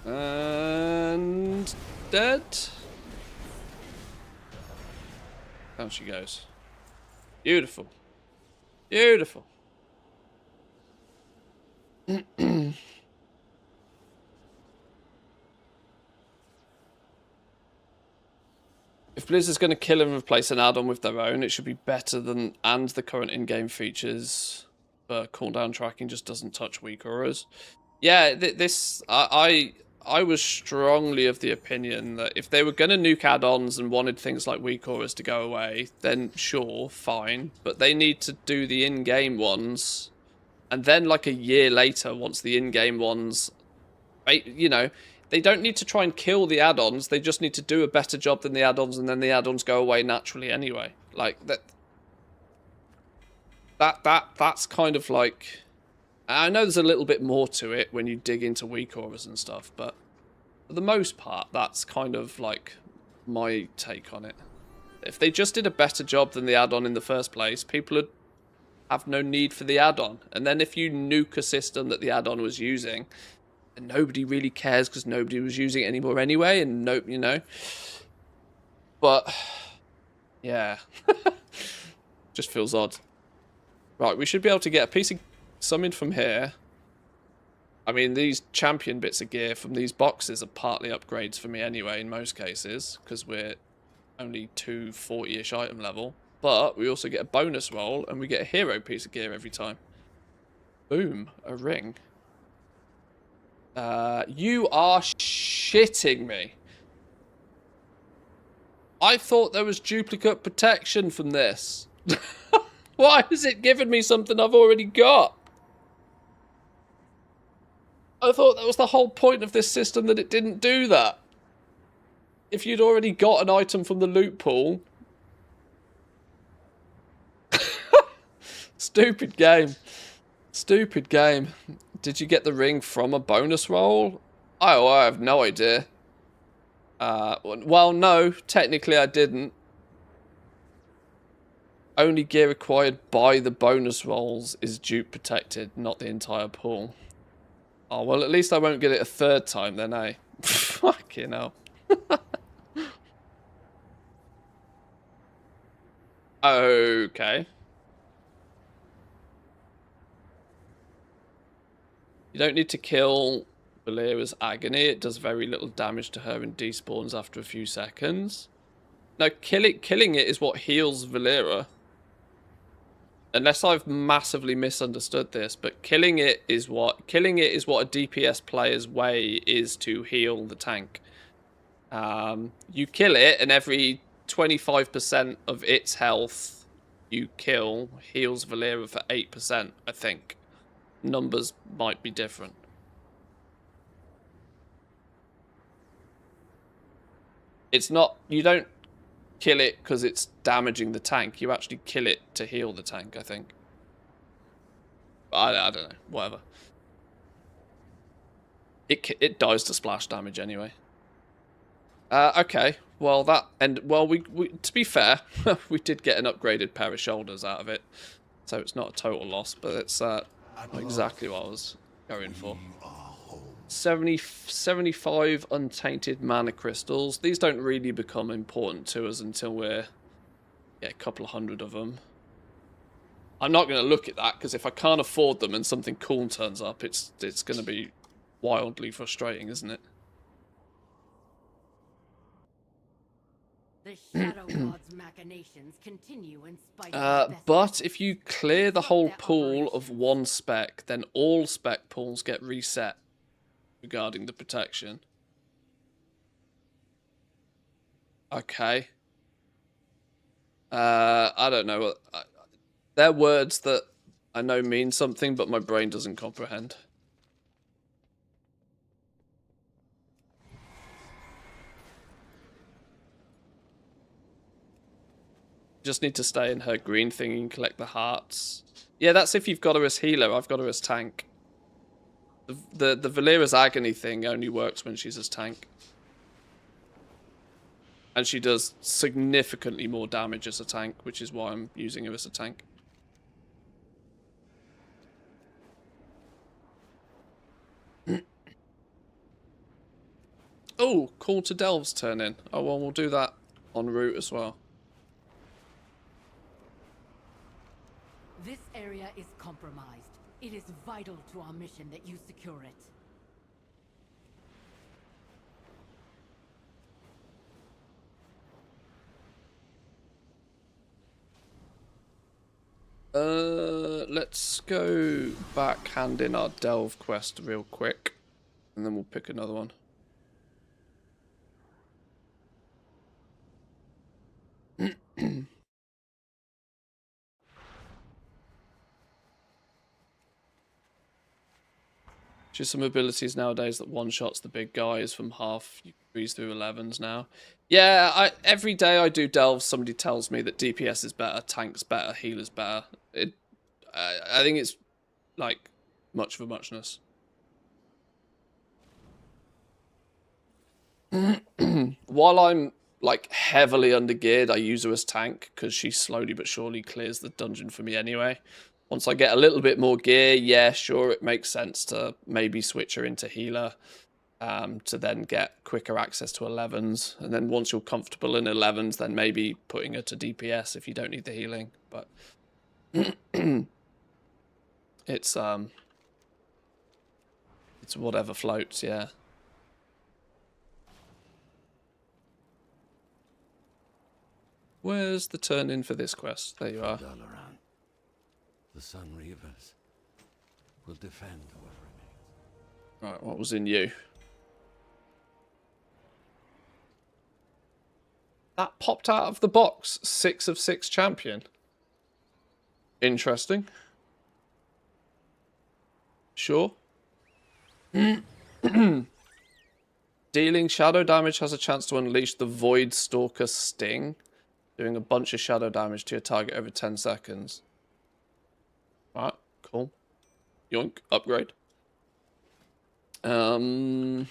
And dead. Down she goes. Beautiful. Beautiful. If Blizzard's going to kill and replace an add-on with their own, it should be better than and the current in-game features. But cooldown tracking just doesn't touch weak auras. Yeah, I was strongly of the opinion that if they were going to nuke add-ons and wanted things like weak auras to go away, then sure, fine. But they need to do the in-game ones, and then like a year later, once the in-game ones, you know, they don't need to try and kill the add-ons. They just need to do a better job than the add-ons, and then the add-ons go away naturally anyway. Like that's kind of like. I know there's a little bit more to it when you dig into weak auras and stuff, but for the most part, that's kind of like my take on it. If they just did a better job than the add-on in the first place, people would have no need for the add-on. And then if you nuke a system that the add-on was using, and nobody really cares because nobody was using it anymore anyway, and nope, you know. But yeah, just feels odd. Right, we should be able to get a piece of something from here. I mean, these champion bits of gear from these boxes are partly upgrades for me anyway, in most cases, because we're only 240-ish item level. But we also get a bonus roll, and we get a hero piece of gear every time. Boom, a ring. You are shitting me. I thought there was duplicate protection from this. Why has it given me something I've already got? I thought that was the whole point of this system, that it didn't do that. If you'd already got an item from the loot pool. Stupid game. Stupid game. Did you get the ring from a bonus roll? Oh, I have no idea. Well, no, technically I didn't. Only gear acquired by the bonus rolls is dupe protected, not the entire pool. Oh, well, at least I won't get it a third time then, eh? Fucking hell. Okay. You don't need to kill Valera's Agony. It does very little damage to her and despawns after a few seconds. No, killing it is what heals Valera. Unless I've massively misunderstood this, but killing it is what a DPS player's way is to heal the tank. You kill it, and every 25% of its health you kill heals Valera for 8%, I think. Numbers might be different. It's not, you don't kill it because it's damaging the tank. You actually kill it to heal the tank, I think. I don't know, whatever. It dies to splash damage anyway. Okay, well we to be fair, we did get an upgraded pair of shoulders out of it, so it's not a total loss, but it's not exactly what I was going for. 75 untainted mana crystals. These don't really become important to us until we're a couple of hundred of them. I'm not going to look at that because if I can't afford them and something cool turns up, it's going to be wildly frustrating, isn't it? The Shadow God's machinations continue in spite of the best But efforts. if you clear the Disrupt whole their pool of operations. one spec, then all spec pools get reset regarding the protection. Okay. I don't know. They're words that I know mean something, but my brain doesn't comprehend. Just need to stay in her green thing and collect the hearts. Yeah, that's if you've got her as healer. I've got her as tank. The Valera's Agony thing only works when she's as tank. And she does significantly more damage as a tank, which is why I'm using her as a tank. Oh, Call to Delve's turn in. Oh, well, we'll do that en route as well. This area is compromised. It is vital to our mission that you secure it. Let's go back hand in our Delve quest real quick, and then we'll pick another one. Just some abilities nowadays that one-shots the big guys from half. You breeze through 11s now. Yeah, every day I do Delve, somebody tells me that DPS is better, tank's better, healer's better. I think it's, like, much for muchness. While I'm, like, heavily undergeared, I use her as tank, because she slowly but surely clears the dungeon for me anyway. Once I get a little bit more gear, yeah, sure, it makes sense to maybe switch her into healer to then get quicker access to 11s. And then once you're comfortable in 11s, then maybe putting her to DPS if you don't need the healing. But it's whatever floats, yeah. Where's the turn in for this quest? There you are. Dalaran. The Sun Reavers will defend what remains. Right, what was in you? That popped out of the box. 6 of 6 champion. Interesting. Sure. Dealing shadow damage has a chance to unleash the Void Stalker Sting, doing a bunch of shadow damage to your target over 10 seconds. Alright, cool. Yoink, upgrade. Arundar,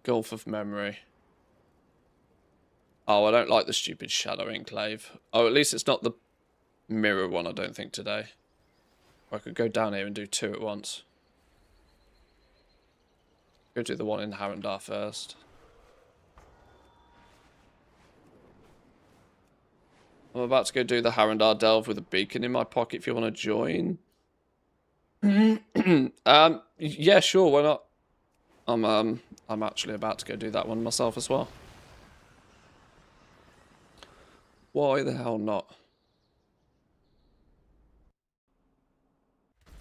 Gulf of Memory. Oh, I don't like the stupid Shadow Enclave. Oh, at least it's not the mirror one, I don't think, today. Or I could go down here and do 2 at once. Go do the one in Harandar first. I'm about to go do the Harandar Delve with a beacon in my pocket if you want to join. Yeah, sure, why not? I'm actually about to go do that one myself as well. Why the hell not?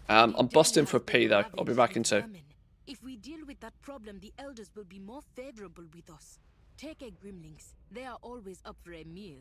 I'm busting for a P though. I'll be back in 2. If we deal with that problem, the elders will be more favorable with us. Take a Grimlings. They are always up for a meal.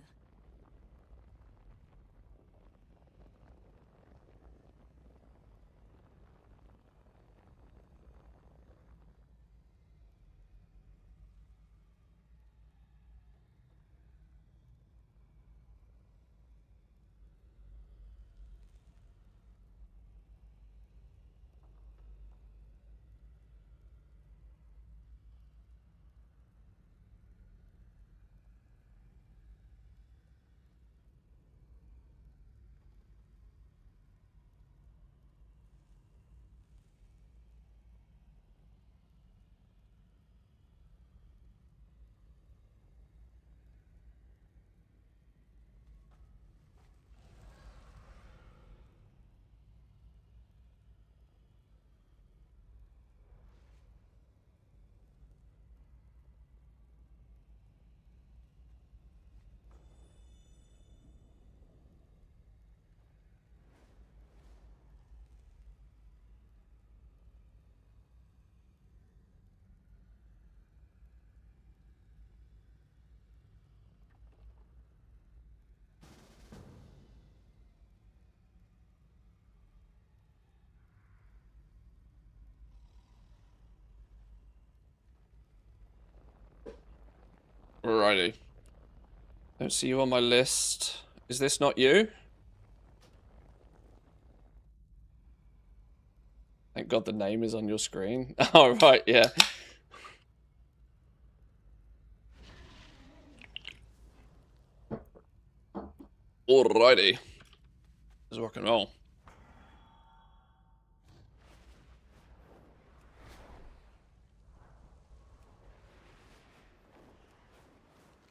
Alrighty. Don't see you on my list. Is this not you? Thank God the name is on your screen. Oh, right, yeah. Alrighty. Let's rock and roll.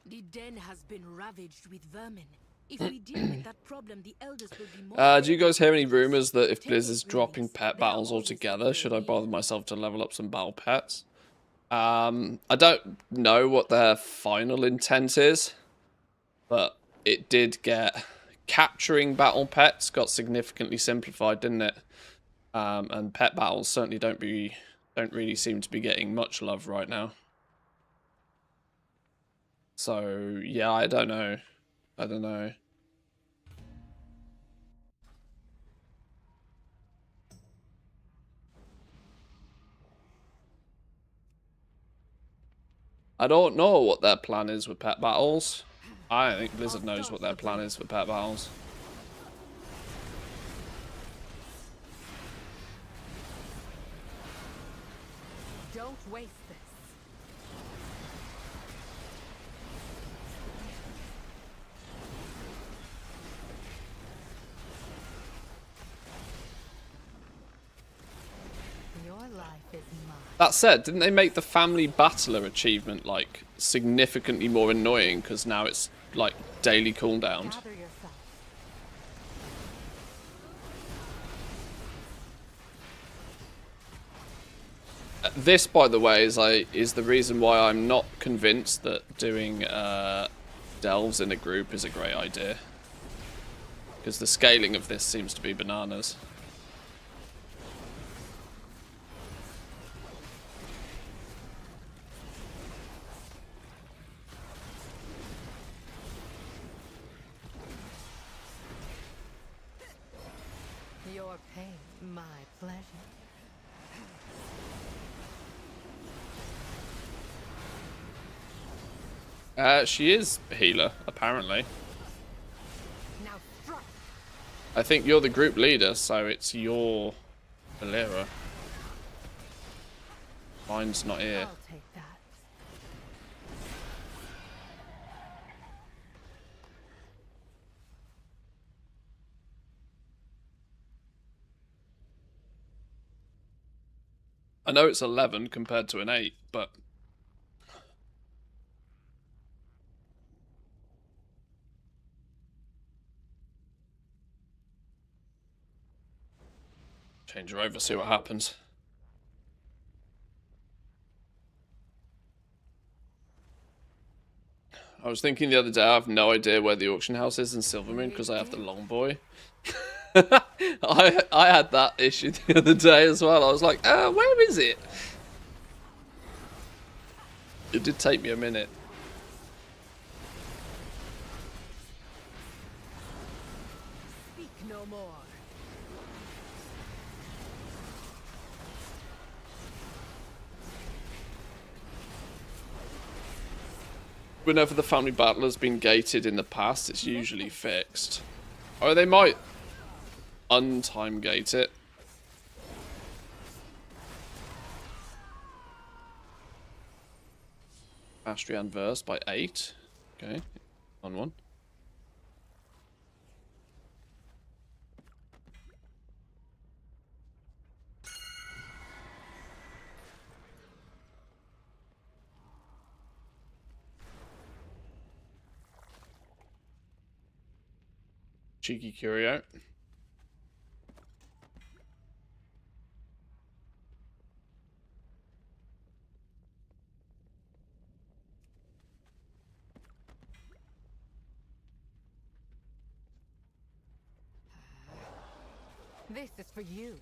The den has been ravaged with vermin. If we deal with that problem, the elders will be more. Do you guys hear any rumors that if Take Blizz is it, dropping Greetings. pet They are battles always altogether, should I very bother near. myself to level up some battle pets? I don't know what their final intent is, but it did get capturing battle pets got significantly simplified, didn't it? And pet battles certainly don't really seem to be getting much love right now. So yeah, I don't know. I don't know. I don't know what their plan is with pet battles. I don't think Blizzard knows what their plan is for pet battles. Don't waste this. Your life is mine. That said, didn't they make the family battler achievement like significantly more annoying because now it's like daily cooldown? Gather yourself. This, by the way, is the reason why I'm not convinced that doing delves in a group is a great idea. Because the scaling of this seems to be bananas. Your pain, my pleasure. She is a healer, apparently. Now strike. I think you're the group leader, so it's your Valera. Mine's not here. I'll take that. I know it's 11 compared to an 8, but... change her over, see what happens. I was thinking the other day, I have no idea where the auction house is in Silvermoon because I have the long boy. I had that issue the other day as well. I was like, where is it? It did take me a minute. Speak no more. Whenever the family battle has been gated in the past, it's usually fixed. Or they might untime gate it. Astrian verse by 8. Okay, on one. Cheeky curio. This is for you.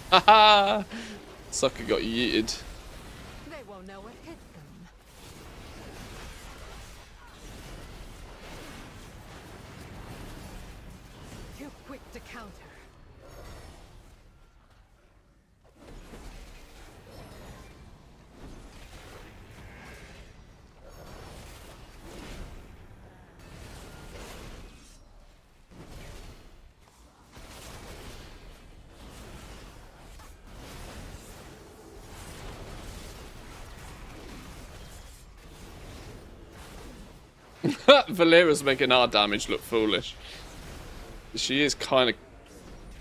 Haha! Sucker got yeeted. They won't know what hit them. Too quick to counter. Valera's making our damage look foolish. She is kind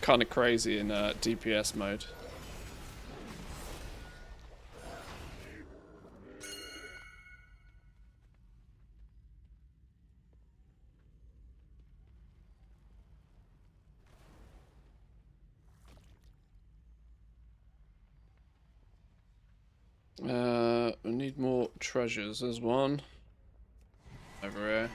of crazy in DPS mode. We need more treasures. There's one over here.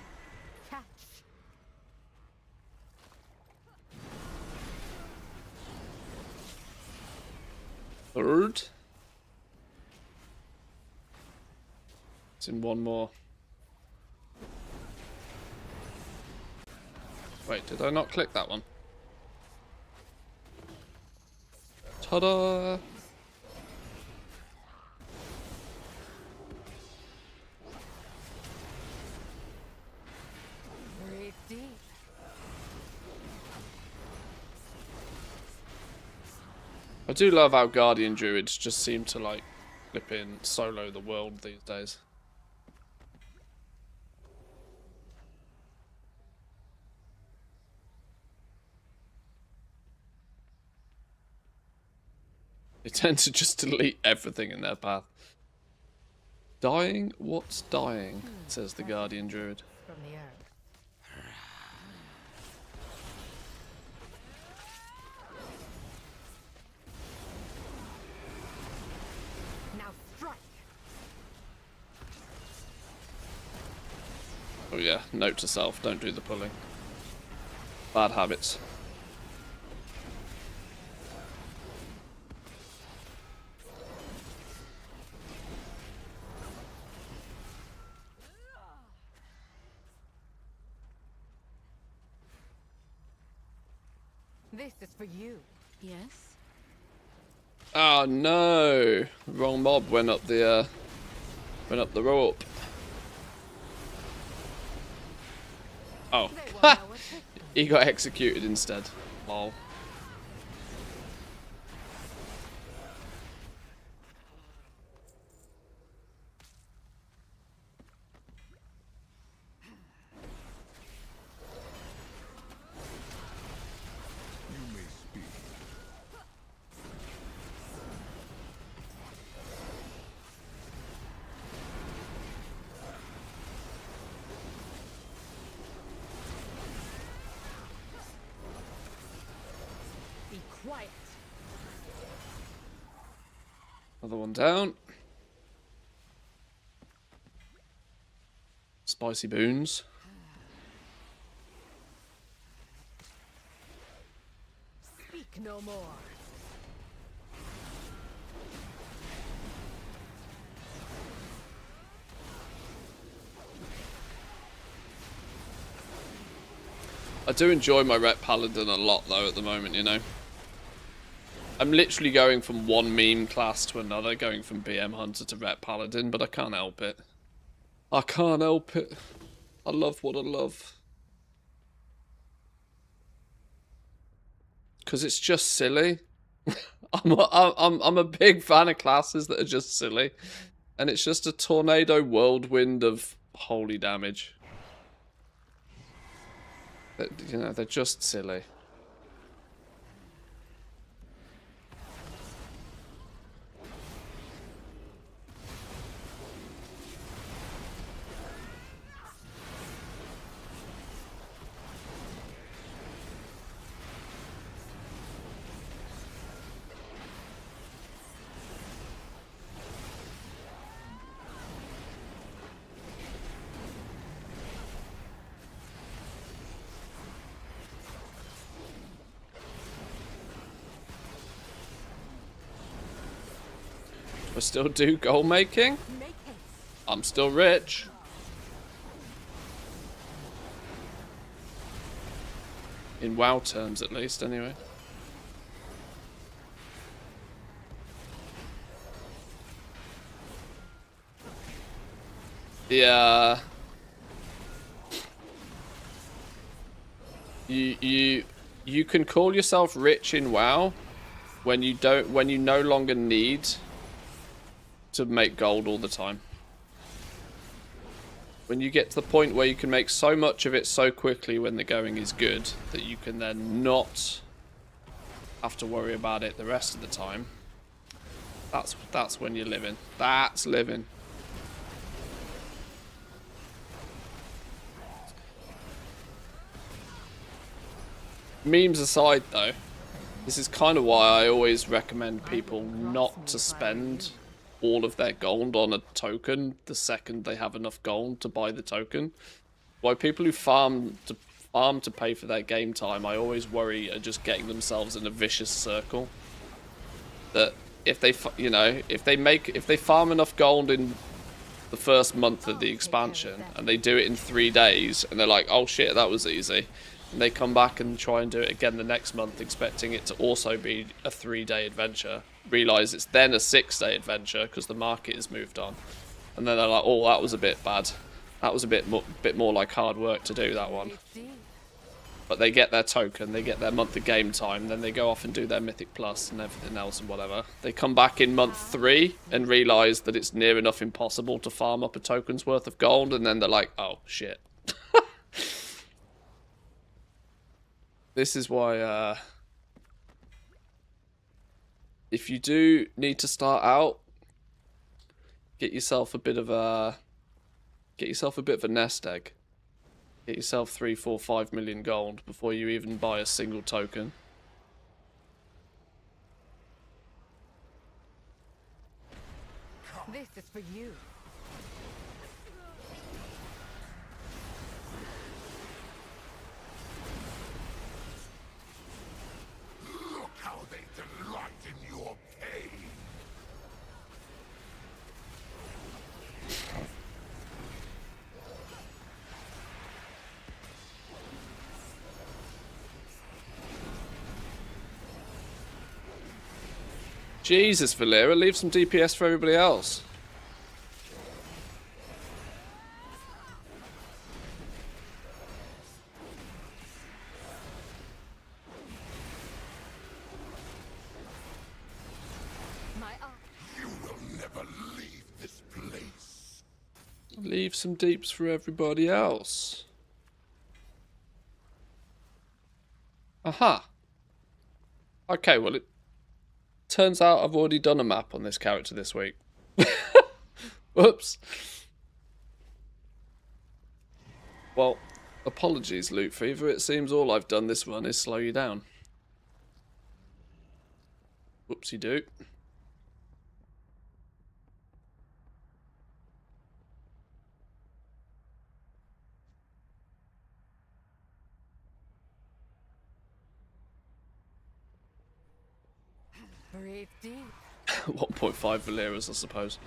Third. It's in one more. Wait, did I not click that one? Ta-da! Breathe deep. I do love how Guardian Druids just seem to like flipping solo the world these days. They tend to just delete everything in their path. Dying? What's dying? Says the Guardian Druid. From the earth. Now strike. Oh yeah, note to self, don't do the pulling. Bad habits. This is for you. Yes? Oh no! Wrong mob went up the rope. Oh. They won't know what hit them. He got executed instead. Lol. You may speak. Be quiet. Another one down. Spicy boons. Speak no more. I do enjoy my Ret Paladin a lot though at the moment, you know. I'm literally going from one meme class to another, going from BM Hunter to Ret Paladin, but I can't help it. I can't help it. I love what I love. Because it's just silly. I'm a big fan of classes that are just silly. And it's just a tornado whirlwind of holy damage. You know, they're just silly. I still do goal making. Make haste. I'm still rich. In WoW terms, at least, anyway. Yeah. You can call yourself rich in WoW when you no longer need to make gold all the time. When you get to the point where you can make so much of it so quickly when the going is good that you can then not have to worry about it the rest of the time. That's when you're living. That's living. Memes aside though, this is kind of why I always recommend people not to spend all of their gold on a token the second they have enough gold to buy the token. Why people who farm to pay for their game time, I always worry are just getting themselves in a vicious circle. That if they, if they farm enough gold in the first month of the expansion and they do it in 3 days and they're like, oh shit, that was easy. And they come back and try and do it again the next month expecting it to also be a 3-day adventure. Realise it's then a 6-day adventure because the market has moved on. And then they're like, oh, that was a bit bad. That was a bit more like hard work to do that one. But they get their token, they get their month of game time, then they go off and do their Mythic Plus and everything else and whatever. They come back in month 3 and realise that it's near enough impossible to farm up a token's worth of gold, and then they're like, oh, shit. This is why, if you do need to start out, get yourself a bit of a nest egg. Get yourself 3, 4, 5 million gold before you even buy a single token. This is for you. Look how they delight in your pain. Jesus, Valera, leave some DPS for everybody else. You will never leave this place. Leave some deeps for everybody else. Aha. Okay, well, it turns out I've already done a map on this character this week. Whoops. Well, apologies, Loot Fever. It seems all I've done this run is slow you down. Whoopsie-doo. Breathe deep. 1.5 Valeras, I suppose.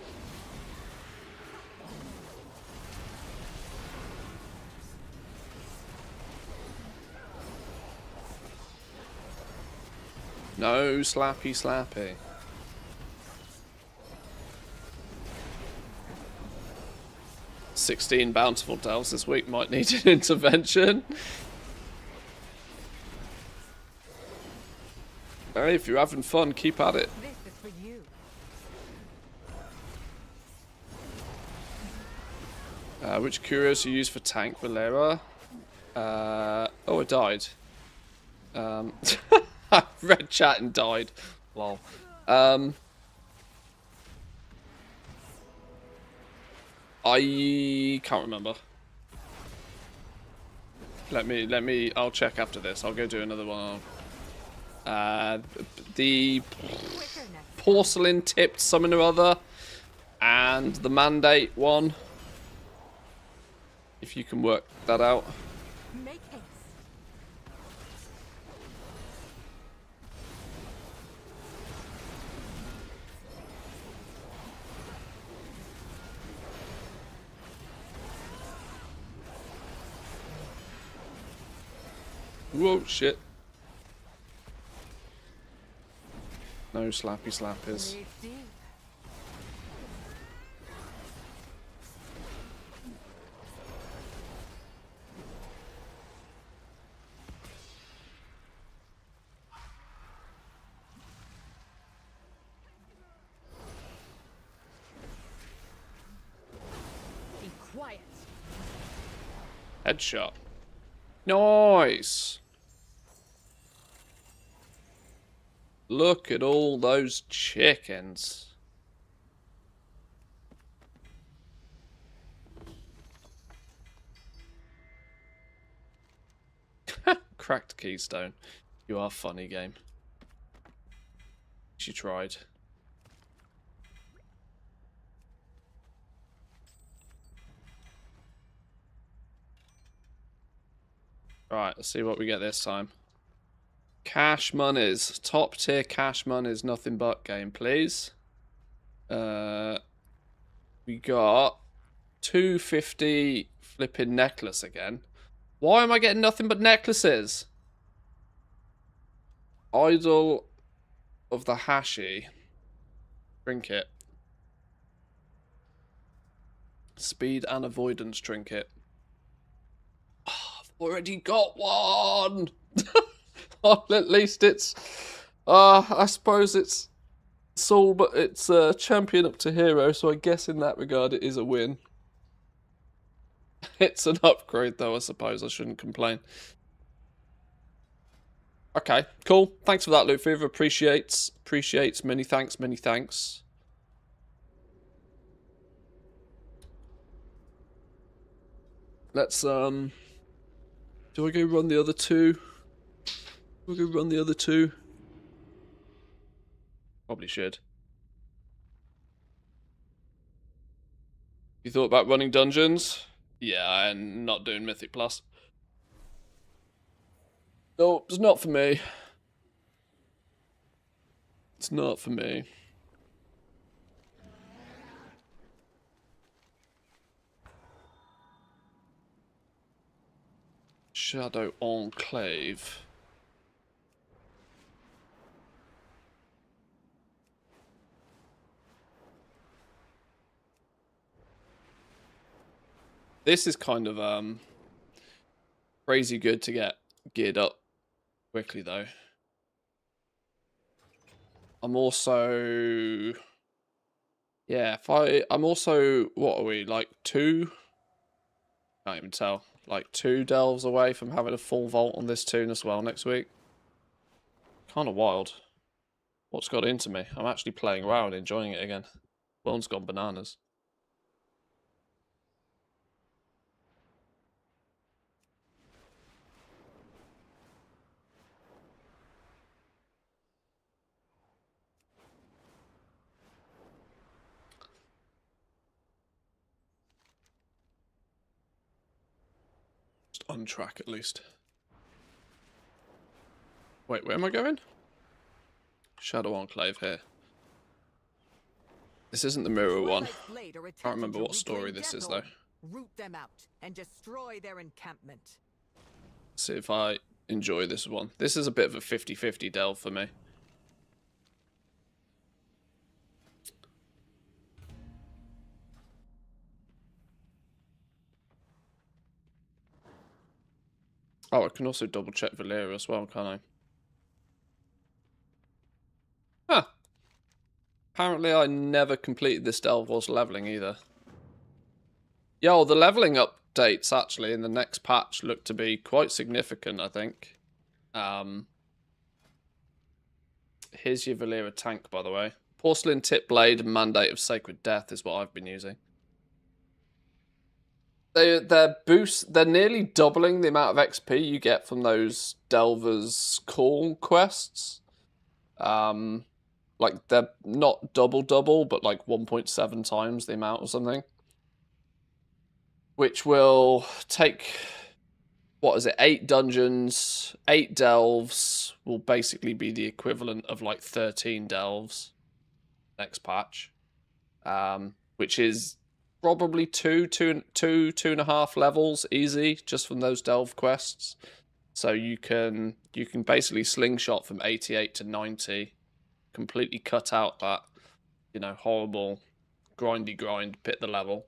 No slappy slappy. "16 bountiful delves this week might need an intervention." Hey, if you're having fun, keep at it. This is for you. Which curios you use for tank, Valera? Oh, I died. I read chat and died. Lol. I can't remember. Let me. I'll check after this. I'll go do another one. The porcelain tipped something or other, and the mandate one. If you can work that out. Make haste. Whoa, shit. No slappy slappers. Breathe deep. Be quiet. Headshot. Nice. Look at all those chickens. Cracked keystone. You are funny, game. She tried. Alright, let's see what we get this time. Cash monies. Top tier cash monies, nothing but game, please. We got 250 flipping necklace again. Why am I getting nothing but necklaces? Idol of the Hashi. Trinket. Speed and avoidance trinket. Oh, I've already got one! Well, at least it's... I suppose it's soul, but it's champion up to hero, so I guess in that regard it is a win. It's an upgrade, though, I suppose. I shouldn't complain. Okay, cool. Thanks for that, Loot Fever. Appreciates. Many thanks, many thanks. Let's, do I go run the other two? Do I go run the other two? Probably should. You thought about running dungeons? Yeah, and not doing Mythic Plus. No, it's not for me. It's not for me. Shadow Enclave. This is kind of crazy good to get geared up quickly, though. I'm also, yeah, I'm also, what are we, like 2? Can't even tell. Like 2 delves away from having a full vault on this tune as well next week. Kind of wild. What's got into me? I'm actually playing around, enjoying it again. World's gone bananas. On track at least. Wait, where am I going? Shadow Enclave here. This isn't the mirror one. I can't remember what story this is though. Root them out and destroy their encampment. See if I enjoy this one. This is a bit of a 50-50 delve for me. Oh, I can also double check Valera as well, can't I? Huh. Apparently I never completed this delve whilst leveling either. Yo, the leveling updates actually in the next patch look to be quite significant, I think. Here's your Valera tank, by the way. Porcelain Tip Blade and Mandate of Sacred Death is what I've been using. They're nearly doubling the amount of XP you get from those Delver's Call quests. Like they're not double, but like 1.7 times the amount or something. Which will take, what is it, 8 dungeons, 8 delves will basically be the equivalent of like 13 delves next patch. Which is probably two and a half levels easy just from those delve quests. So you can basically slingshot from 88 to 90, completely cut out that, you know, horrible grind pit the level.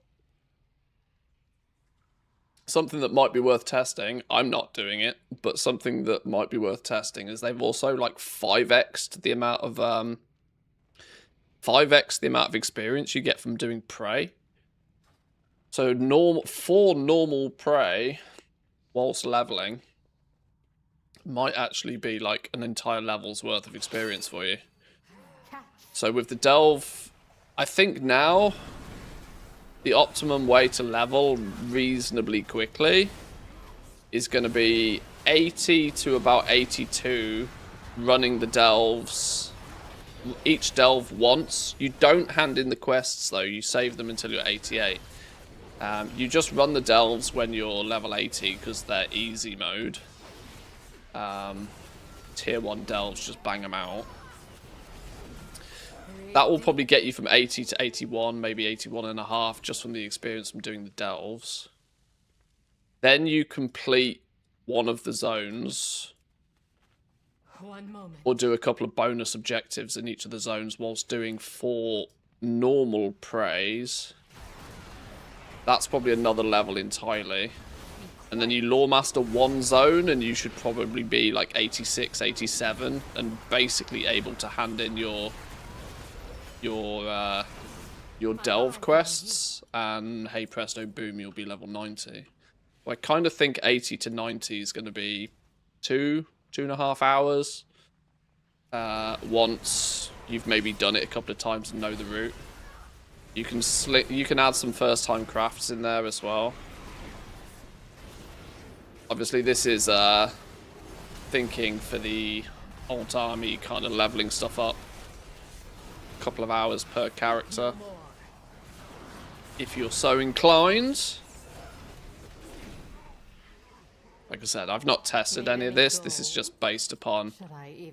Something that might be worth testing, I'm not doing it, but something that might be worth testing is they've also like 5x'd the amount of 5x the amount of experience you get from doing prey. So for normal prey, whilst leveling might actually be like an entire level's worth of experience for you. So with the delve, I think now the optimum way to level reasonably quickly is going to be 80 to about 82, running the delves, each delve once. You don't hand in the quests though, you save them until you're 88. You just run the delves when you're level 80 because they're easy mode. Tier 1 delves, just bang them out. That will probably get you from 80 to 81, maybe 81 and a half, just from the experience from doing the delves. Then you complete one of the zones, or do a couple of bonus objectives in each of the zones whilst doing 4 normal praise. That's probably another level entirely. And then you lore master one zone, and you should probably be like 86, 87, and basically able to hand in your delve quests, and hey presto boom, you'll be level 90. Well, I kind of think 80 to 90 is going to be 2.5 hours. Once you've maybe done it a couple of times and know the route. You can add some first time crafts in there as well. Obviously this is thinking for the alt army, kind of leveling stuff up. A couple of hours per character, if you're so inclined. Like I said, I've not tested any of this. This is just based upon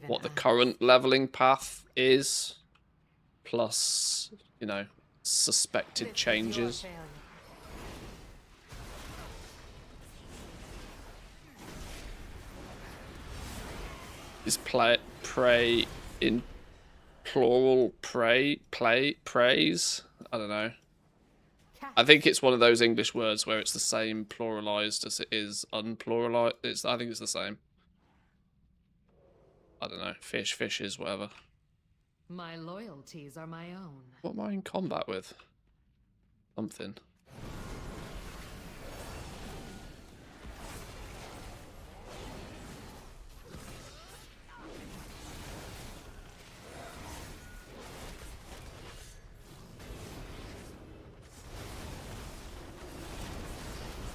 what the current leveling path is, plus, you know, suspected changes. Is pray in plural praise? I don't know. I think it's one of those English words where it's the same pluralized as it is unpluralized. I think it's the same. I don't know. Fishes, whatever. My loyalties are my own. What am I in combat with? Something.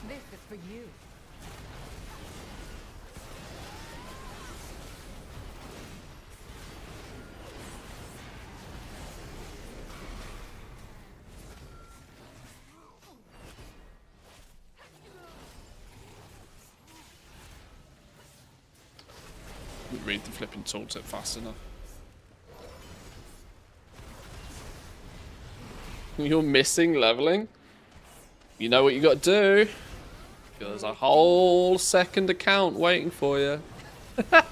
This is for you. Didn't read the flipping tooltip fast enough. You're missing leveling? You know what you got to do. There's a whole second account waiting for you. Get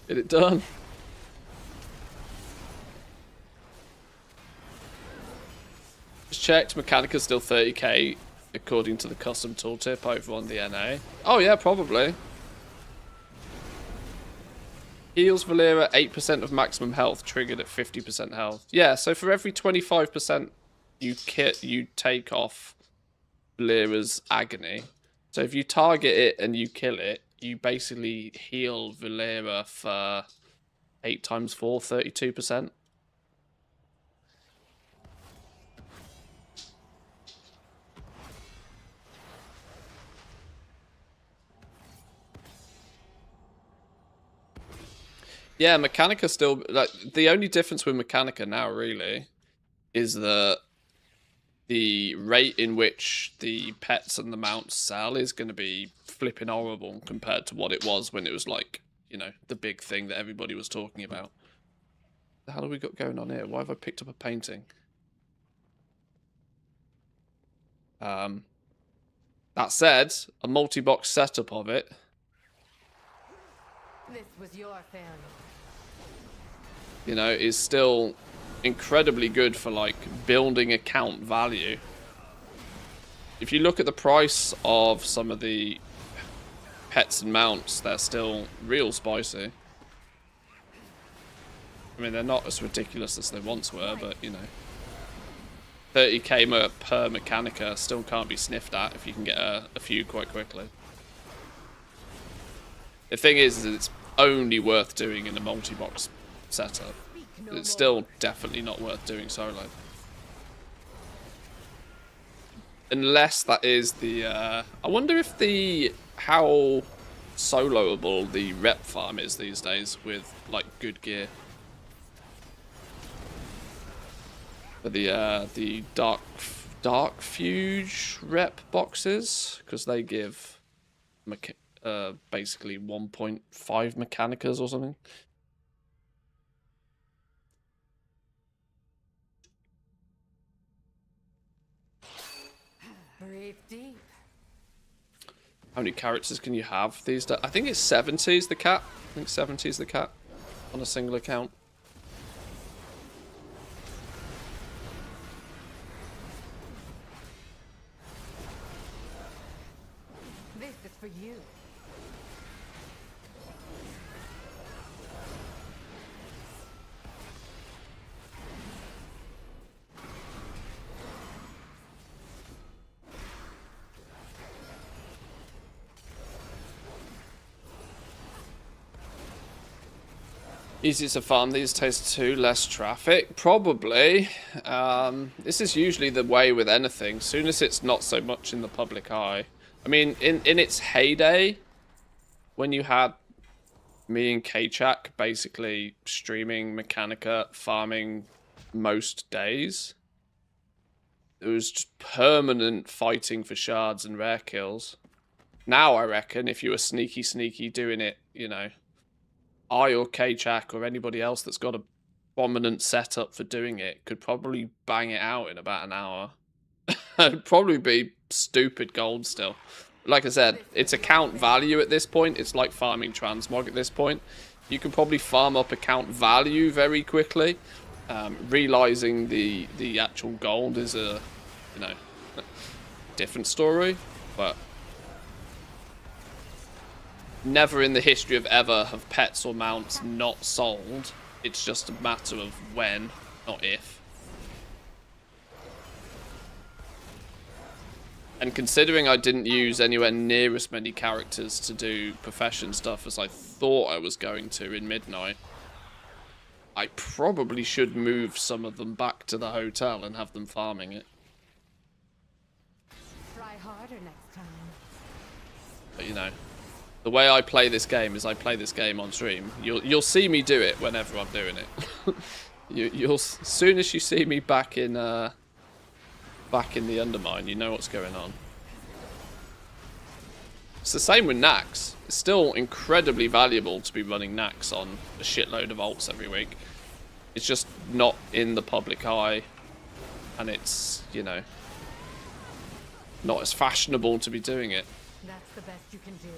it done. Just checked, Mechanica's still 30k according to the custom tooltip over on the NA. Oh yeah, probably. Heals Valera 8% of maximum health, triggered at 50% health. Yeah, so for every 25% you take off Valera's agony. So if you target it and you kill it, you basically heal Valera for 8 times 4, 32%. Yeah, Mechanica still, like, the only difference with Mechanica now really is that the rate in which the pets and the mounts sell is going to be flipping horrible compared to what it was when it was like, you know, the big thing that everybody was talking about. What the hell have we got going on here? Why have I picked up a painting? That said, a multi-box setup of it. This was your failure. You know, is still incredibly good for like building account value. If you look at the price of some of the pets and mounts, they're still real spicy. I mean, they're not as ridiculous as they once were, but you know. 30k per Mechanica still can't be sniffed at if you can get a few quite quickly. The thing is it's only worth doing in a multi-box setup. It's still definitely not worth doing solo. Unless that is the... I wonder if how soloable the rep farm is these days with, like, good gear. For the Dark Fuge rep boxes, because they give basically 1.5 Mechanicas or something. Breathe deep. How many characters can you have these days? I think it's 70 is the cap. I think 70 is the cap on a single account. This is for you. Easy to farm these days too, less traffic? Probably. This is usually the way with anything. Soon as it's not so much in the public eye. I mean, in its heyday, when you had me and K-Chak basically streaming Mechanica, farming most days, it was just permanent fighting for shards and rare kills. Now, I reckon, if you were sneaky doing it, you know, I or K-Chak or anybody else that's got a prominent setup for doing it could probably bang it out in about an hour. It'd probably be stupid gold still. Like I said, it's account value at this point. It's like farming transmog at this point. You can probably farm up account value very quickly. Realizing the actual gold is a, you know, different story, but never in the history of ever have pets or mounts not sold. It's just a matter of when, not if. And considering I didn't use anywhere near as many characters to do profession stuff as I thought I was going to in Midnight, I probably should move some of them back to the hotel and have them farming it. Try harder next time. But you know, the way I play this game is I play this game on stream. You'll see me do it whenever I'm doing it. You'll as soon as you see me back in the Undermine, you know what's going on. It's the same with Nax. It's still incredibly valuable to be running Nax on a shitload of ults every week. It's just not in the public eye, and it's, you know, not as fashionable to be doing it. That's the best you can do.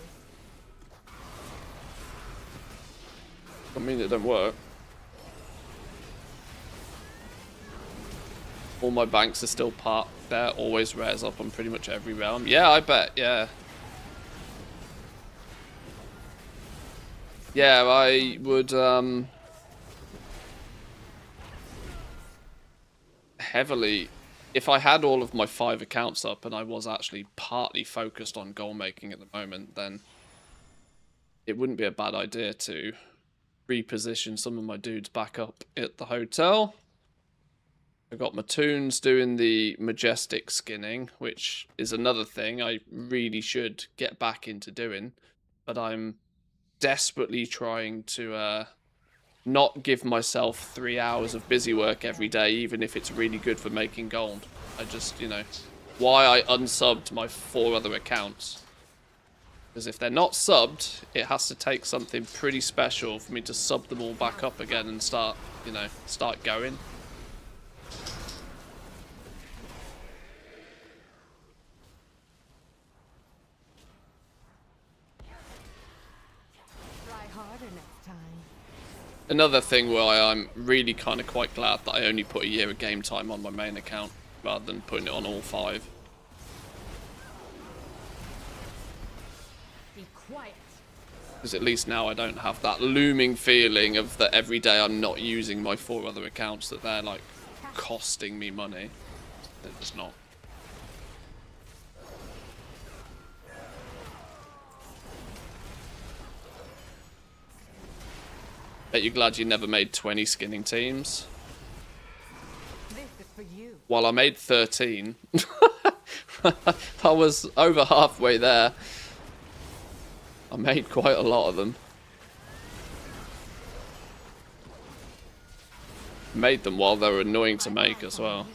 I mean, it don't work. All my banks are still parked there, always rares up on pretty much every realm. Yeah, I bet, yeah. Yeah, I would heavily, if I had all of my 5 accounts up and I was actually partly focused on goal making at the moment, then it wouldn't be a bad idea to reposition some of my dudes back up at the hotel. I've got my Toons doing the Majestic skinning, which is another thing I really should get back into doing, but I'm desperately trying to not give myself 3 hours of busy work every day, even if it's really good for making gold. I just, you know, why I unsubbed my 4 other accounts. Because if they're not subbed, it has to take something pretty special for me to sub them all back up again and start, you know, start going. Try harder next time. Another thing where I'm really kind of quite glad that I only put a year of game time on my main account rather than putting it on all 5. Be quiet. Because at least now I don't have that looming feeling of that every day I'm not using my 4 other accounts, that they're like costing me money. There's not. Bet you're glad you never made 20 skinning teams. This is for you. Well, I made 13. I was over halfway there. I made quite a lot of them. Made them while they were annoying to make as well.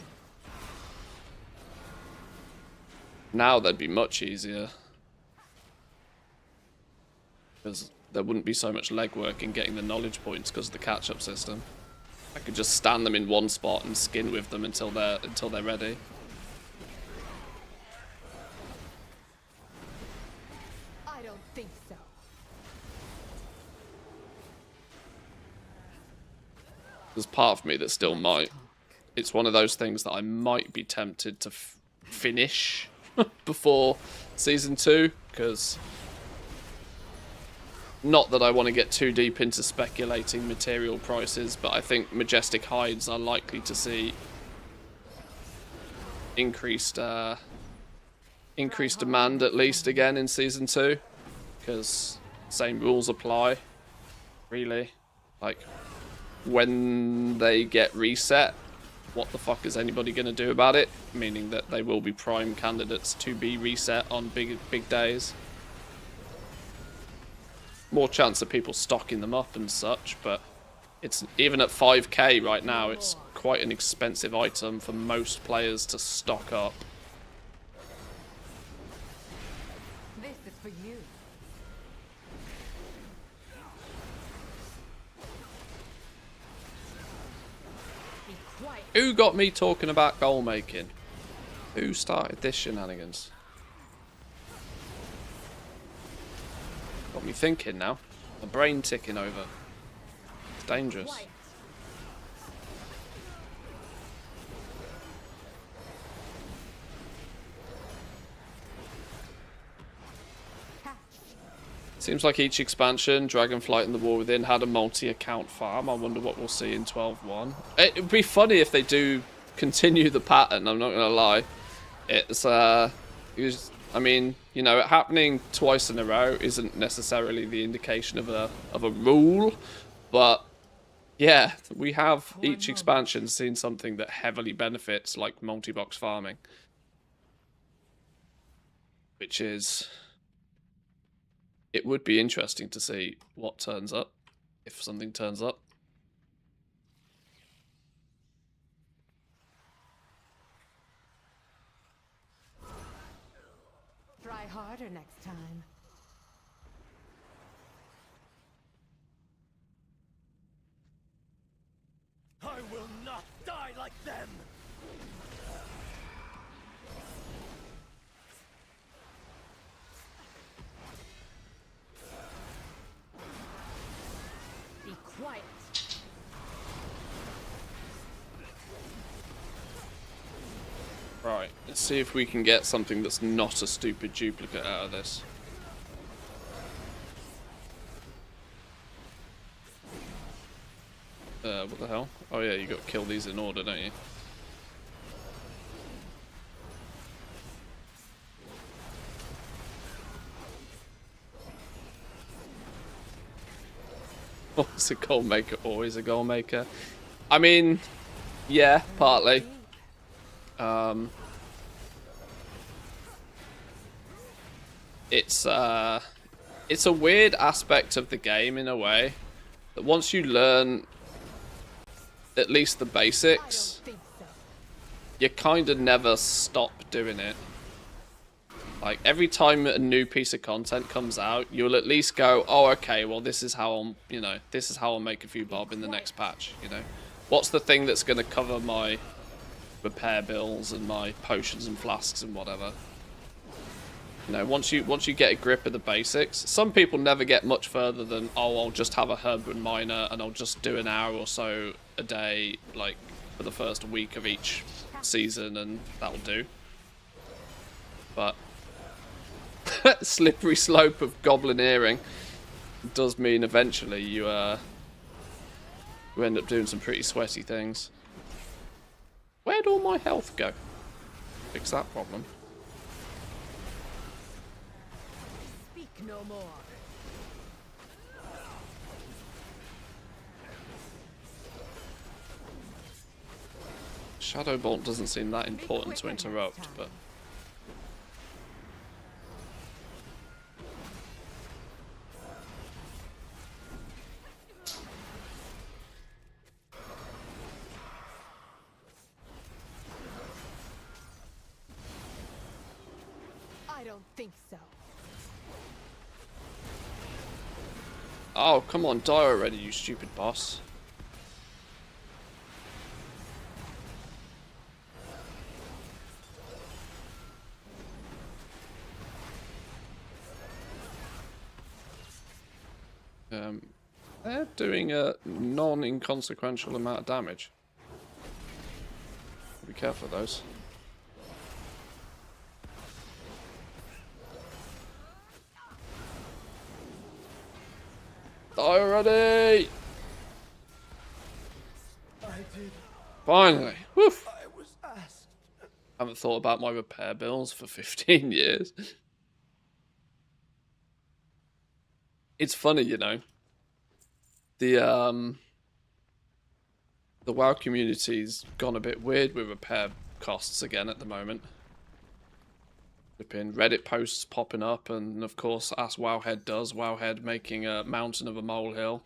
Now they'd be much easier. Because there wouldn't be so much legwork in getting the knowledge points because of the catch-up system. I could just stand them in one spot and skin with them until they're ready. I don't think so. There's part of me that still might. It's one of those things that I might be tempted to finish before Season 2, because... Not that I want to get too deep into speculating material prices, but I think Majestic Hides are likely to see increased demand at least again in Season 2, because same rules apply, really. Like, when they get reset, what the fuck is anybody going to do about it? Meaning that they will be prime candidates to be reset on big days. More chance of people stocking them up and such, but it's even at 5k right now, it's quite an expensive item for most players to stock up. This is for you. Be quiet. Who got me talking about goal making? Who started this shenanigans? Got me thinking now. My brain ticking over. It's dangerous. Quiet. Seems like each expansion, Dragonflight and the War Within, had a multi-account farm. I wonder what we'll see in 12.1. It would be funny if they do continue the pattern, I'm not going to lie. I mean, you know, it happening twice in a row isn't necessarily the indication of a rule, but yeah, we have each expansion seen something that heavily benefits, like multi-box farming, which is, it would be interesting to see what turns up, if something turns up. Try harder next time. I will not die like them! Be quiet. Right, let's see if we can get something that's not a stupid duplicate out of this. What the hell? Oh yeah, you got to kill these in order, don't you? What's a goal maker? Always a goal maker. I mean, yeah, partly. It's a weird aspect of the game in a way that once you learn at least the basics, you kind of never stop doing it. Like, every time a new piece of content comes out, you'll at least go, oh, okay, well, this is how I'll, you know, this is how I'll make a few bob in the next patch, you know. What's the thing that's going to cover my repair bills and my potions and flasks and whatever? You know, once you get a grip of the basics, some people never get much further than, oh, I'll just have a herb and miner and I'll just do an hour or so a day, like, for the first week of each season, and that'll do. But slippery slope of Goblin earring does mean eventually you end up doing some pretty sweaty things. Where'd all my health go? Fix that problem. Speak no more. Shadow Bolt doesn't seem that important to interrupt, but... I don't think so. Oh, come on, die already, you stupid boss. They're doing a non-inconsequential amount of damage. Be careful of those. Die already! I did. Finally! Woof! I was asked. Haven't thought about my repair bills for 15 years. It's funny, you know. The WoW community's gone a bit weird with repair costs again at the moment. Flipping Reddit posts popping up, and of course, as Wowhead does, Wowhead making a mountain of a molehill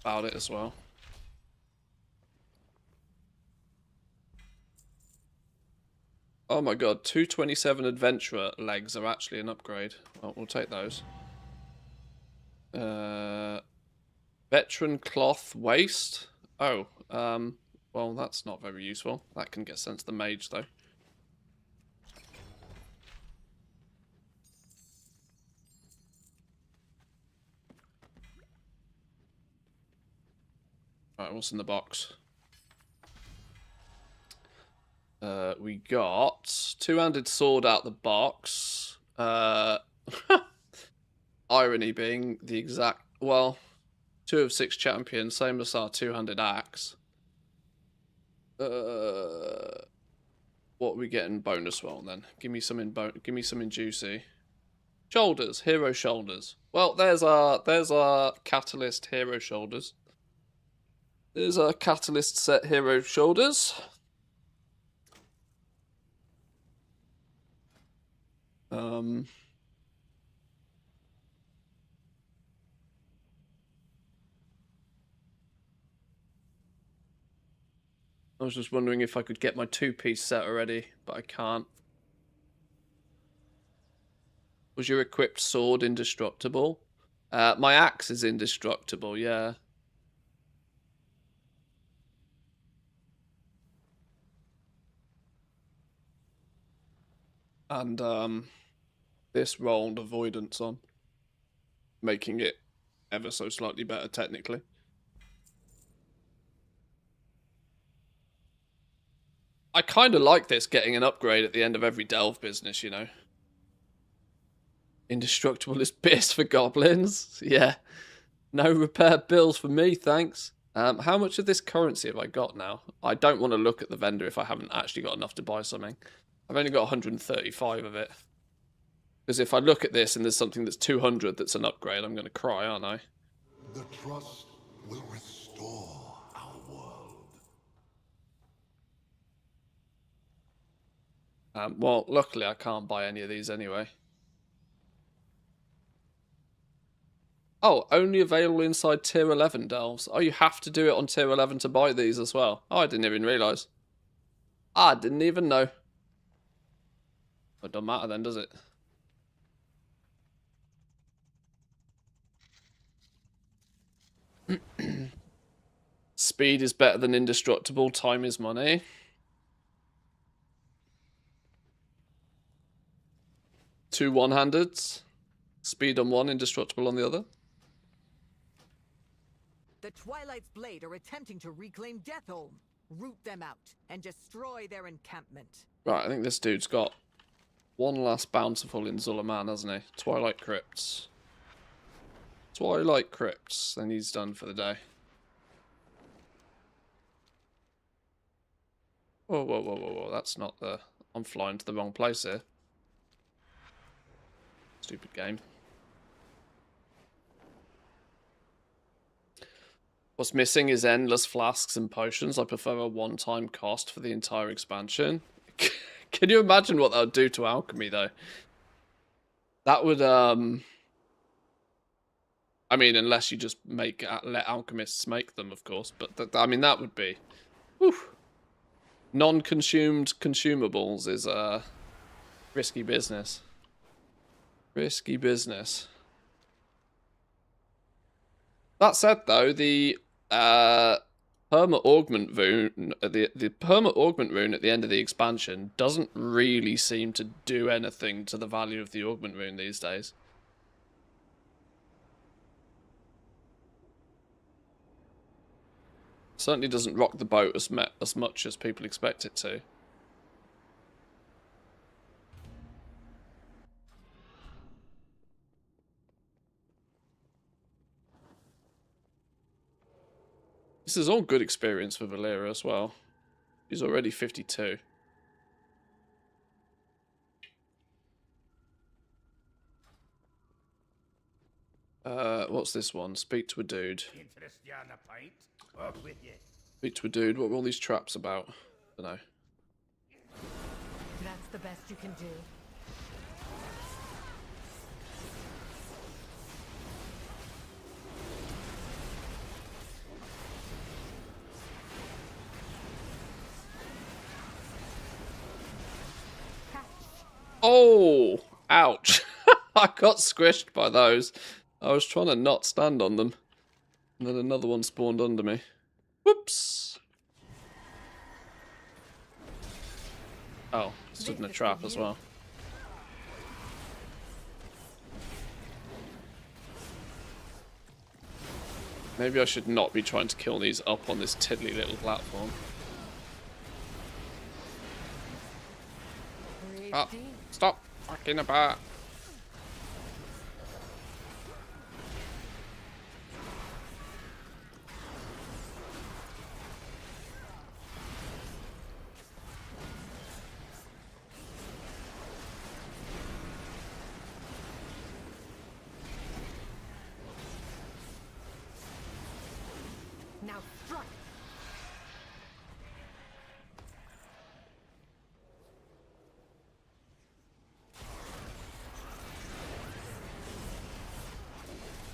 about it as well. Oh my god, 227 Adventurer legs are actually an upgrade. Well, we'll take those. Veteran Cloth Waist. Oh, well, that's not very useful. That can get sent to the mage, though. Alright, what's in the box? We got two-handed sword out the box. Irony being the exact... Well, 2 of 6 champions, same as our two-handed axe. What are we getting bonus well then? Give me some in juicy. Shoulders, hero shoulders. Well, there's our catalyst hero shoulders. There's our catalyst set hero shoulders. I was just wondering if I could get my 2-piece set already, but I can't. Was your equipped sword indestructible? My axe is indestructible, yeah. And this rolled avoidance on, making it ever so slightly better technically. I kind of like this getting an upgrade at the end of every delve business, you know. Indestructible is piss for goblins. Yeah. No repair bills for me, thanks. How much of this currency have I got now? I don't want to look at the vendor if I haven't actually got enough to buy something. I've only got 135 of it. Because if I look at this and there's something that's 200 that's an upgrade, I'm going to cry, aren't I? The trust will restore our world. Well, luckily I can't buy any of these anyway. Oh, only available inside tier 11 delves. Oh, you have to do it on tier 11 to buy these as well. Oh, I didn't even realise. I didn't even know. It don't matter then, does it? Speed is better than indestructible. Time is money. Two one-handeds. Speed on one, indestructible on the other. The Twilight's Blade are attempting to reclaim Deathholm. Root them out and destroy their encampment. Right, I think this dude's got one last bountiful in Zulaman, hasn't he? Twilight Crypts. Twilight Crypts. Then he's done for the day. Whoa, whoa, whoa, whoa, whoa. That's not the... I'm flying to the wrong place here. Stupid game. What's missing is endless flasks and potions. I prefer a one-time cost for the entire expansion. Can you imagine what that would do to alchemy, though? That would, I mean, unless you just let alchemists make them, of course. But, I mean, that would be... Whew. Non-consumed consumables is, risky business. Risky business. That said, though, the perma augment rune, the perma augment rune at the end of the expansion doesn't really seem to do anything to the value of the augment rune these days. Certainly doesn't rock the boat as much as people expect it to. This is all good experience for Valera as well. He's already 52. What's this one? Speak to a dude. Speak to a dude. What were all these traps about? I don't know. That's the best you can do. Oh! Ouch. I got squished by those. I was trying to not stand on them. And then another one spawned under me. Whoops! Oh, stood in a trap as well. Maybe I should not be trying to kill these up on this tiddly little platform. Ah, stop fucking about. Now strike.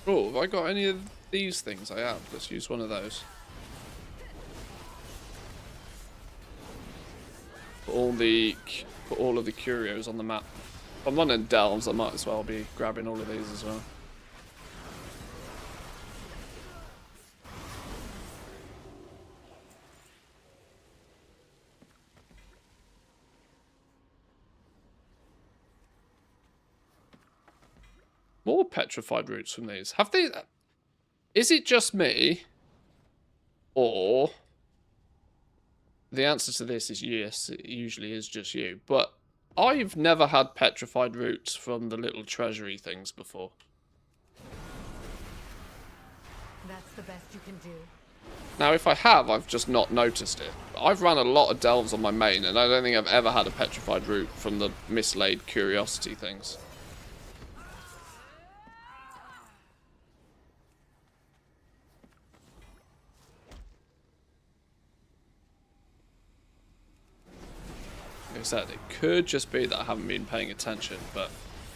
Oh, have I got any of these things? I have. Let's use one of those. Put all of the curios on the map. If I'm running delves, I might as well be grabbing all of these as well. More petrified roots from these. Have they... Is it just me? Or... The answer to this is yes, it usually is just you. But I've never had petrified roots from the little treasury things before. That's the best you can do. Now, if I have, I've just not noticed it. I've run a lot of delves on my main, and I don't think I've ever had a petrified root from the mislaid curiosity things. Like I said, it could just be that I haven't been paying attention, but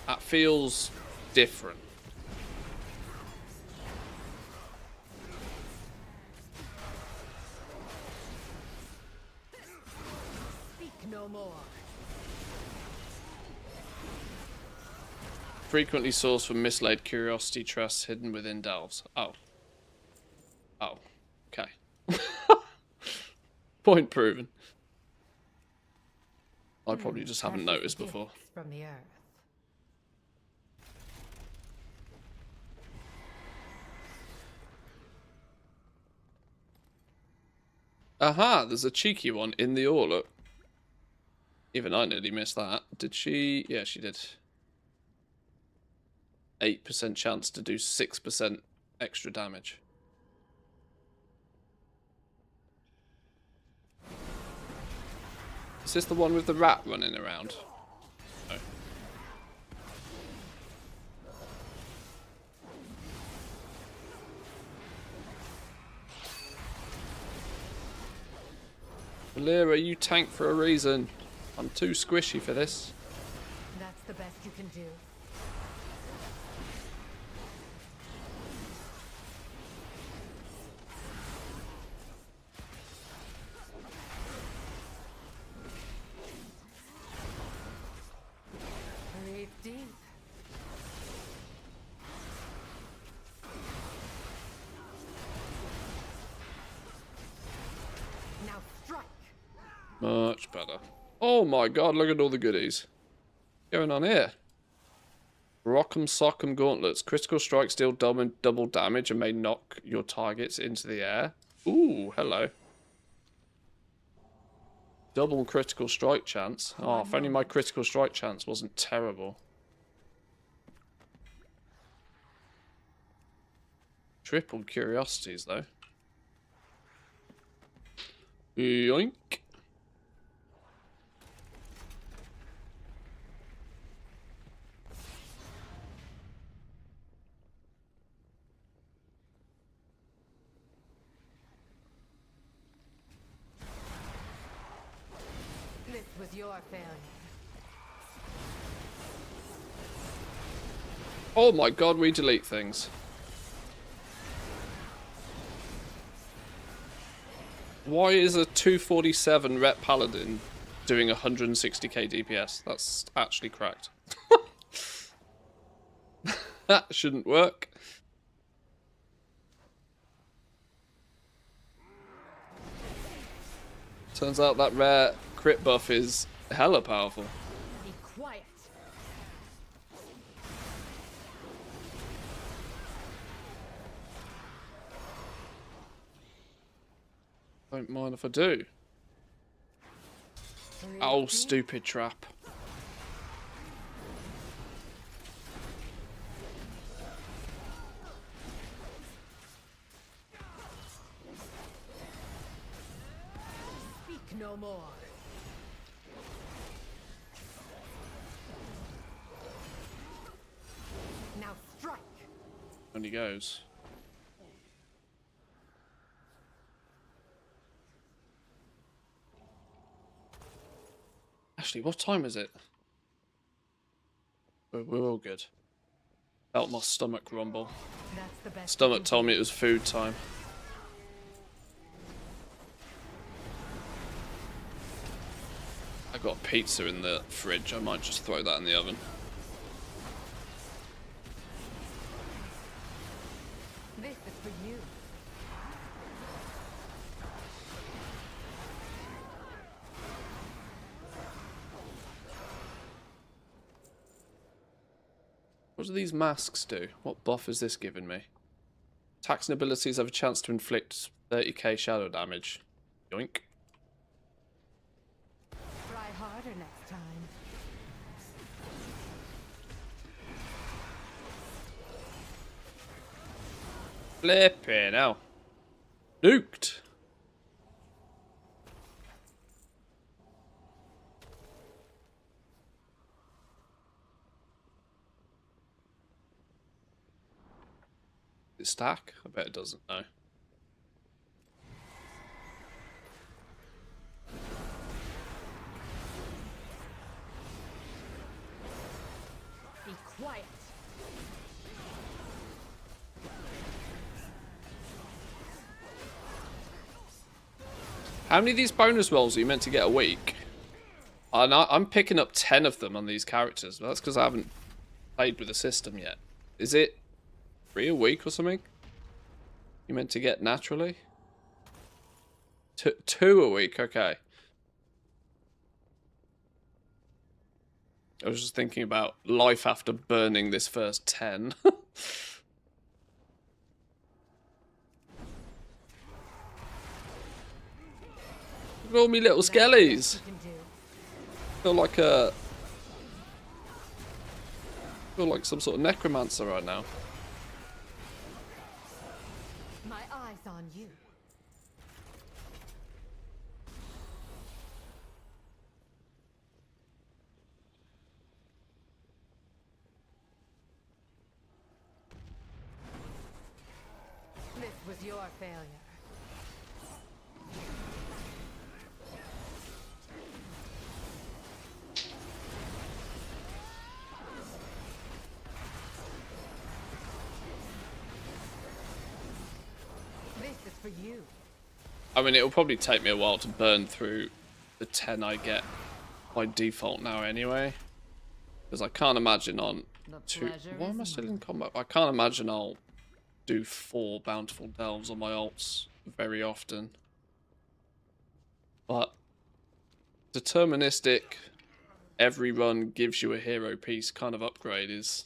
that feels different. Speak no more. Frequently sourced from mislaid curiosity chests hidden within delves. Oh. Oh. Okay. Point proven. I probably just haven't noticed before. From the earth. Aha, there's a cheeky one in the ore, look. Even I nearly missed that. Did she? Yeah, she did. 8% chance to do 6% extra damage. Is this the one with the rat running around? No. Valera, you tank for a reason. I'm too squishy for this. That's the best you can do. Breathe deep. Now strike. Much better. Oh my god, look at all the goodies. What's going on here? Rock'em Sock'em Gauntlets. Critical strikes deal double damage and may knock your targets into the air. Ooh, hello. Double critical strike chance. Oh, if only my critical strike chance wasn't terrible. Triple curiosities, though. Yoink. This was your failure. Oh my god, we delete things. Why is a 247 rep paladin doing 160k DPS? That's actually cracked. That shouldn't work. Turns out that rare crit buff is hella powerful. Be quiet. Don't mind if I do. Oh, stupid trap. Speak no more. Now strike. And he goes. Actually, what time is it? We're all good. Felt my stomach rumble. That's the best. Stomach told me it was food time. I got pizza in the fridge. I might just throw that in the oven. This is for you. What do these masks do? What buff is this giving me? Attacks and abilities have a chance to inflict 30k shadow damage. Yoink. Try harder next time. Flipping hell. Nuked. Does it stack? I bet it doesn't, no. Be quiet. How many of these bonus rolls are you meant to get a week? I'm picking up 10 of them on these characters, but that's because I haven't played with the system yet. Is it 3 a week or something? You meant to get naturally? 2 a week, okay. I was just thinking about life after burning this first 10. Look at all me little skellies. You can do. Feel like some sort of necromancer right now. My eyes on you. was your failure. This is for you. I mean, it'll probably take me a while to burn through the 10 I get by default now anyway. Because I can't imagine on two... Why am I still in combat? I can't imagine I'll do 4 Bountiful Delves on my ults very often. But deterministic, every run gives you a hero piece kind of upgrade is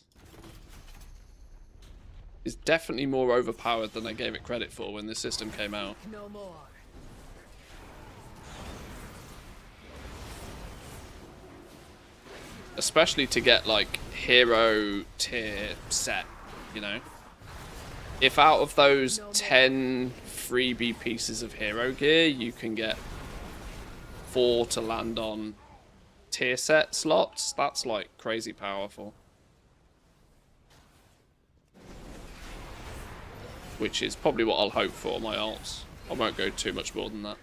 definitely more overpowered than I gave it credit for when the system came out. No more. Especially to get like hero tier set, you know. If out of those 10 freebie pieces of hero gear, you can get 4 to land on tier set slots, that's like crazy powerful. Which is probably what I'll hope for my ults. I won't go too much more than that.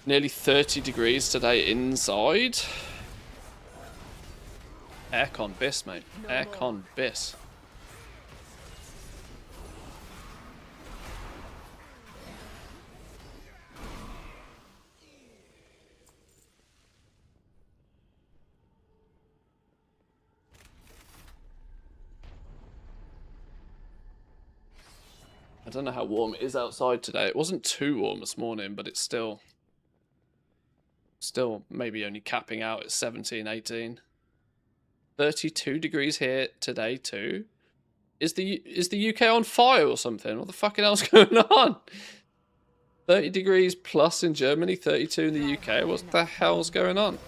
Nearly 30 degrees today inside. Aircon bis, mate. Aircon bis. I don't know how warm it is outside today. It wasn't too warm this morning, but it's still maybe only capping out at 17, 18. 32 degrees here today too. Is the UK on fire or something? What the fucking hell's going on? 30 degrees plus in Germany, 32 in the UK. What the hell's going on?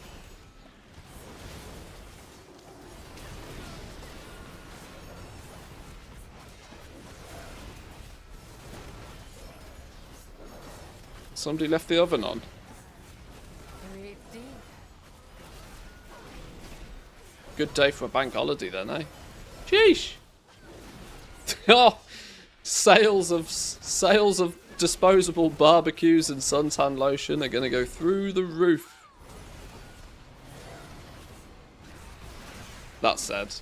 Somebody left the oven on. Good day for a bank holiday then, eh? Sheesh! Oh, sales of disposable barbecues and suntan lotion are going to go through the roof. That said,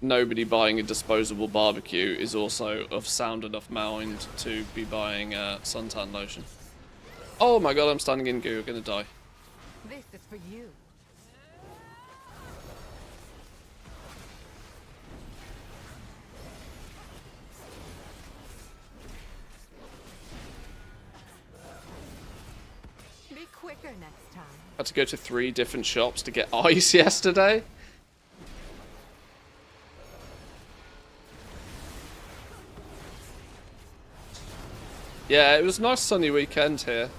nobody buying a disposable barbecue is also of sound enough mind to be buying suntan lotion. Oh my god, I'm standing in goo, I'm going to die. This is for you. Be quicker next time. Had to go to 3 different shops to get ice yesterday. Yeah, it was a nice sunny weekend here.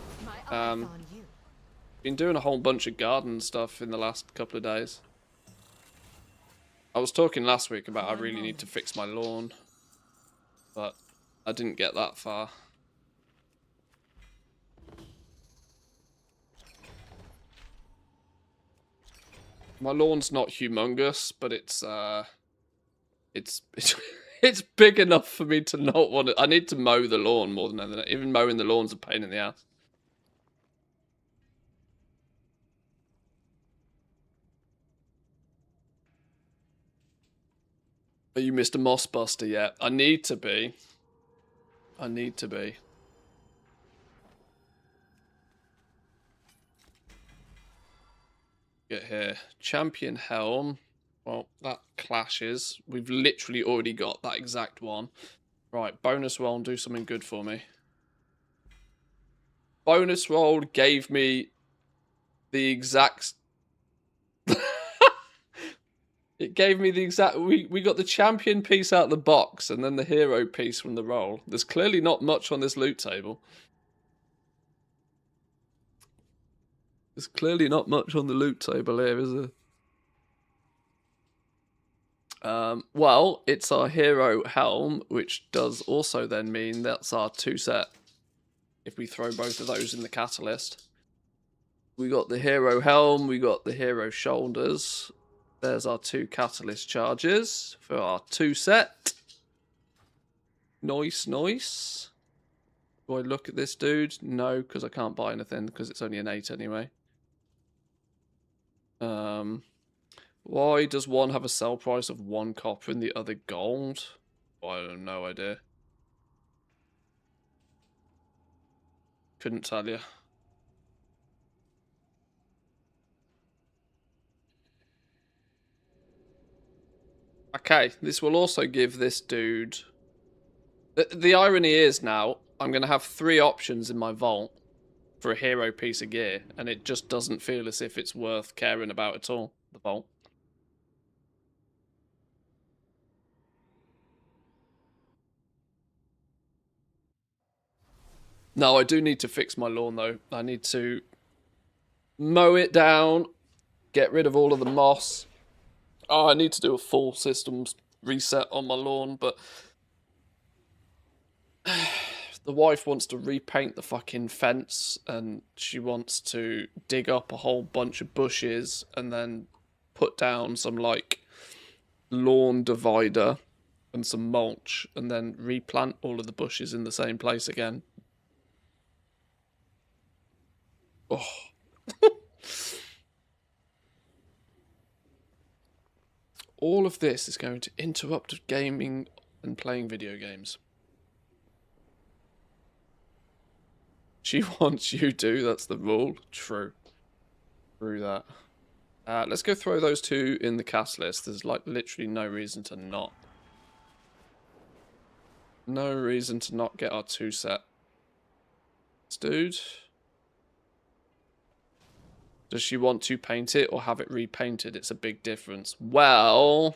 Been doing a whole bunch of garden stuff in the last couple of days. I was talking last week about I really need to fix my lawn, but I didn't get that far. My lawn's not humongous, but it's it's big enough for me to not want to. I need to mow the lawn more than anything. Even mowing the lawn's a pain in the ass. Are you Mr. Mossbuster yet? I need to be. I need to be. Get here. Champion Helm. Well, that clashes. We've literally already got that exact one. Right, bonus roll and do something good for me. Bonus roll gave me the exact... It gave me the exact... We got the champion piece out of the box and then the hero piece from the roll. There's clearly not much on this loot table. There's clearly not much on the loot table here, is there? Well, it's our hero helm, which does also then mean that's our 2 set. If we throw both of those in the catalyst. We got the hero helm, we got the hero shoulders. There's our 2 catalyst charges for our 2 set. Nice, nice. Do I look at this dude? No, because I can't buy anything because it's only an 8 anyway. Why does one have a sell price of 1 copper and the other gold? I have no idea. Couldn't tell you. Okay, this will also give this dude... The irony is now, I'm going to have 3 options in my vault for a hero piece of gear, and it just doesn't feel as if it's worth caring about at all, the vault. No, I do need to fix my lawn, though. I need to mow it down, get rid of all of the moss. Oh, I need to do a full systems reset on my lawn, but the wife wants to repaint the fucking fence, and she wants to dig up a whole bunch of bushes and then put down some, like, lawn divider and some mulch, and then replant all of the bushes in the same place again. Oh. All of this is going to interrupt gaming and playing video games. She wants you to, that's the rule. True. True that. Let's go throw those 2 in the cast list. There's like literally no reason to not. No reason to not get our 2 set. This dude. Does she want to paint it or have it repainted? It's a big difference. Well,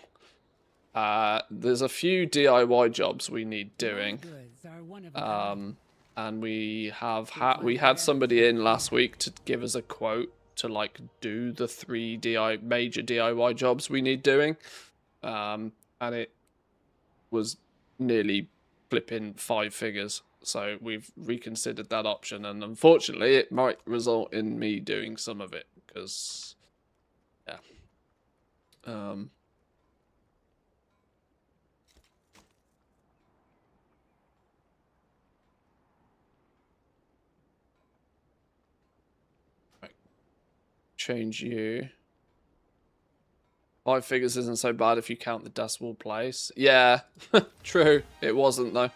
there's a few DIY jobs we need doing. And we had somebody in last week to give us a quote to like do the 3 major DIY jobs we need doing. And it was nearly flipping 5 figures. So we've reconsidered that option, and unfortunately it might result in me doing some of it, because, yeah. Right. Change you. 5 figures isn't so bad if you count the decimal place. Yeah, true. It wasn't, though.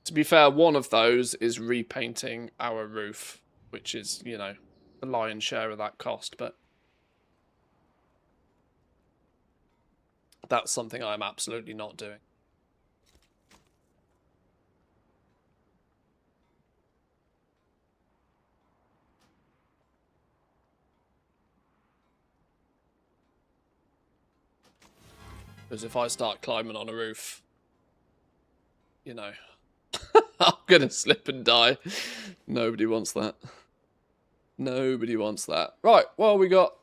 To be fair, one of those is repainting our roof, which is, you know, the lion's share of that cost, but that's something I'm absolutely not doing. Because if I start climbing on a roof, you know, I'm gonna slip and die. Nobody wants that. Nobody wants that. Right, well, we got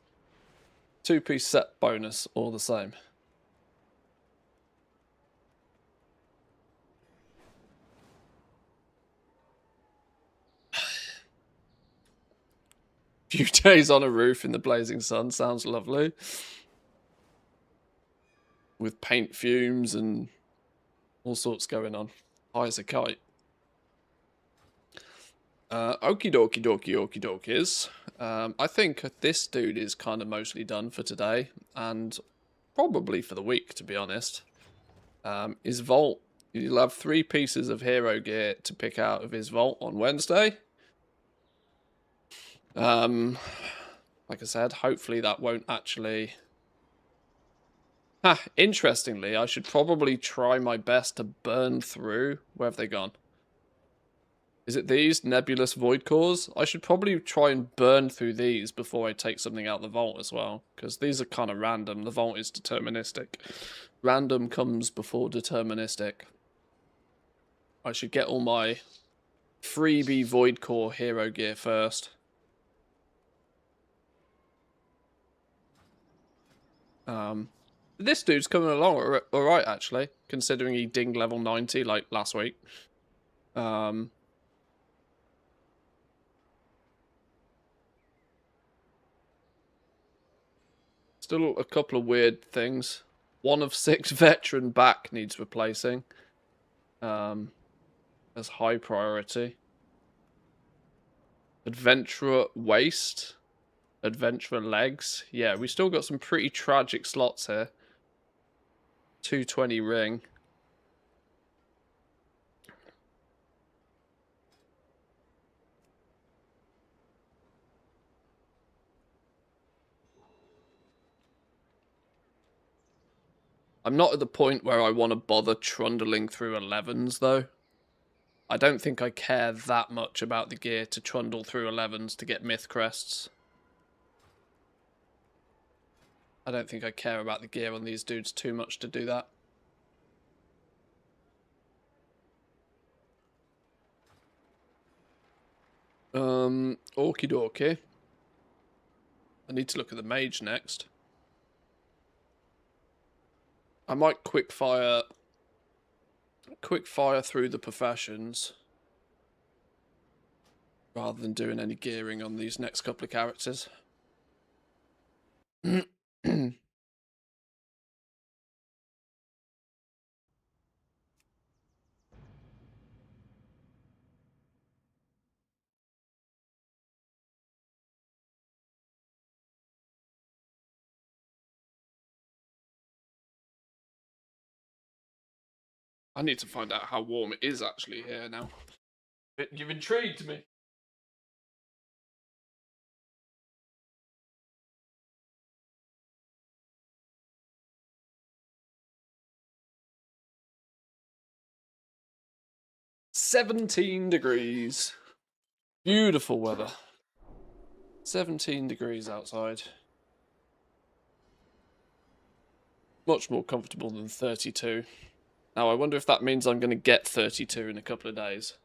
2-piece set bonus all the same. Few days on a roof in the blazing sun sounds lovely. With paint fumes and all sorts going on. High as a kite. Okie dokie dokie okie dokies. I think this dude is kind of mostly done for today, and probably for the week, to be honest. His vault, you'll have 3 pieces of hero gear to pick out of his vault on Wednesday. Like I said, hopefully that won't actually... Interestingly, I should probably try my best to burn through... Where have they gone? Is it these? Nebulous Void Cores? I should probably try and burn through these before I take something out of the vault as well. Because these are kind of random. The vault is deterministic. Random comes before deterministic. I should get all my freebie Void Core hero gear first. This dude's coming along alright, actually. Considering he dinged level 90, like, last week. Still a couple of weird things. 1 of 6 veteran back needs replacing. As high priority. Adventurer waist. Adventurer legs. Yeah, we still got some pretty tragic slots here. 220 ring. I'm not at the point where I want to bother trundling through 11s, though. I don't think I care that much about the gear to trundle through 11s to get myth crests. I don't think I care about the gear on these dudes too much to do that. Okie dokie. I need to look at the mage next. I might quick fire through the professions rather than doing any gearing on these next couple of characters. I need to find out how warm it is actually here now. You've intrigued me. $17. Beautiful weather. 17 degrees outside. Much more comfortable than 32. Now, I wonder if that means I'm going to get 32 in a couple of days.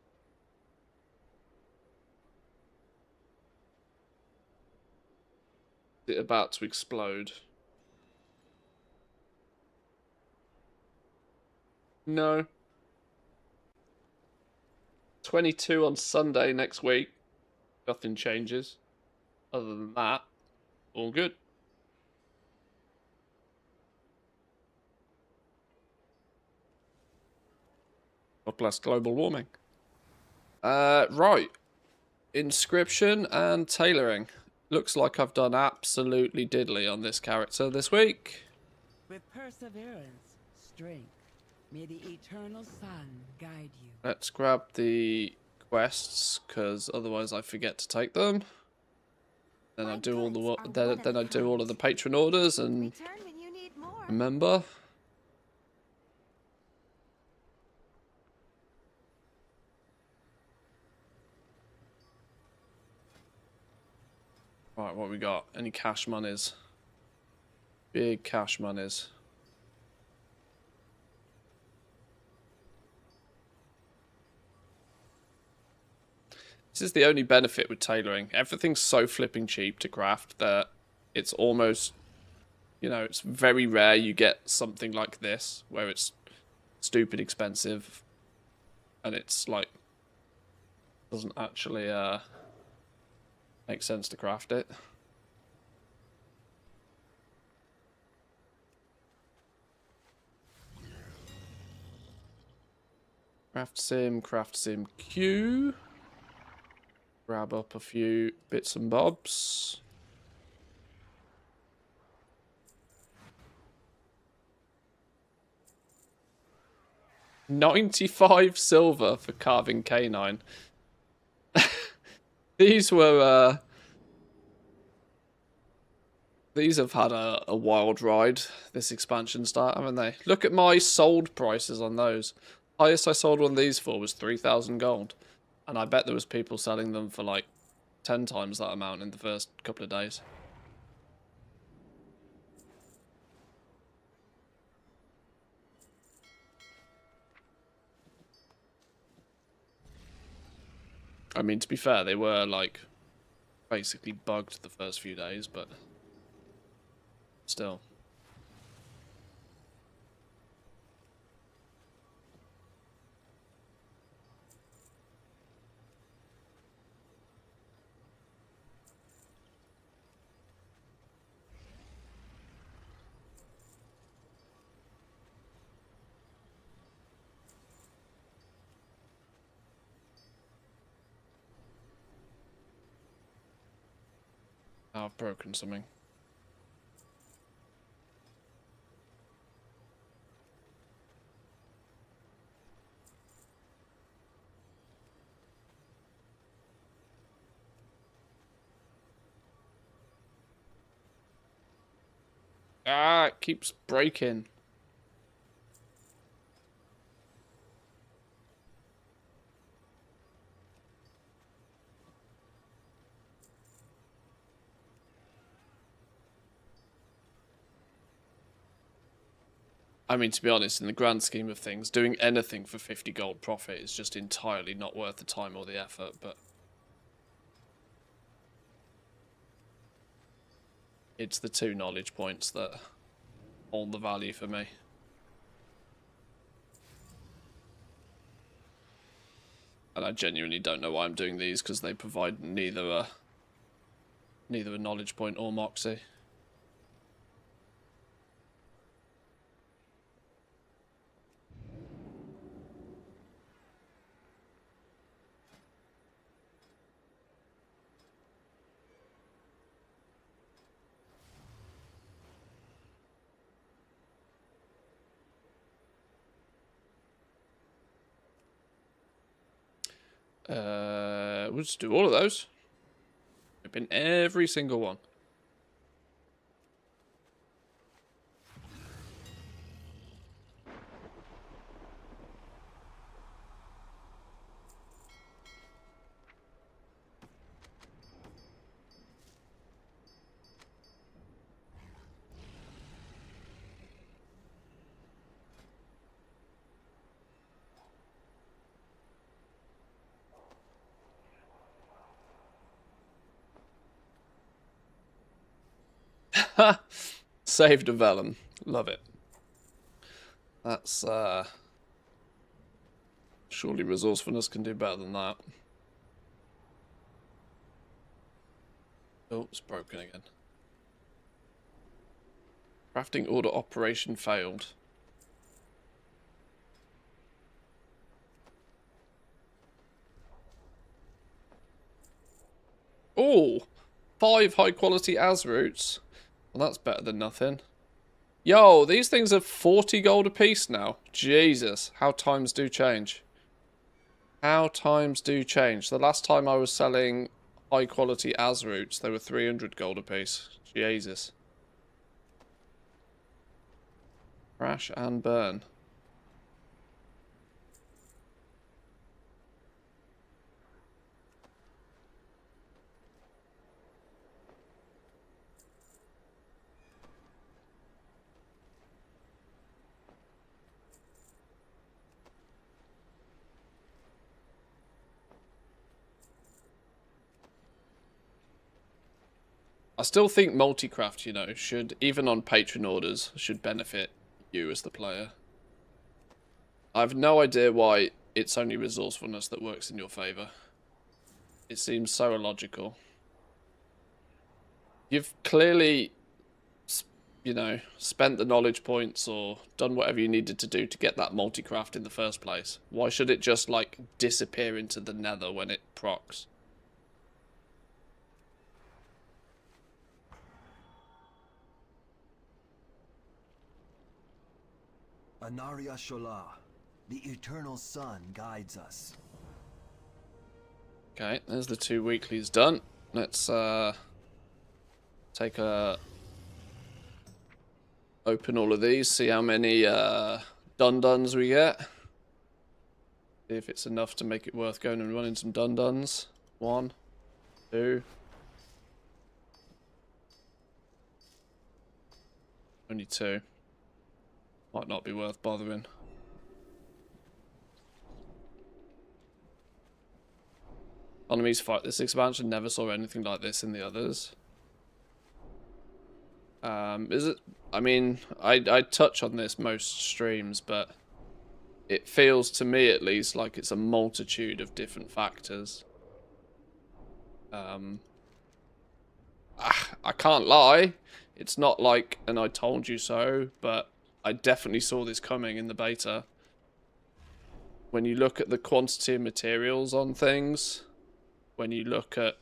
Is it about to explode? No. 22 on Sunday next week. Nothing changes. Other than that, all good. God bless global warming. Right. Inscription and tailoring. Looks like I've done absolutely diddly on this character this week. With perseverance, strength, may the eternal sun guide you. Let's grab the quests, because otherwise I forget to take them. Then I do all the then I do all of the patron orders and remember. Right, what we got? Any cash monies? Big cash monies. This is the only benefit with tailoring. Everything's so flipping cheap to craft that it's almost, you know, it's very rare you get something like this where it's stupid expensive and it's like doesn't actually make sense to craft it. Craft sim Q. Grab up a few bits and bobs. $95 silver for carving canine. These were these have had a wild ride this expansion start, haven't they? Look at my sold prices on those. Highest I sold one of these for was 3,000 gold. And I bet there was people selling them for like 10 times that amount in the first couple of days. I mean, to be fair, they were like basically bugged the first few days, but still. Oh, I've broken something. Ah, it keeps breaking. I mean, to be honest, in the grand scheme of things, doing anything for 50 gold profit is just entirely not worth the time or the effort, but it's the 2 knowledge points that hold the value for me. And I genuinely don't know why I'm doing these, because they provide neither a knowledge point or moxie. We'll just do all of those. Open every single one. Saved a vellum. Love it. That's, surely resourcefulness can do better than that. Oh, it's broken again. Crafting order operation failed. Oh! 5 high quality as roots. Well, that's better than nothing. Yo, these things are 40 gold a piece now. Jesus, how times do change. How times do change. The last time I was selling high quality as roots, they were 300 gold a piece. Jesus. Crash and burn. I still think multi-craft, you know, should, even on patron orders, should benefit you as the player. I have no idea why it's only resourcefulness that works in your favour. It seems so illogical. You've clearly, you know, spent the knowledge points or done whatever you needed to do to get that multi-craft in the first place. Why should it just, like, disappear into the nether when it procs? Anaria Shola, the eternal sun guides us. Okay, there's the 2 weeklies done. Let's take a open all of these, see how many dun-duns we get. See if it's enough to make it worth going and running some dun-duns. 1, 2. Only 2. Might not be worth bothering. Enemies fight this expansion. Never saw anything like this in the others. Is it? I mean, I touch on this most streams, but it feels to me at least like it's a multitude of different factors. I can't lie. It's not like an I told you so, but I definitely saw this coming in the beta. When you look at the quantity of materials on things, when you look at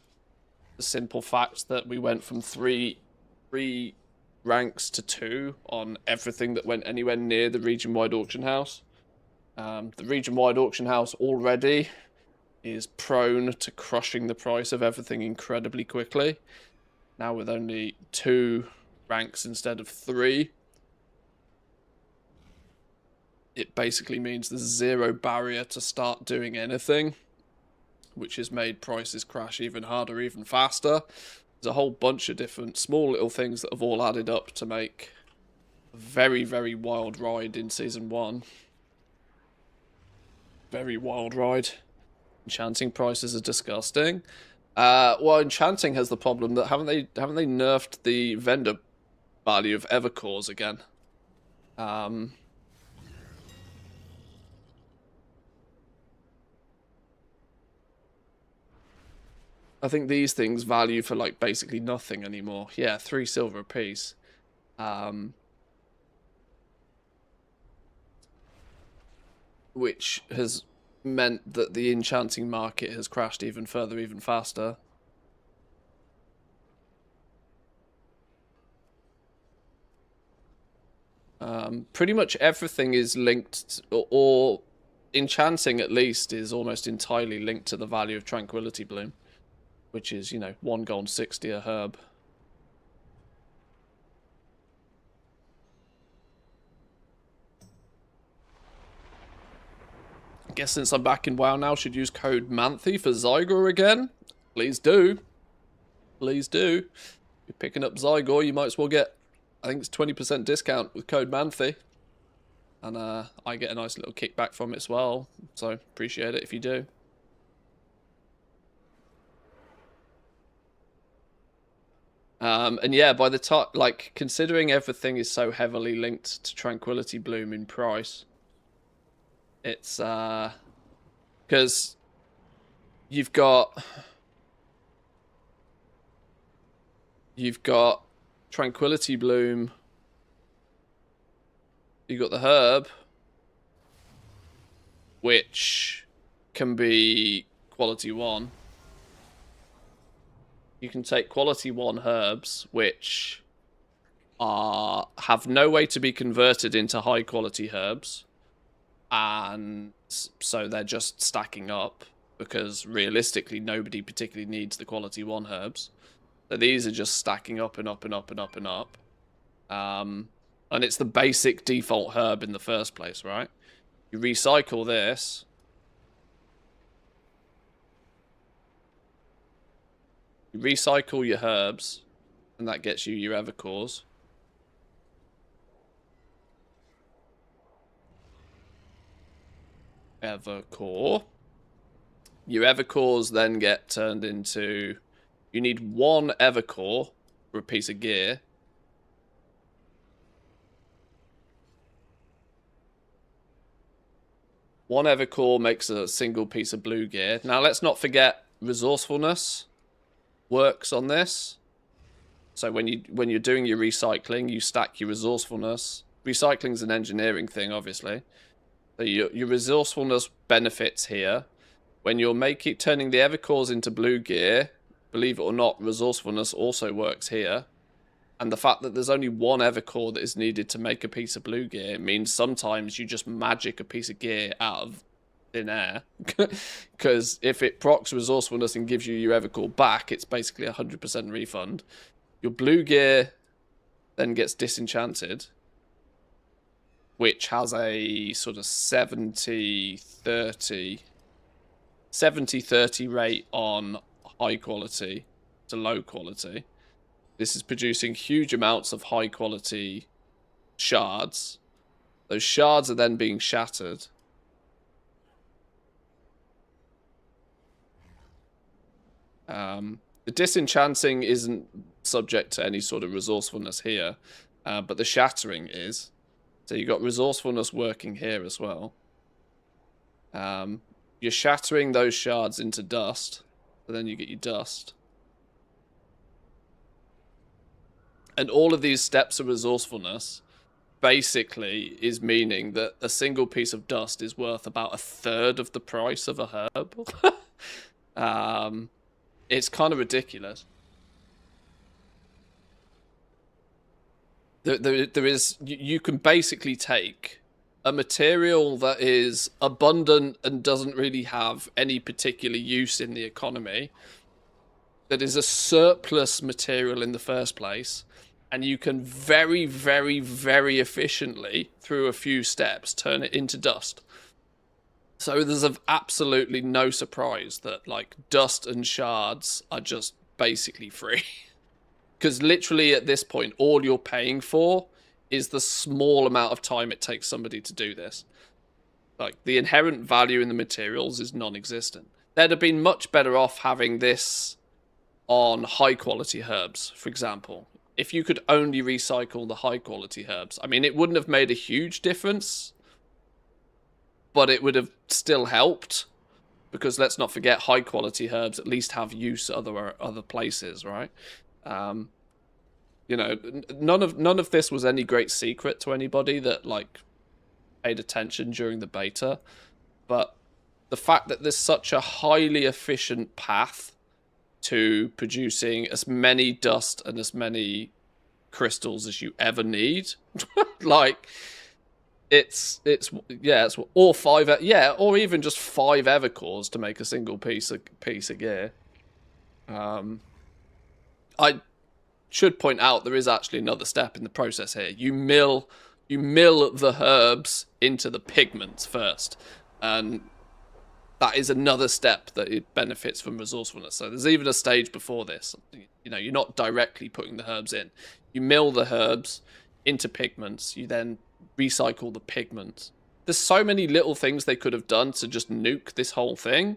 the simple fact that we went from three ranks to 2 on everything that went anywhere near the region-wide auction house. The region-wide auction house already is prone to crushing the price of everything incredibly quickly. Now with only 2 ranks instead of 3, it basically means there's 0 barrier to start doing anything, which has made prices crash even harder, even faster. There's a whole bunch of different small little things that have all added up to make a very, very wild ride in Season 1. Very wild ride. Enchanting prices are disgusting. Well, enchanting has the problem that haven't they nerfed the vendor value of Evercores again? I think these things value for like basically nothing anymore. Yeah, 3 silver apiece. Which has meant that the enchanting market has crashed even further, even faster. Pretty much everything is linked, or enchanting at least is almost entirely linked to the value of Tranquility Bloom, which is, you know, 1 gold 60 a herb. I guess since I'm back in WoW now, I should use code Manthy for Zygor again. Please do. Please do. If you're picking up Zygor, you might as well get, I think it's 20% discount with code Manthy. And I get a nice little kickback from it as well. So appreciate it if you do. And yeah, by the time, like, considering everything is so heavily linked to Tranquility Bloom in price, it's, because you've got Tranquility Bloom, you've got the herb, which can be quality 1. You can take quality 1 herbs, which have no way to be converted into high quality herbs, and so they're just stacking up, because realistically nobody particularly needs the quality 1 herbs. So these are just stacking up and up and up and up and up. And it's the basic default herb in the first place, right? You recycle this. You recycle your herbs, and that gets you your Evercores. Evercore. Your Evercores then get turned into... You need 1 Evercore for a piece of gear. One Evercore makes a single piece of blue gear. Now, let's not forget resourcefulness works on this. So when you're doing your recycling, you stack your resourcefulness. Recycling's an engineering thing, obviously. So your resourcefulness benefits here. When you're turning the Evercores into blue gear, believe it or not, resourcefulness also works here. And the fact that there's only 1 Evercore that is needed to make a piece of blue gear means sometimes you just magic a piece of gear out of thin air. Because if it procs resourcefulness and gives you your Evercore back, it's basically a 100% refund. Your blue gear then gets disenchanted, which has a sort of 70-30 rate on high quality to low quality. This is producing huge amounts of high quality shards. Those shards are then being shattered. The disenchanting isn't subject to any sort of resourcefulness here, but the shattering is. So you've got resourcefulness working here as well. You're shattering those shards into dust, so then you get your dust. And all of these steps of resourcefulness basically is meaning that a single piece of dust is worth about 1/3 of the price of a herb. It's kind of ridiculous. There is, you can basically take a material that is abundant and doesn't really have any particular use in the economy, that is a surplus material in the first place, and you can very, very, very efficiently, through a few steps, turn it into dust. So there's absolutely no surprise that, like, dust and shards are just basically free. Because literally at this point, all you're paying for is the small amount of time it takes somebody to do this. Like, the inherent value in the materials is non-existent. They'd have been much better off having this on high-quality herbs, for example. If you could only recycle the high-quality herbs. I mean, it wouldn't have made a huge difference, but it would have still helped. Because let's not forget, high-quality herbs at least have use other places, right? You know, none of this was any great secret to anybody that, like, paid attention during the beta, but the fact that there's such a highly efficient path to producing as many dust and as many crystals as you ever need, like, it's or five, yeah, or even just 5 evercores to make a single piece of gear. I should point out there is actually another step in the process here. You mill the herbs into the pigments first, and that is another step that it benefits from resourcefulness. So there's even a stage before this. You know, you're not directly putting the herbs in. You mill the herbs into pigments. You then recycle the pigments. There's so many little things they could have done to just nuke this whole thing,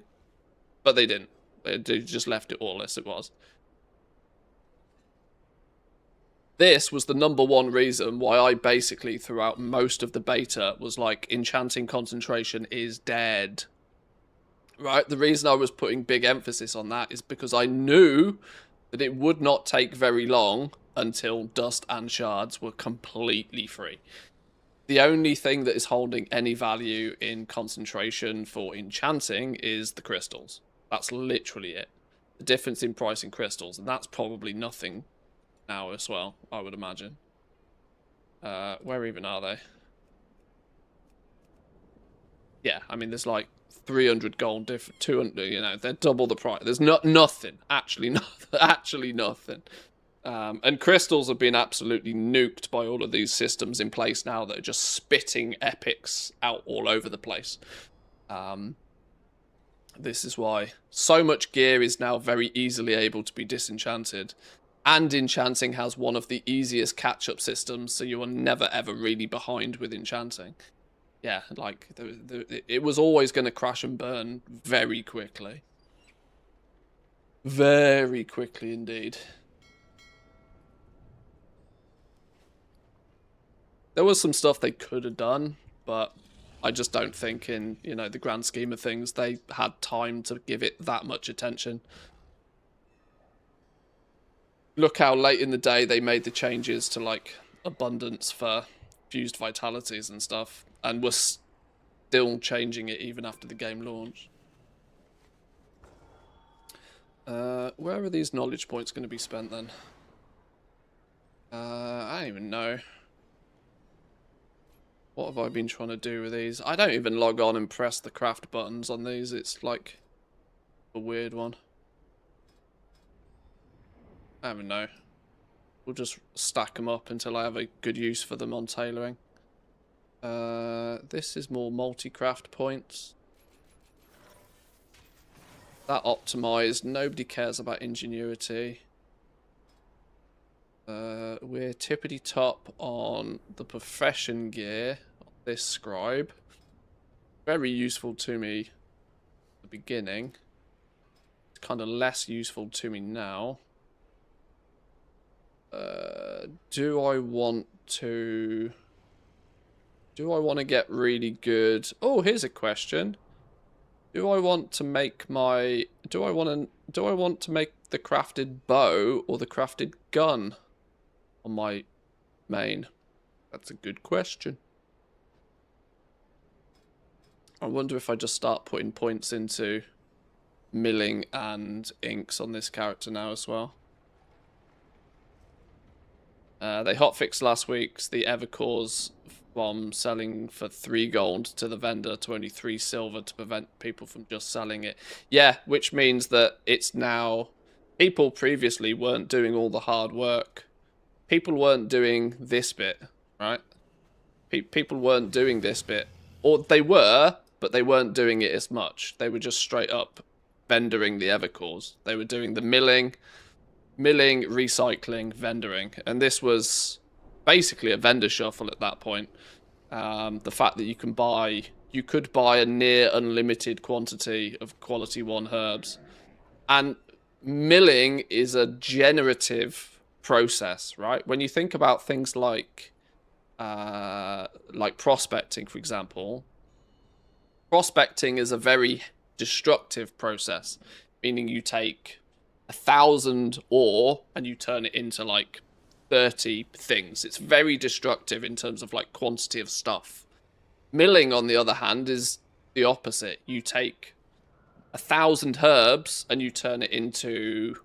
but they didn't. They just left it all as it was. This was the #1 reason why I basically, throughout most of the beta, was like, enchanting concentration is dead. Right? The reason I was putting big emphasis on that is because I knew that it would not take very long until dust and shards were completely free. The only thing that is holding any value in concentration for enchanting is the crystals. That's literally it. The difference in price in crystals, and that's probably nothing now as well, I would imagine. Where even are they? Yeah, I mean, there's like 300 gold different, 200, you know, they're double the price. There's nothing, actually nothing. And crystals have been absolutely nuked by all of these systems in place now that are just spitting epics out all over the place. This is why so much gear is now very easily able to be disenchanted. And enchanting has one of the easiest catch-up systems, so you are never ever really behind with enchanting. Yeah, like, it was always going to crash and burn very quickly. Very quickly indeed. There was some stuff they could have done, but I just don't think in, you know, the grand scheme of things, they had time to give it that much attention. Look how late in the day they made the changes to, like, abundance for fused vitalities and stuff, and were still changing it even after the game launched. Where are these knowledge points going to be spent then? I don't even know. What have I been trying to do with these? I don't even log on and press the craft buttons on these. It's like a weird one. I don't know. We'll just stack them up until I have a good use for them on tailoring. This is more multi-craft points. That optimized. Nobody cares about ingenuity. We're tippity top on the profession gear. This scribe. Very useful to me at the beginning. It's kind of less useful to me now. Do I want to get really good? Oh, here's a question. Do I want to make the crafted bow or the crafted gun on my main? That's a good question. I wonder if I just start putting points into milling and inks on this character now as well. They hotfixed last week's the Evercores from selling for 3 gold to the vendor to only 3 silver to prevent people from just selling it. Yeah, which means that it's now... People previously weren't doing all the hard work. People weren't doing this bit, right? People weren't doing this bit. Or they were, but they weren't doing it as much. They were just straight up vendoring the Evercores. They were doing the milling, recycling, vendoring. And this was basically a vendor shuffle at that point. The fact that you could buy a near unlimited quantity of quality 1 herbs. And milling is a generative process, right? When you think about things like prospecting, for example, prospecting is a very destructive process, meaning you take 1,000 ore and you turn it into like 30 things. It's very destructive in terms of like quantity of stuff. Milling, on the other hand, is the opposite. You take 1,000 herbs and you turn it into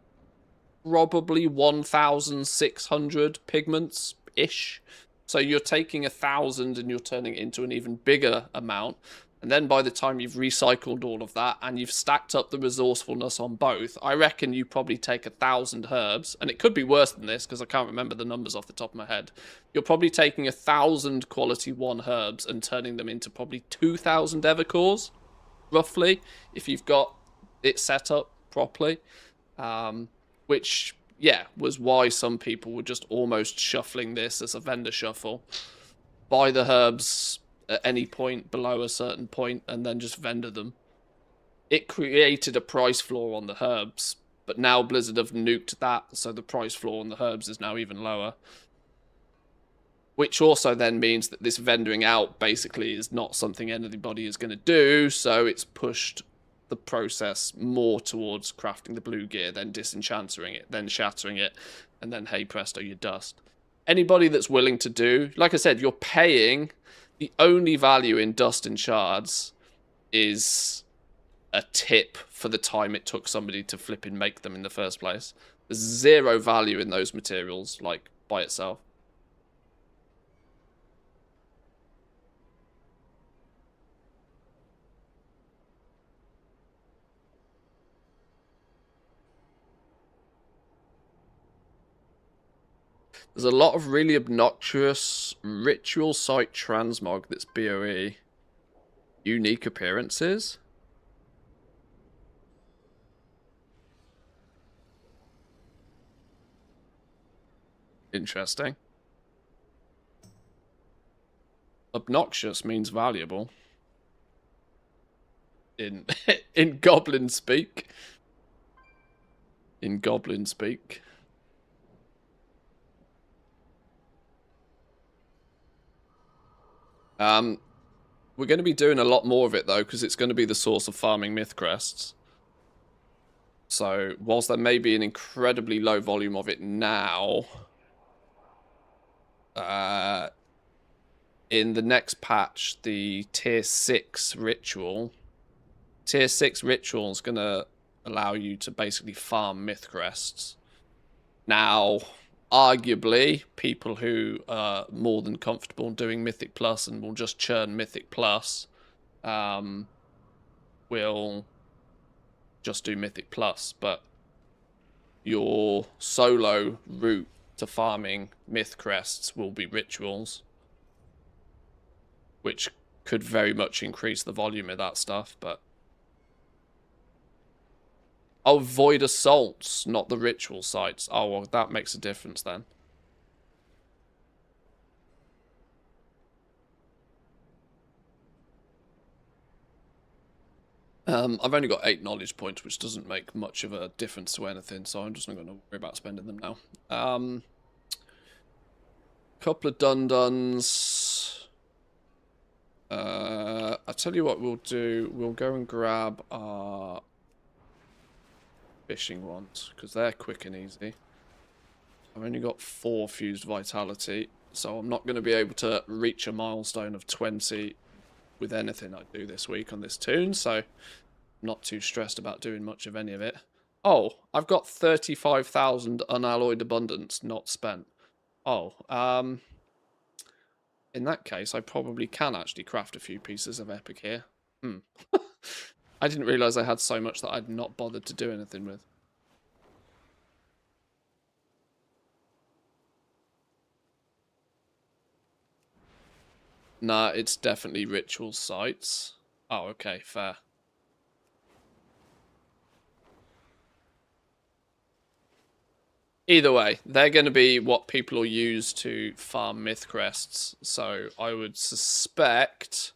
probably 1,600 pigments-ish. So you're taking 1,000 and you're turning it into an even bigger amount. And then by the time you've recycled all of that and you've stacked up the resourcefulness on both, I reckon you probably take 1,000 herbs, and it could be worse than this because I can't remember the numbers off the top of my head. You're probably taking 1,000 quality 1 herbs and turning them into probably 2,000 Evercores, roughly, if you've got it set up properly. Which, yeah, was why some people were just almost shuffling this as a vendor shuffle. Buy the herbs at any point below a certain point and then just vendor them. It created a price floor on the herbs, but now Blizzard have nuked that, so the price floor on the herbs is now even lower. Which also then means that this vendoring out basically is not something anybody is going to do, so it's pushed the process more towards crafting the blue gear, then disenchantering it, then shattering it, and then hey presto, you're dust. Anybody that's willing to do, like I said, you're paying. The only value in dust and shards is a tip for the time it took somebody to flip and make them in the first place. There's 0 value in those materials, like, by itself. There's a lot of really obnoxious ritual site transmog that's BOE. Unique appearances. Interesting. Obnoxious means valuable. In in Goblin speak. In Goblin speak. We're going to be doing a lot more of it, though, because it's going to be the source of farming myth crests. So, whilst there may be an incredibly low volume of it now, in the next patch, the Tier 6 ritual... Tier 6 ritual is going to allow you to basically farm myth crests. Now... Arguably, people who are more than comfortable doing Mythic Plus and will just churn Mythic Plus will just do Mythic Plus, but your solo route to farming Myth Crests will be rituals, which could very much increase the volume of that stuff, but... Oh, Void Assaults, not the ritual sites. Oh, well, that makes a difference then. I've only got 8 knowledge points, which doesn't make much of a difference to anything, so I'm just not going to worry about spending them now. Couple of dun-duns. I'll tell you what we'll do. We'll go and grab our... fishing ones, because they're quick and easy. I've only got 4 fused vitality, so I'm not going to be able to reach a milestone of 20 with anything I do this week on this toon, so not too stressed about doing much of any of it. Oh, I've got 35,000 unalloyed abundance not spent. Oh, in that case, I probably can actually craft a few pieces of epic here. I didn't realise I had so much that I'd not bothered to do anything with. Nah, it's definitely ritual sites. Oh, okay, fair. Either way, they're going to be what people will use to farm myth crests. So I would suspect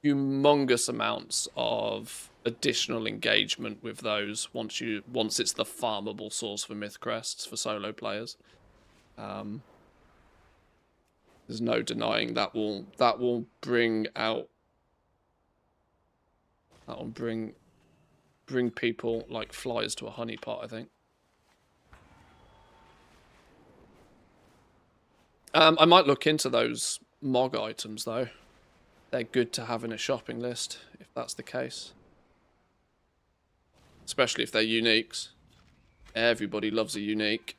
humongous amounts of additional engagement with those once it's the farmable source for myth crests for solo players. There's no denying that will bring out bring people like flies to a honeypot, I think. I might look into those MOG items though. They're good to have in a shopping list if that's the case. Especially if they're uniques. Everybody loves a unique.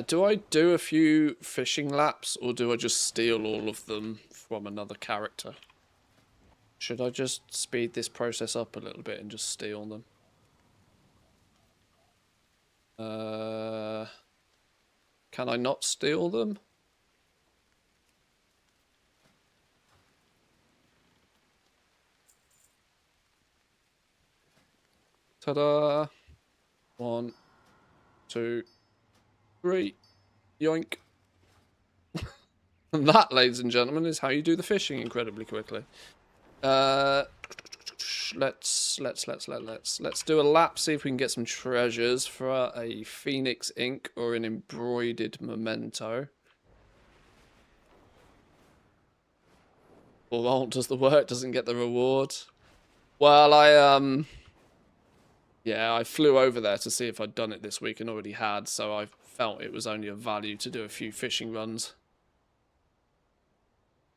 Do I do a few fishing laps, or do I just steal all of them from another character? Should I just speed this process up a little bit and just steal them? Can I not steal them? Ta-da! 1, 2, 3. Yoink. And that, ladies and gentlemen, is how you do the fishing incredibly quickly. Let's do a lap, see if we can get some treasures for a Phoenix ink or an embroidered memento. Or won't does the work, doesn't get the reward. Well, yeah, I flew over there to see if I'd done it this week and already had, so I felt it was only of value to do a few fishing runs.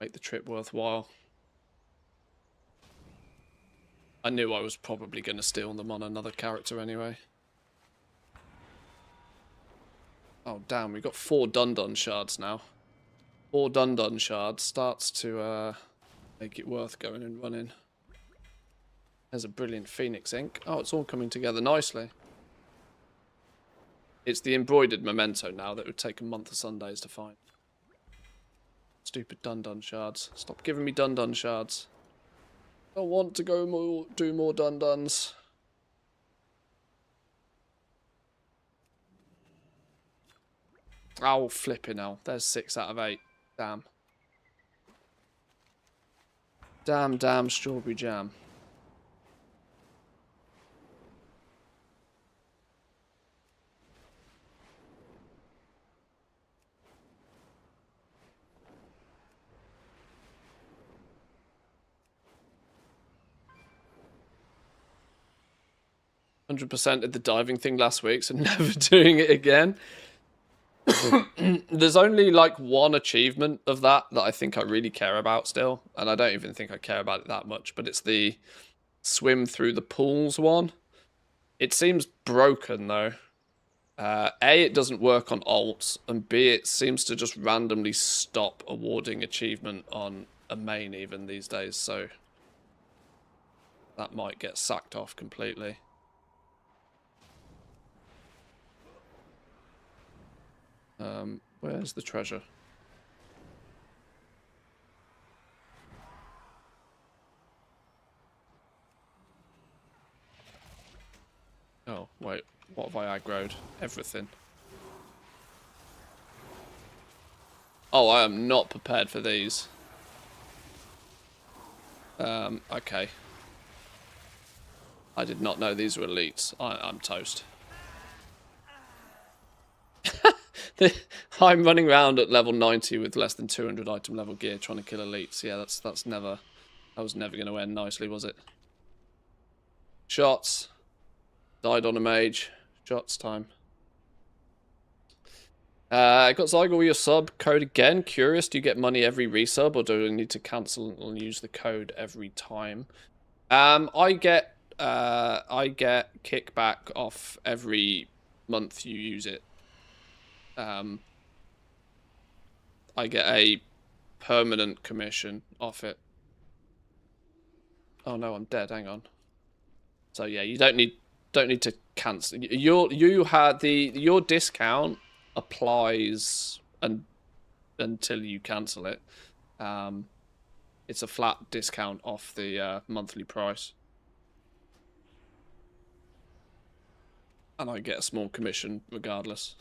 Make the trip worthwhile. I knew I was probably going to steal them on another character anyway. Oh damn, we've got 4 Dun-Dun shards now. 4 Dun-Dun shards starts to make it worth going and running. There's a brilliant Phoenix ink. Oh, it's all coming together nicely. It's the embroidered memento now that would take a month of Sundays to find. Stupid Dun-Dun shards. Stop giving me Dun-Dun shards. I want to go do more Dun-Duns. Oh, flipping hell. There's 6 out of 8. Damn. Damn strawberry jam. %'d the diving thing last week, so never doing it again. There's only like 1 achievement of that I think I really care about still, and I don't even think I care about it that much, but it's the swim through the pools one. It seems broken though. A, it doesn't work on alts, and B, it seems to just randomly stop awarding achievement on a main even these days, so that might get sacked off completely. Where's the treasure? Oh, wait. What have I aggroed? Everything. Oh, I am not prepared for these. Okay. I did not know these were elites. I'm toast. I'm running around at level 90 with less than 200 item level gear trying to kill elites. Yeah, that was never going to end nicely, was it? Shots. Died on a mage. Shots time. I got Zygo with your sub code again. Curious, do you get money every resub, or do I need to cancel and use the code every time? I get kickback off every month you use it. I get a permanent commission off it. Oh no, I'm dead. Hang on. So yeah, you don't need to cancel. Your discount applies until you cancel it. It's a flat discount off the monthly price, and I get a small commission regardless.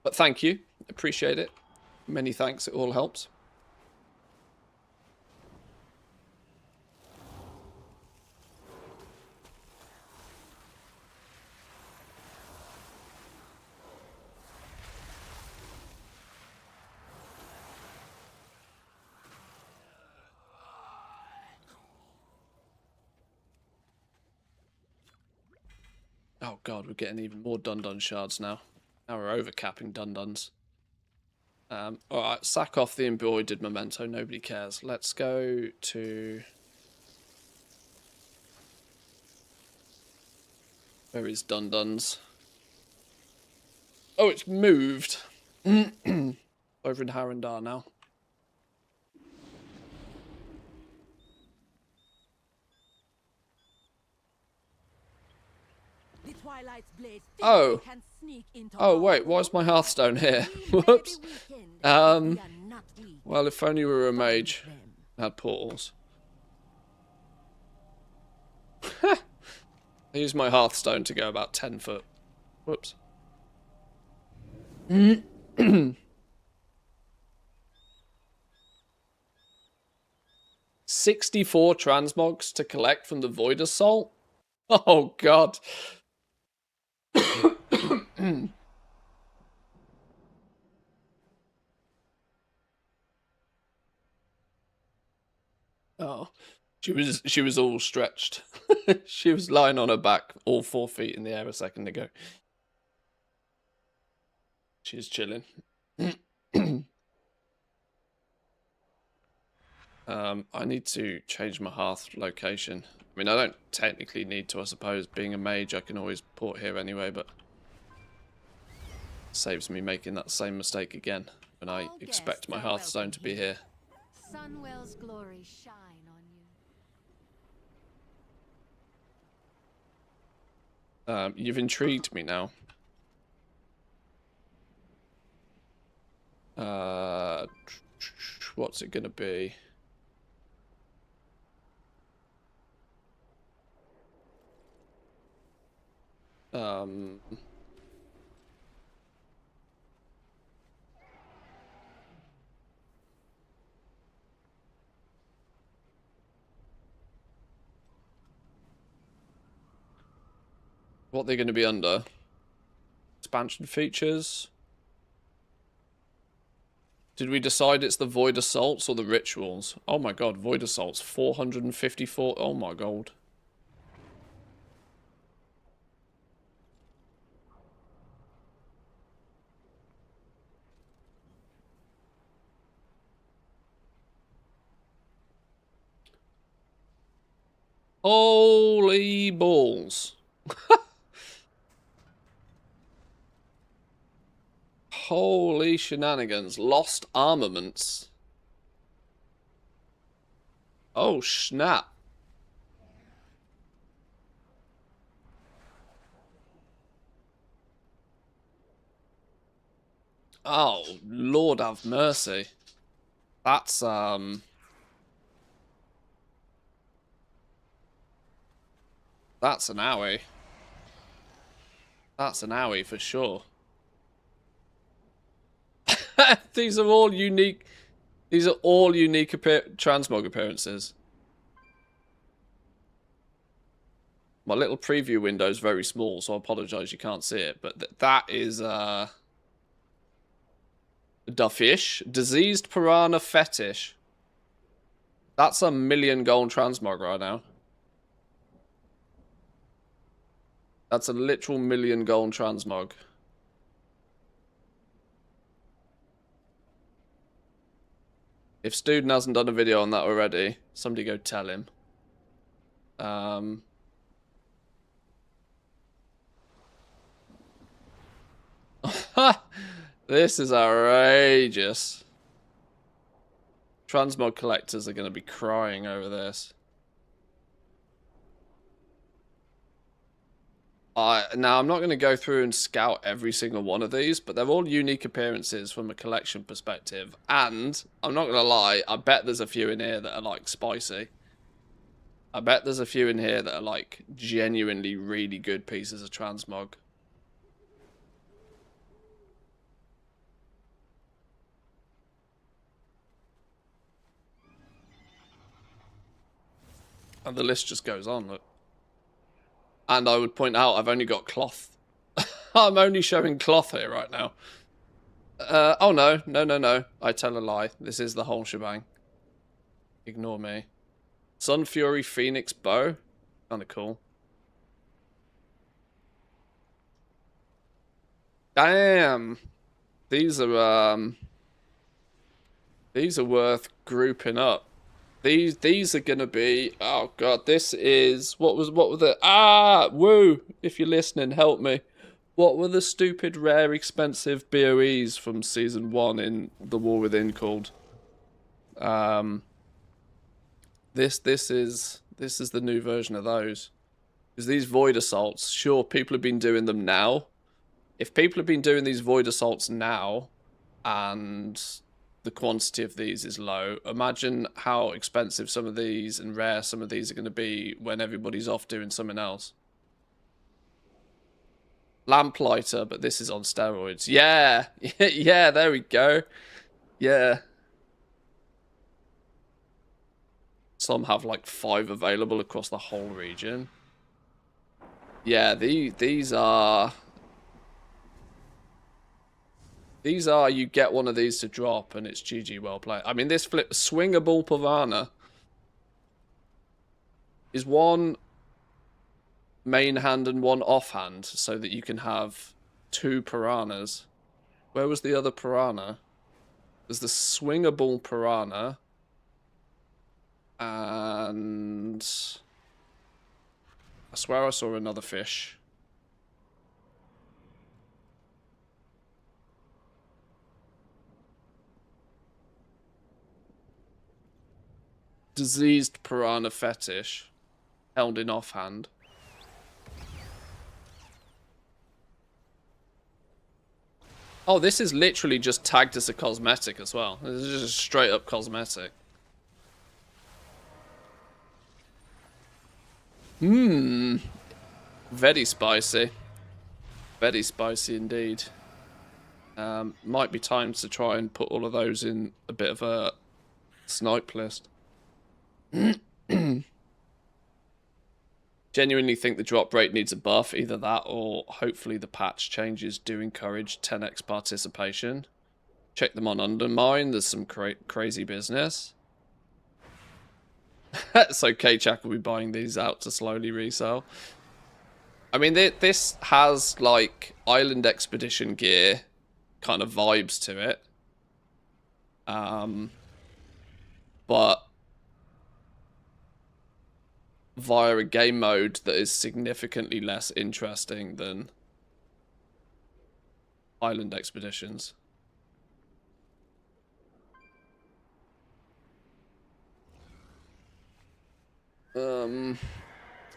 But thank you, appreciate it. Many thanks. It all helps. Oh god, we're getting even more Dun-Dun shards now. Now we're overcapping Dun-Duns. Alright, sack off the embroidered memento, nobody cares. Let's go to... Where is Dun-Duns? Oh, it's moved. Over in Harandar now. Oh. Oh, wait, why is my Hearthstone here? Whoops. Well, if only we were a mage. Had portals. I used my Hearthstone to go about 10 foot. Whoops. 64 transmogs to collect from the Void Assault? Oh, God. Oh, she was all stretched. She was lying on her back, all 4 feet in the air a second ago. She's chilling. I need to change my hearth location. I mean, I don't technically need to, I suppose. Being a mage, I can always port here anyway, but saves me making that same mistake again when I expect my Hearthstone to be here. Sunwell's glory shine on you. You've intrigued me now. What's it gonna be? What they're going to be under? Expansion features? Did we decide it's the Void Assaults or the Rituals? Oh my god, Void Assaults, 454. Oh my god. Holy balls. Holy shenanigans. Lost armaments. Oh, snap. Oh, Lord have mercy. That's, That's an owie. That's an owie for sure. These are all unique. These are all unique transmog appearances. My little preview window is very small, so I apologise you can't see it. But that is Duffish. Diseased piranha fetish. That's a 1,000,000 gold transmog right now. That's a literal 1,000,000 gold transmog. If Student hasn't done a video on that already, somebody go tell him. This is outrageous. Transmog collectors are going to be crying over this. Now, I'm not going to go through and scout every single one of these, but they're all unique appearances from a collection perspective. And, I'm not going to lie, I bet there's a few in here that are, like, spicy. I bet there's a few in here that are, like, genuinely really good pieces of transmog. And the list just goes on, look. And I would point out, I've only got cloth. I'm only showing cloth here right now. Oh no, no. I tell a lie. This is the whole shebang. Ignore me. Sun Fury Phoenix Bow. Kinda cool. Damn. These are worth grouping up. These are gonna be, oh god, this is, what were the, woo, if you're listening, help me. What were the stupid, rare, expensive BOEs from Season 1 in The War Within called? This is the new version of those. Because these Void Assaults, sure, people have been doing them now. If people have been doing these Void Assaults now, and the quantity of these is low, imagine how expensive some of these and rare some of these are going to be when everybody's off doing something else. Lamplighter, but this is on steroids. Yeah, yeah, there we go. Yeah. Some have like 5 available across the whole region. Yeah, these are... These are, you get one of these to drop and it's GG well played. I mean, this swingable Piranha is one main hand and one offhand so that you can have 2 Piranhas. Where was the other Piranha? There's the swingable Piranha. And I swear I saw another fish. Diseased Piranha Fetish. Held in offhand. Oh, this is literally just tagged as a cosmetic as well. This is just a straight up cosmetic. Very spicy. Very spicy indeed. Might be time to try and put all of those in a bit of a snipe list. Genuinely think the drop rate needs a buff, either that or hopefully the patch changes do encourage 10x participation. Check them on Undermine, there's some crazy business. So K-Chak will be buying these out to slowly resell. I mean, this has like Island Expedition gear kind of vibes to it. But via a game mode that is significantly less interesting than Island Expeditions.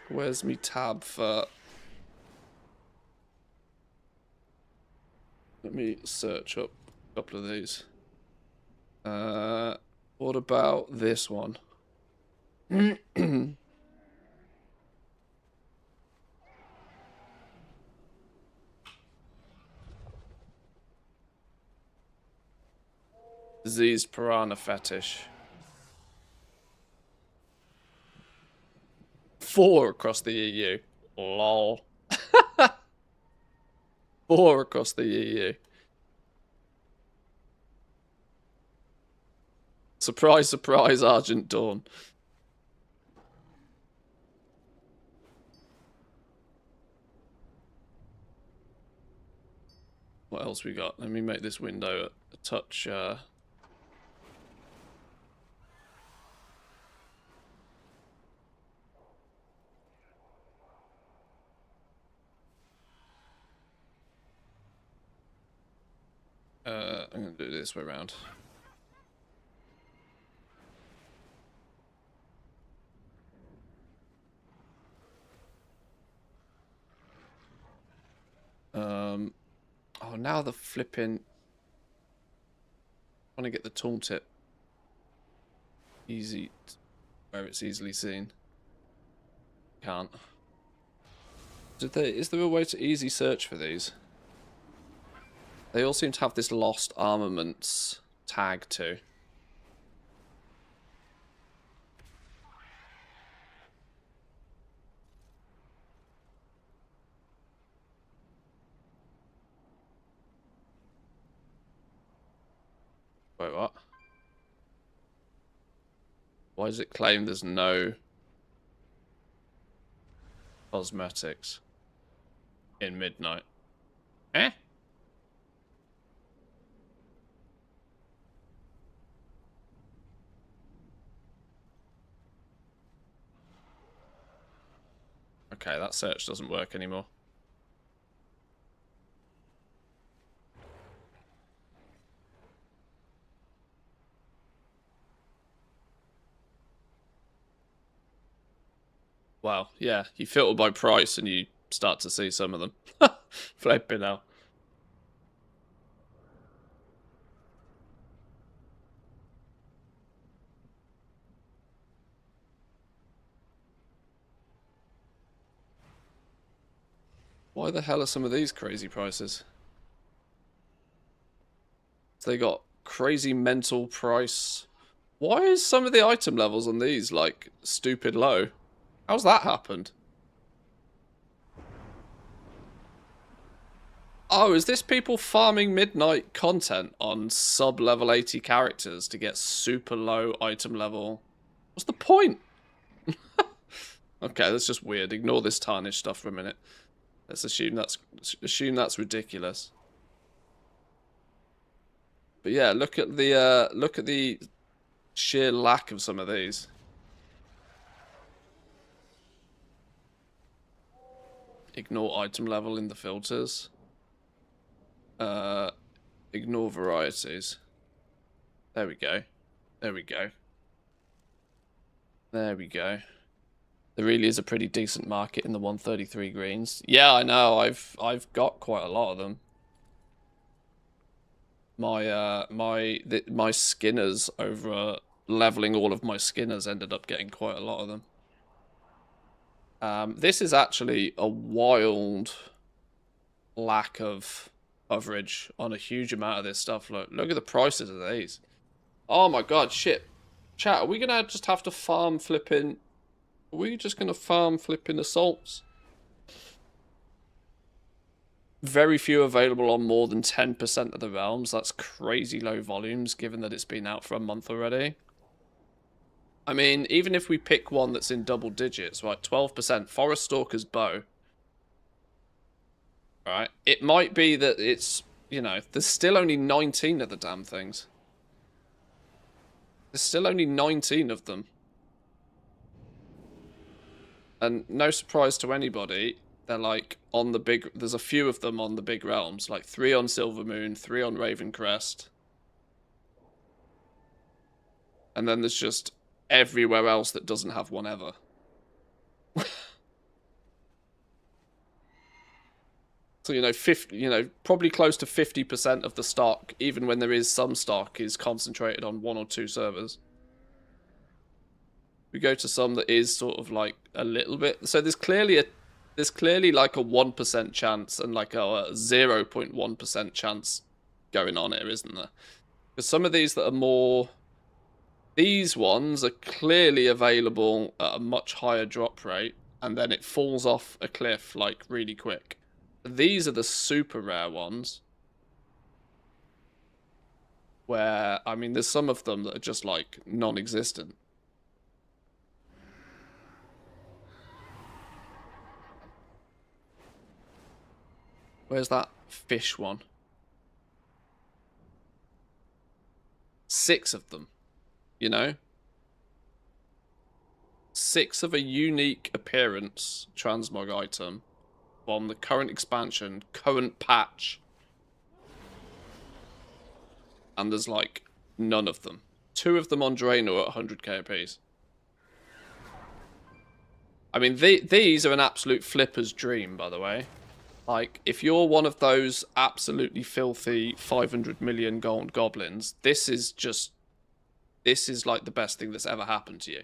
Where's me tab for... Let me search up a couple of these. What about this one? Diseased Piranha Fetish. 4 across the EU. Lol. 4 across the EU. Surprise, surprise, Argent Dawn. What else we got? Let me make this window a touch... I'm going to do it this way around. Oh, now the flipping... I want to get the tooltip easy, where it's easily seen. Can't. Is there a way to easy search for these? They all seem to have this lost armaments tag too. Wait, what? Why does it claim there's no cosmetics in Midnight? Eh? Okay, that search doesn't work anymore. Wow, yeah, you filter by price and you start to see some of them. Flipping out. Why the hell are some of these crazy prices? They got crazy mental price. Why is some of the item levels on these like stupid low? How's that happened? Oh, is this people farming Midnight content on sub-level 80 characters to get super low item level? What's the point? Okay, that's just weird. Ignore this tarnished stuff for a minute. Let's assume that's ridiculous. But yeah, look at the sheer lack of some of these. Ignore item level in the filters. Ignore varieties. There we go. There we go. There we go. There really is a pretty decent market in the 133 greens. Yeah, I know. I've got quite a lot of them. My skinners over leveling all of my skinners ended up getting quite a lot of them. This is actually a wild lack of coverage on a huge amount of this stuff. Look at the prices of these. Oh my god, shit. Chat, are we gonna just have to farm flipping... Are we just gonna farm flipping assaults? Very few available on more than 10% of the realms. That's crazy low volumes, given that it's been out for a month already. I mean, even if we pick one that's in double digits, right, 12%, Forest Stalker's Bow. Right, it might be that it's, you know, there's still only 19 of the damn things. There's still only 19 of them. And no surprise to anybody, they're like on the big, there's a few of them on the big realms, like 3 on Silver Moon, 3 on Raven Crest. And then there's just everywhere else that doesn't have one ever. So, you know, probably close to 50% of the stock, even when there is some stock, is concentrated on 1 or 2 servers. We go to some that is sort of like a little bit. So there's clearly like a 1% chance and like a 0.1% chance going on here, isn't there? Because some of these that are more, these ones are clearly available at a much higher drop rate, and then it falls off a cliff like really quick. These are the super rare ones. where, I mean, there's some of them that are just, like, non-existent. Where's that fish one? 6 of them, you know? 6 of a unique appearance transmog item from the current expansion, current patch. And there's, like, none of them. 2 of them on Draenor at 100k apiece. I mean, these are an absolute flipper's dream, by the way. Like, if you're one of those absolutely filthy 500 million gold goblins, this is like the best thing that's ever happened to you.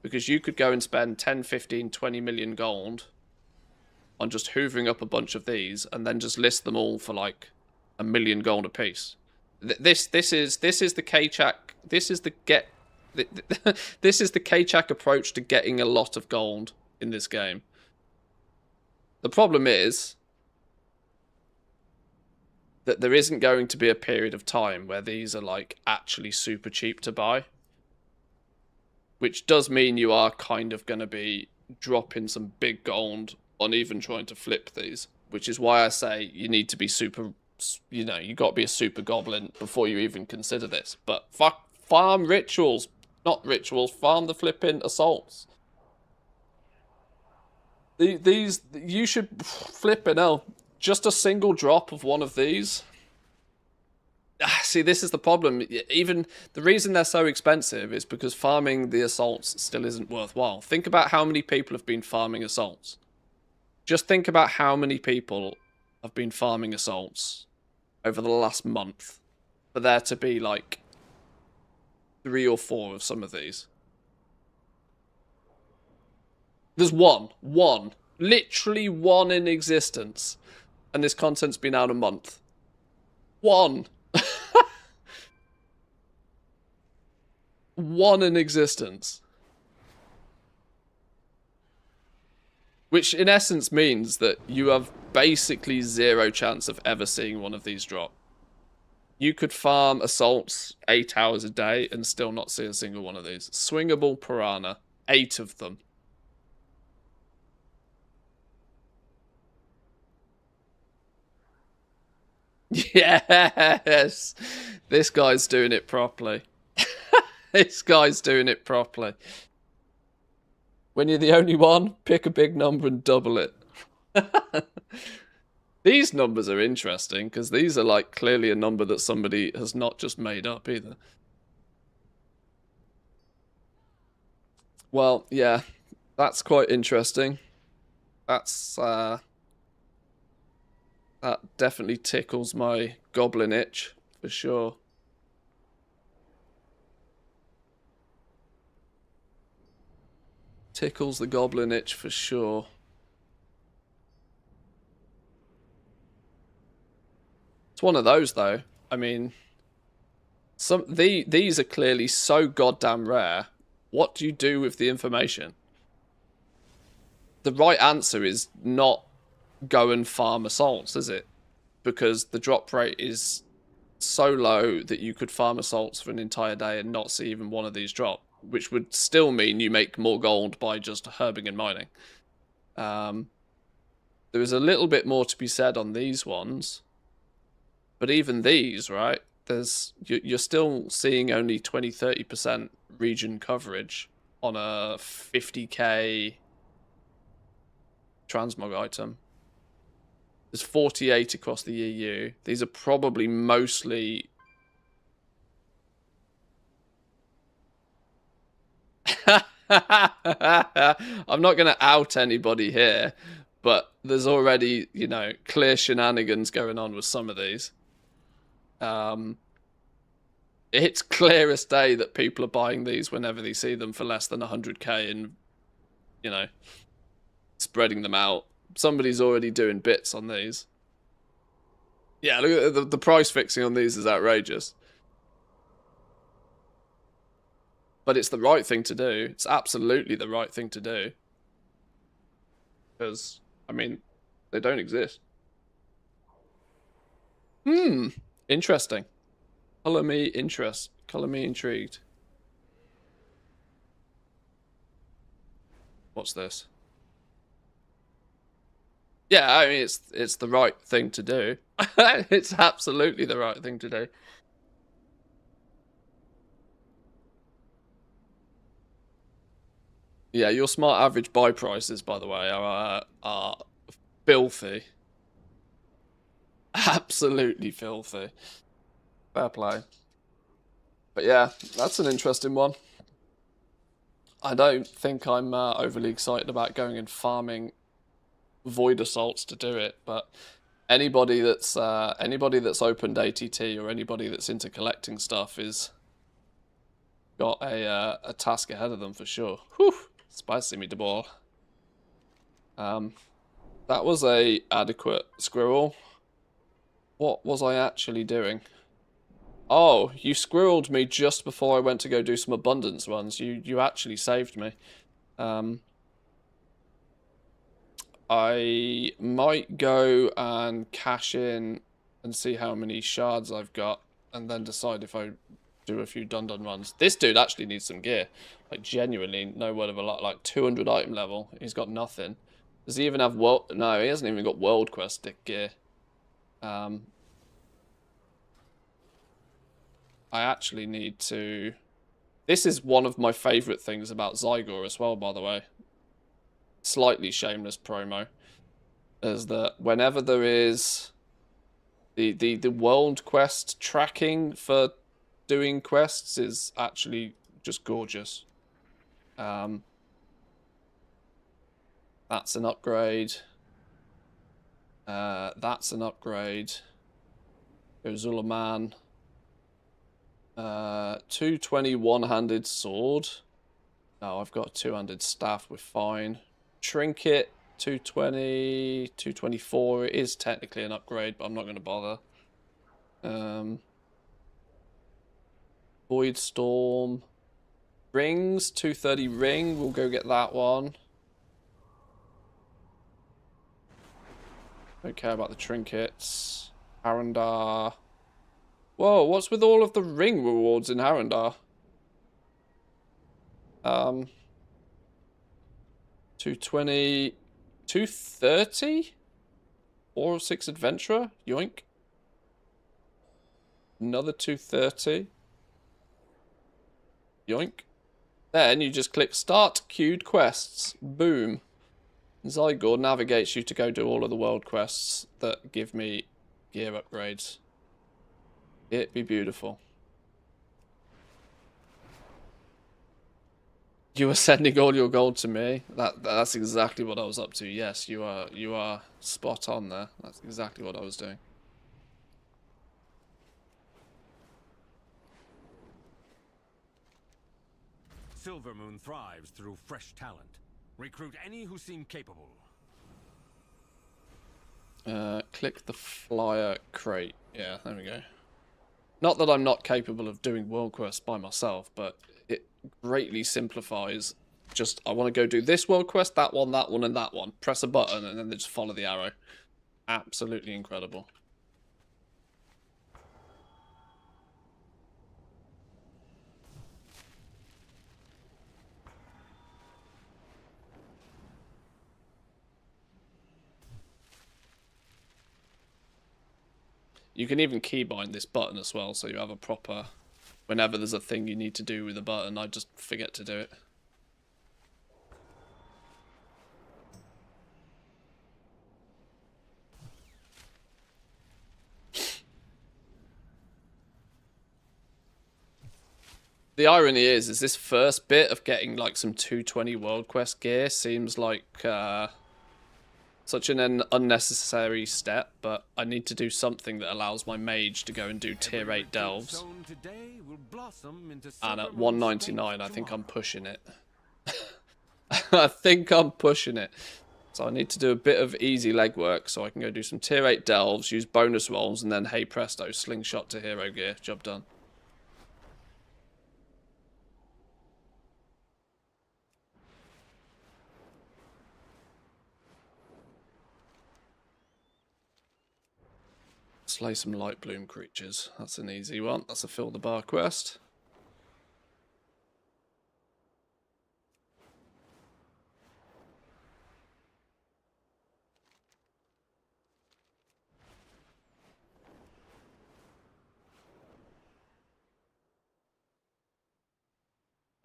Because you could go and spend 10, 15, 20 million gold on just hoovering up a bunch of these and then just list them all for like 1 million gold apiece. This is the K-Chak, this is the K-Chak approach to getting a lot of gold in this game. The problem is that there isn't going to be a period of time where these are like actually super cheap to buy. Which does mean you are kind of going to be dropping some big gold on even trying to flip these. Which is why I say you need to be super, you know, you got to be a super goblin before you even consider this. But farm rituals, not rituals, farm the flipping assaults. These, you should flip it now. Just a single drop of one of these. See, this is the problem. Even the reason they're so expensive is because farming the assaults still isn't worthwhile. Think about how many people have been farming assaults. Just think about how many people have been farming assaults over the last month for there to be like 3 or 4 of some of these. There's one, literally one in existence, and this content's been out a month. One. One in existence. Which in essence means that you have basically 0 chance of ever seeing one of these drop. You could farm assaults 8 hours a day and still not see a single one of these. Swingable piranha. 8 of them. Yes! This guy's doing it properly. This guy's doing it properly. When you're the only one, pick a big number and double it. These numbers are interesting, because these are like clearly a number that somebody has not just made up either. Well, yeah, that's quite interesting. That's, that definitely tickles my goblin itch, for sure. Tickles the goblin itch for sure. It's one of those though. I mean, these are clearly so goddamn rare. What do you do with the information? The right answer is not go and farm assaults, is it? Because the drop rate is so low that you could farm assaults for an entire day and not see even one of these drop. Which would still mean you make more gold by just herbing and mining. There is a little bit more to be said on these ones. But even these, right? You're still seeing only 20-30% region coverage on a 50k transmog item. There's 48 across the EU. These are probably mostly... I'm not going to out anybody here, but there's already, you know, clear shenanigans going on with some of these. It's clear as day that people are buying these whenever they see them for less than 100k and, you know, spreading them out. Somebody's already doing bits on these. Yeah, look at the price fixing on these is outrageous. But it's the right thing to do. It's absolutely the right thing to do. Because, I mean, they don't exist. Interesting. Colour me interest. Colour me intrigued. What's this? Yeah, I mean it's the right thing to do. It's absolutely the right thing to do. Yeah, your smart average buy prices, by the way, are filthy. Absolutely filthy. Fair play. But yeah, that's an interesting one. I don't think I'm overly excited about going and farming void assaults to do it, but anybody that's opened ATT or anybody that's into collecting stuff is got a task ahead of them for sure. Whew, spicy meatball. That was a adequate squirrel. What was I actually doing? Oh, you squirreled me just before I went to go do some abundance ones. You actually saved me. I might go and cash in and see how many shards I've got, and then decide if I do a few dun-dun runs. This dude actually needs some gear. Like, genuinely, no word of a lot. Like, 200 item level. He's got nothing. Does he even have world... No, he hasn't even got world quest stick gear. I actually need to... This is one of my favourite things about Zygor as well, by the way. Slightly shameless promo. Is that whenever there is... The world quest tracking for doing quests is actually just gorgeous. That's an upgrade. That's an upgrade. Gozula Man. 220 one-handed sword. No, I've got a two-handed staff. We're fine. Trinket 220, 224. It is technically an upgrade, but I'm not going to bother. Void Storm. Rings, 230 ring. We'll go get that one. Don't care about the trinkets. Arendar. Whoa, what's with all of the ring rewards in Arendar? 220, 230? 4 or 6 adventurer? Yoink. Another 230. Yoink. Then you just click start queued quests. Boom. Zygor navigates you to go do all of the world quests that give me gear upgrades. It'd be beautiful. You are sending all your gold to me. That's exactly what I was up to. Yes, you are spot on there. That's exactly what I was doing. Silvermoon thrives through fresh talent. Recruit any who seem capable. Click the flyer crate. Yeah, there we go. Not that I'm not capable of doing world quests by myself, but it greatly simplifies. Just, I want to go do this world quest, that one, and that one. Press a button, and then they just follow the arrow. Absolutely incredible. You can even keybind this button as well, so you have a proper... Whenever there's a thing you need to do with a button, I just forget to do it. The irony is this first bit of getting like some 220 World Quest gear seems like such an unnecessary step, but I need to do something that allows my mage to go and do tier 8 delves. And at 199, I think I'm pushing it. I think I'm pushing it. So I need to do a bit of easy legwork so I can go do some tier 8 delves, use bonus rolls, and then hey presto, slingshot to hero gear. Job done. Slay some light bloom creatures. That's an easy one. That's a fill the bar quest.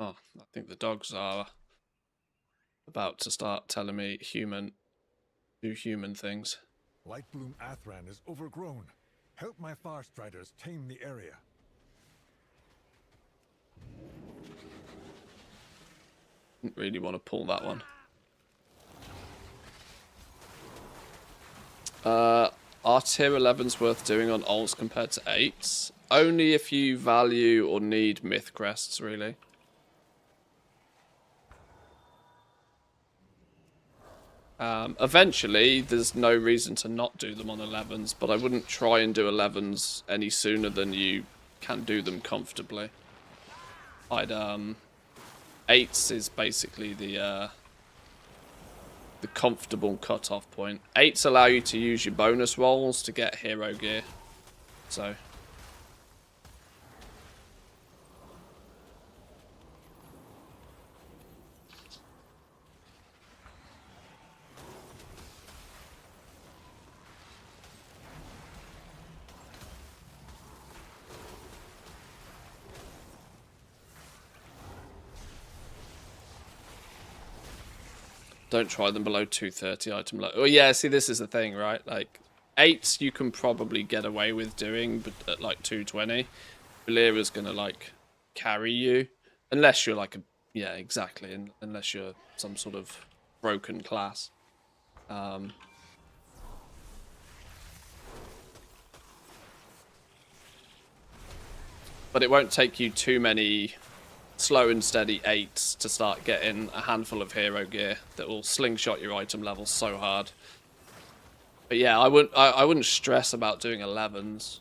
Oh, I think the dogs are about to start telling me do human things. Lightbloom Athran is overgrown. Help my Farstriders tame the area. Didn't really want to pull that one. Are tier 11s worth doing on alts compared to 8s? Only if you value or need myth crests, really. Eventually, there's no reason to not do them on 11s, but I wouldn't try and do 11s any sooner than you can do them comfortably. I'd 8s is basically the comfortable cutoff point. 8s allow you to use your bonus rolls to get hero gear. So don't try them below 230 item low. Oh yeah, see, this is the thing, right? Like 8s you can probably get away with doing, but at like 220, Valera's gonna like carry you, unless you're like a exactly, unless you're some sort of broken class. But it won't take you too many slow and steady 8s to start getting a handful of hero gear that will slingshot your item levels so hard. But yeah, I wouldn't stress about doing 11s.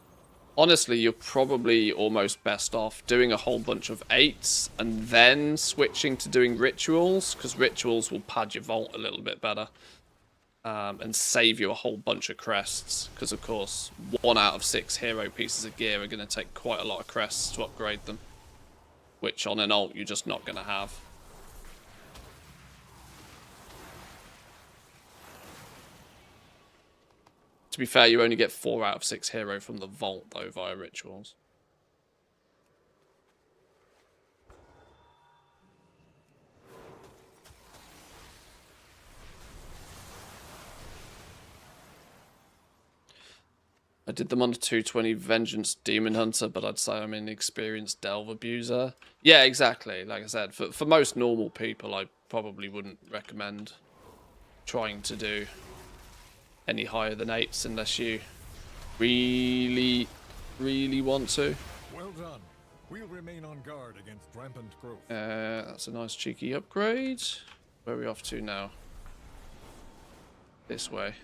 Honestly, you're probably almost best off doing a whole bunch of 8s and then switching to doing rituals, because rituals will pad your vault a little bit better. And save you a whole bunch of crests, because of course 1 out of 6 hero pieces of gear are going to take quite a lot of crests to upgrade them, which on an alt you're just not going to have. To be fair, you only get 4 out of 6 hero from the vault though via rituals. I did them on a 220 Vengeance Demon Hunter, but I'd say I'm an experienced Delve Abuser. Yeah, exactly. Like I said, for most normal people, I probably wouldn't recommend trying to do any higher than 8s unless you really, really want to. Well done. We'll remain on guard against rampant growth. That's a nice cheeky upgrade. Where are we off to now? This way.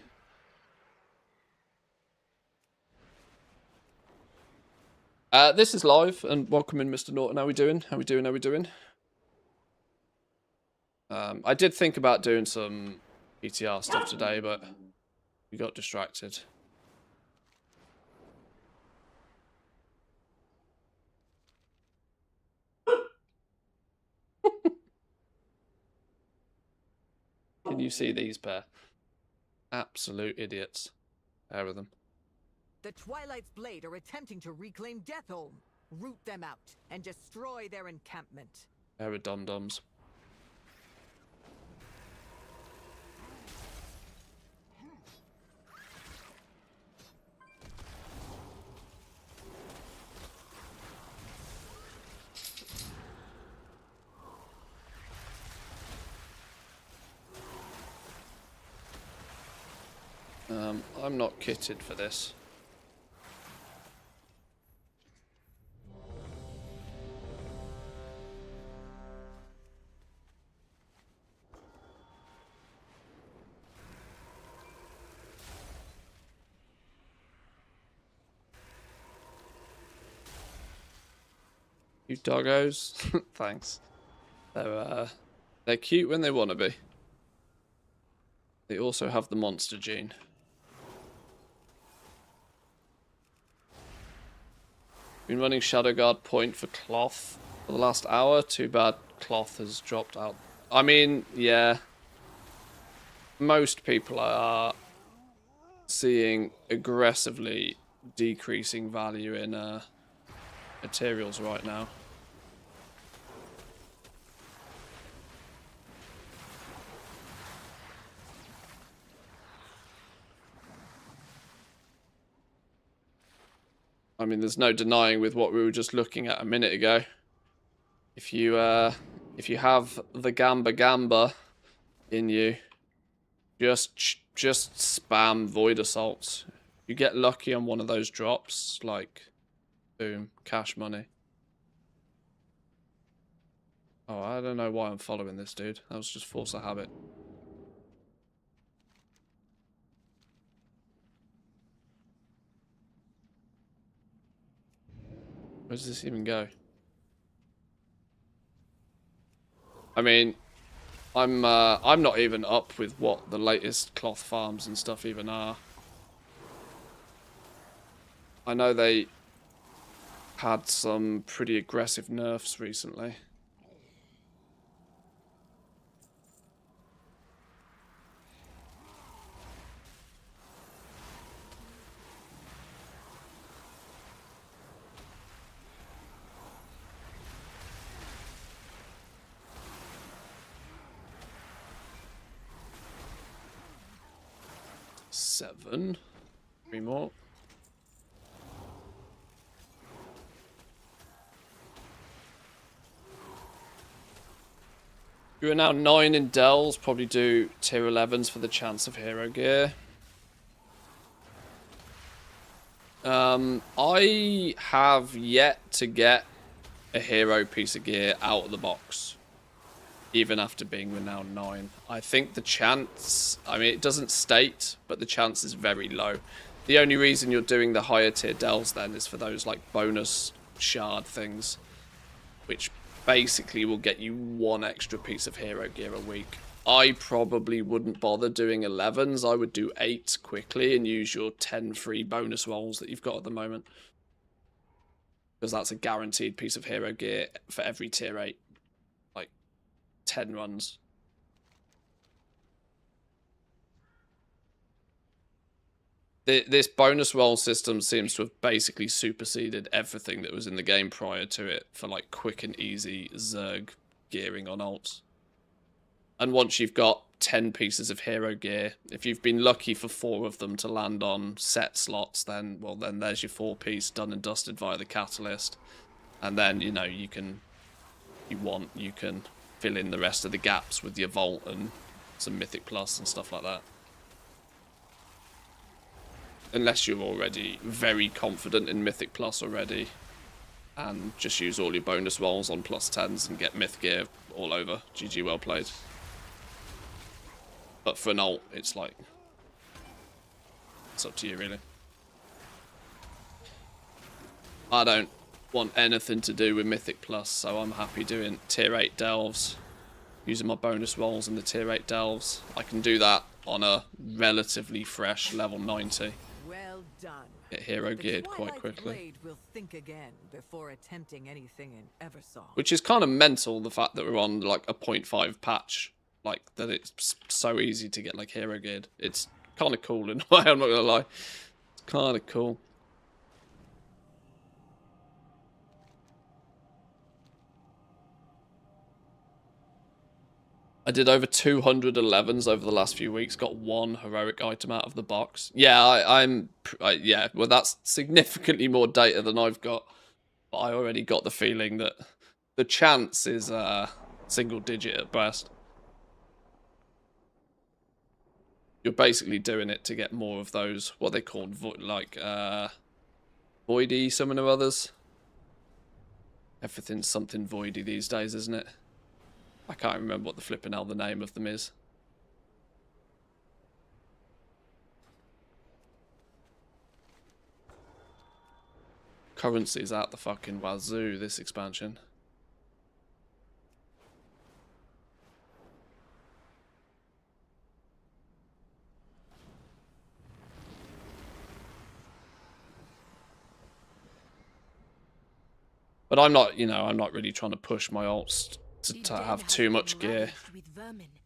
This is live, and welcome in, Mr. Norton. How we doing? How we doing? How we doing? I did think about doing some PTR stuff today, but we got distracted. Can you see these pair? Absolute idiots. Pair of them. The Twilight's Blade are attempting to reclaim Deathholm. Root them out and destroy their encampment. Pair of dum-dums. I'm not kitted for this. You doggos. Thanks. They're cute when they want to be. They also have the monster gene. Been running Shadow Guard point for cloth for the last hour. Too bad cloth has dropped out. I mean, yeah. Most people are seeing aggressively decreasing value in materials right now. I mean, there's no denying with what we were just looking at a minute ago. If you have the Gamba in you, just spam Void Assaults. You get lucky on one of those drops, like, boom, cash money. Oh, I don't know why I'm following this dude. That was just force of habit. Where does this even go? I mean, I'm not even up with what the latest cloth farms and stuff even are. I know they had some pretty aggressive nerfs recently. Seven. 3 more. You are now 9 in Dells. Probably do tier 11s for the chance of hero gear. I have yet to get a hero piece of gear out of the box, even after being renowned 9. I think the chance, I mean, it doesn't state, but the chance is very low. The only reason you're doing the higher tier Dells then is for those like bonus shard things, which basically will get you 1 extra piece of hero gear a week. I probably wouldn't bother doing 11s. I would do 8 quickly and use your 10 free bonus rolls that you've got at the moment, because that's a guaranteed piece of hero gear for every tier 8. Like 10 runs. This bonus roll system seems to have basically superseded everything that was in the game prior to it for like quick and easy Zerg gearing on ults. And once you've got 10 pieces of hero gear, if you've been lucky for 4 of them to land on set slots, then, well, then there's your 4-piece done and dusted via the catalyst. And then, you know, you can fill in the rest of the gaps with your Vault and some Mythic Plus and stuff like that. Unless you're already very confident in Mythic Plus already, and just use all your bonus rolls on +10s and get Myth gear all over. GG, well played. But for an ult, it's like, it's up to you really. I don't want anything to do with Mythic Plus, so I'm happy doing tier 8 delves, using my bonus rolls in the tier 8 delves. I can do that on a relatively fresh level 90. Well done. Get hero geared quite quickly. Blade will think again before attempting anything in Eversong. Which is kind of mental, the fact that we're on like a 0.5 patch, like that it's so easy to get like hero geared. It's kind of cool in a way, I'm not gonna lie. It's kind of cool. I did over 200 11s over the last few weeks. Got 1 heroic item out of the box. Yeah, yeah. Well, that's significantly more data than I've got. But I already got the feeling that the chance is single digit at best. You're basically doing it to get more of those, what they call voidy, some or others. Everything's something voidy these days, isn't it? I can't remember what the flipping hell the name of them is. Currency's out the fucking wazoo, this expansion. But I'm not, you know, I'm not really trying to push my alts to have too much gear.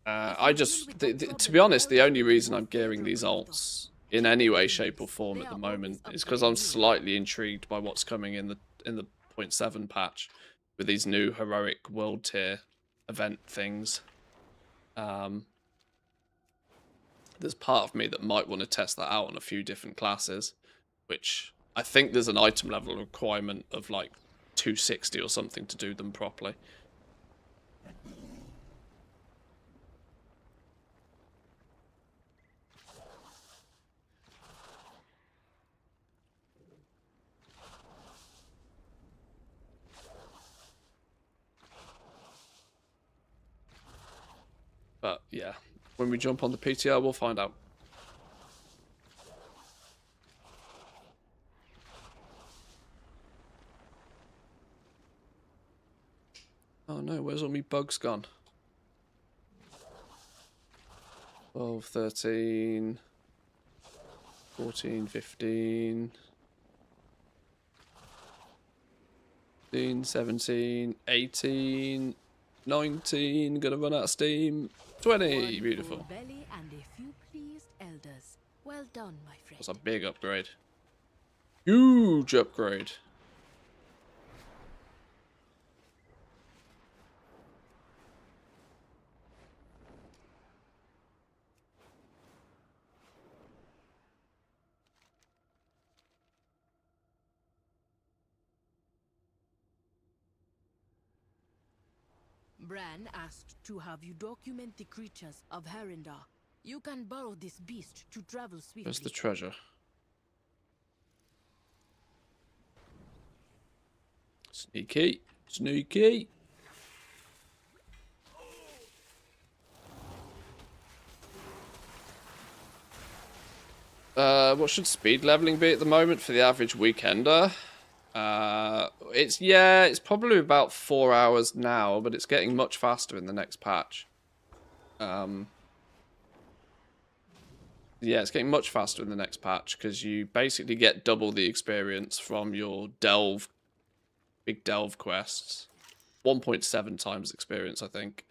To be honest, the only reason I'm gearing these alts in any way, shape, or form at the moment is because I'm slightly intrigued by what's coming in the 0.7 patch with these new heroic world tier event things. There's part of me that might want to test that out on a few different classes, which I think there's an item level requirement of like 260 or something to do them properly. But yeah, when we jump on the PTR, we'll find out. Oh no, where's all my bugs gone? 12, 13, 14, 15, 16, 17, 18, 19, gonna run out of steam. 20, beautiful. Belly and a few pleased elders. Well done, my friend. That's a big upgrade. Huge upgrade. Bran asked to have you document the creatures of Harindar. You can borrow this beast to travel swiftly. Where's the treasure? Sneaky. Sneaky. What should speed leveling be at the moment for the average weekender? It's probably about 4 hours now, but it's getting much faster in the next patch. Yeah, it's getting much faster in the next patch because you basically get double the experience from your big delve quests. 1.7 times experience, I think.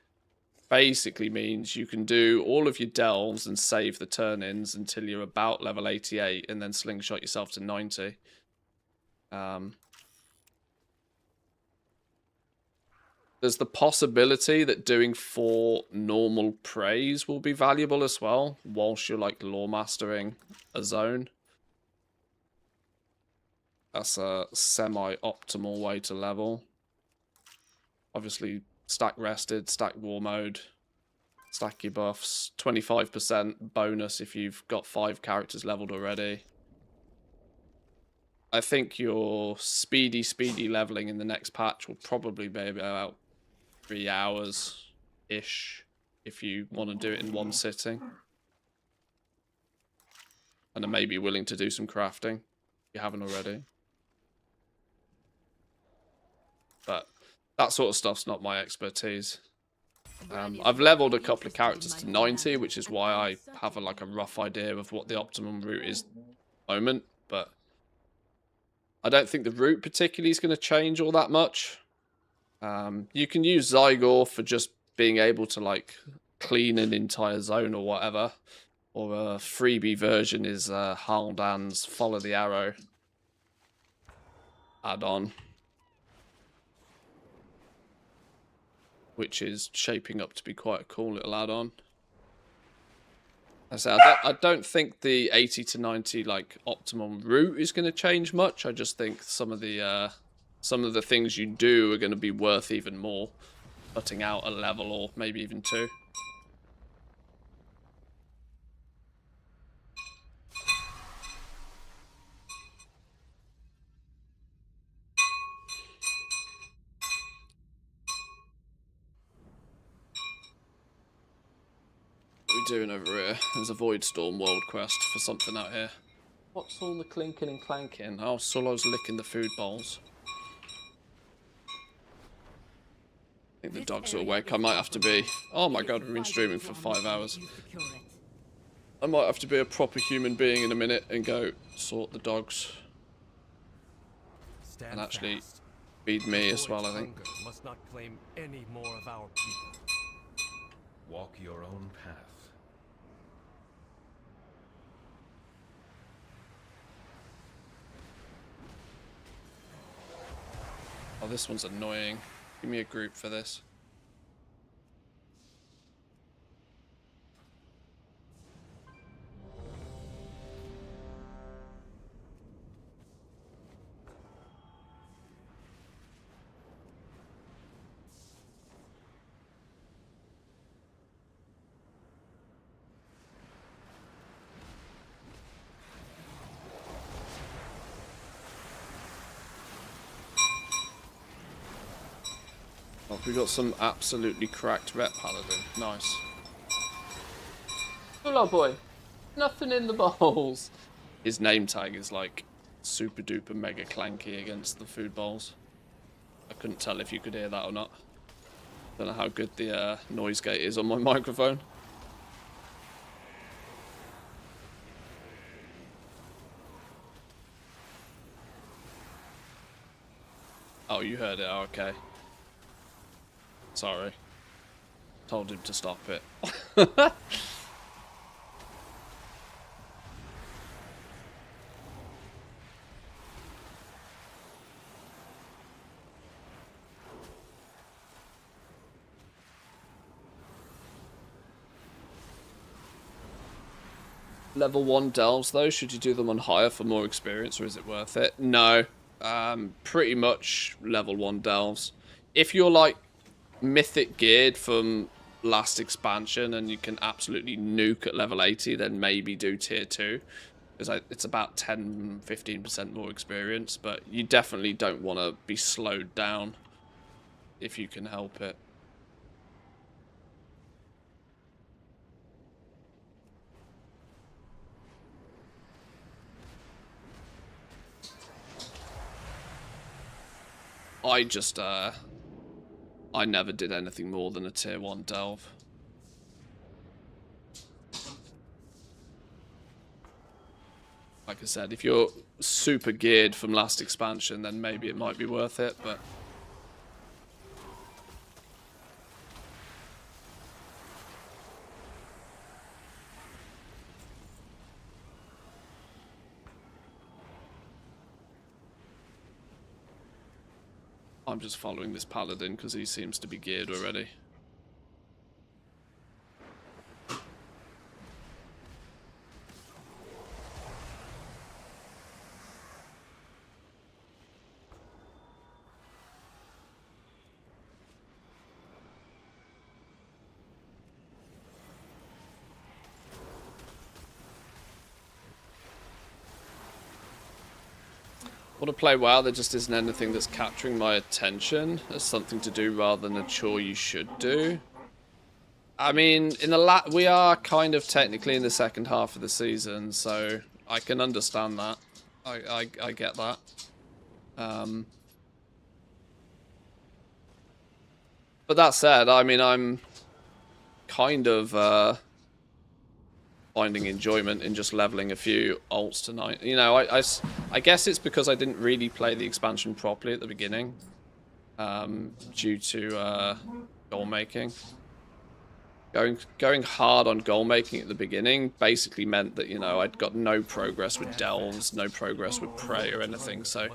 Basically means you can do all of your delves and save the turn-ins until you're about level 88 and then slingshot yourself to 90. There's the possibility that doing 4 normal praise will be valuable as well, whilst you're like lore mastering a zone. That's a semi-optimal way to level. Obviously, stack rested, stack war mode, stack your buffs, 25% bonus if you've got 5 characters leveled already. I think your speedy leveling in the next patch will probably be about 3 hours-ish if you want to do it in one sitting. And I may be willing to do some crafting if you haven't already. But that sort of stuff's not my expertise. I've leveled a couple of characters to 90, which is why I have a rough idea of what the optimum route is at the moment. But I don't think the route particularly is going to change all that much. You can use Zygor for just being able to clean an entire zone or whatever. Or a freebie version is Haldan's Follow the Arrow add-on, which is shaping up to be quite a cool little add-on. I don't think the 80 to 90 optimum route is going to change much. I just think some of the things you do are going to be worth even more, cutting out a level or maybe even 2. What are we doing over here? There's a Void Storm world quest for something out here. What's all the clinking and clanking? Oh, Solo's licking the food bowls. I think the dogs are awake. I might have to be... Oh my god, we've been streaming for 5 hours. I might have to be a proper human being in a minute and go sort the dogs. And actually feed me as well, I think. Hunger must not claim any more of our people. Walk your own path. Oh, this one's annoying. Give me a group for this. Oh, we got some absolutely cracked ret paladin. Nice. Hello, boy. Nothing in the bowls. His name tag is like super duper mega clanky against the food bowls. I couldn't tell if you could hear that or not. Don't know how good the noise gate is on my microphone. Oh, you heard it. Oh, okay. Sorry. Told him to stop it. Level 1 delves though, should you do them on higher for more experience, or is it worth it? No. Pretty much level 1 delves. If you're like mythic geared from last expansion and you can absolutely nuke at level 80, then maybe do tier 2. Because it's about 10-15% more experience, but you definitely don't want to be slowed down if you can help it. I never did anything more than a tier 1 delve. Like I said, if you're super geared from last expansion, then maybe it might be worth it, but... I'm just following this paladin because he seems to be geared already. Want to play WoW, there just isn't anything that's capturing my attention as something to do rather than a chore you should do. I mean, we are kind of technically in the second half of the season, so I can understand that. I get that. But that said, I mean, I'm kind of finding enjoyment in just leveling a few alts tonight. You know, I guess it's because I didn't really play the expansion properly at the beginning, due to goal making. Going hard on goal making at the beginning basically meant that, you know, I'd got no progress with delves, no progress with prey or anything. So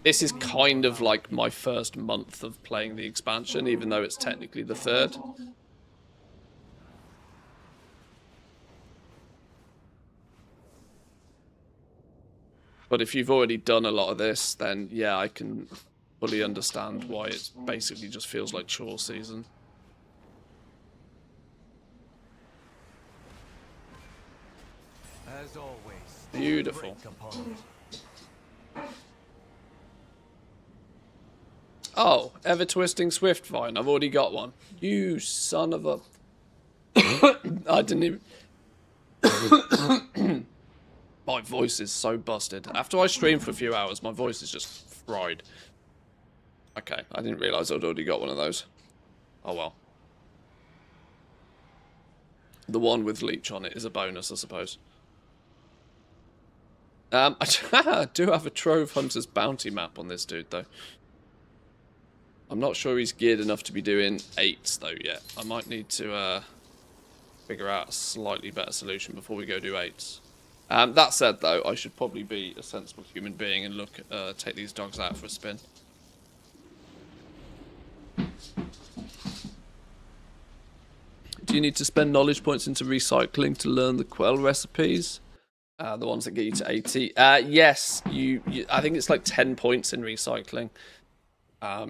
this is kind of like my first month of playing the expansion, even though it's technically the third. But if you've already done a lot of this, then yeah, I can fully understand why it basically just feels like chore season. As always, Beautiful. Oh, ever-twisting Swift-Vine. I've already got one. You son of a... I didn't even... My voice is so busted. After I stream for a few hours, my voice is just fried. Okay, I didn't realise I'd already got one of those. Oh well. The one with leech on it is a bonus, I suppose. I do have a Trove Hunter's bounty map on this dude, though. I'm not sure he's geared enough to be doing 8s though yet. I might need to figure out a slightly better solution before we go do 8s. That said though, I should probably be a sensible human being and take these dogs out for a spin. Do you need to spend knowledge points into recycling to learn the quell recipes? The ones that get you to 80? Yes, I think it's like 10 points in recycling.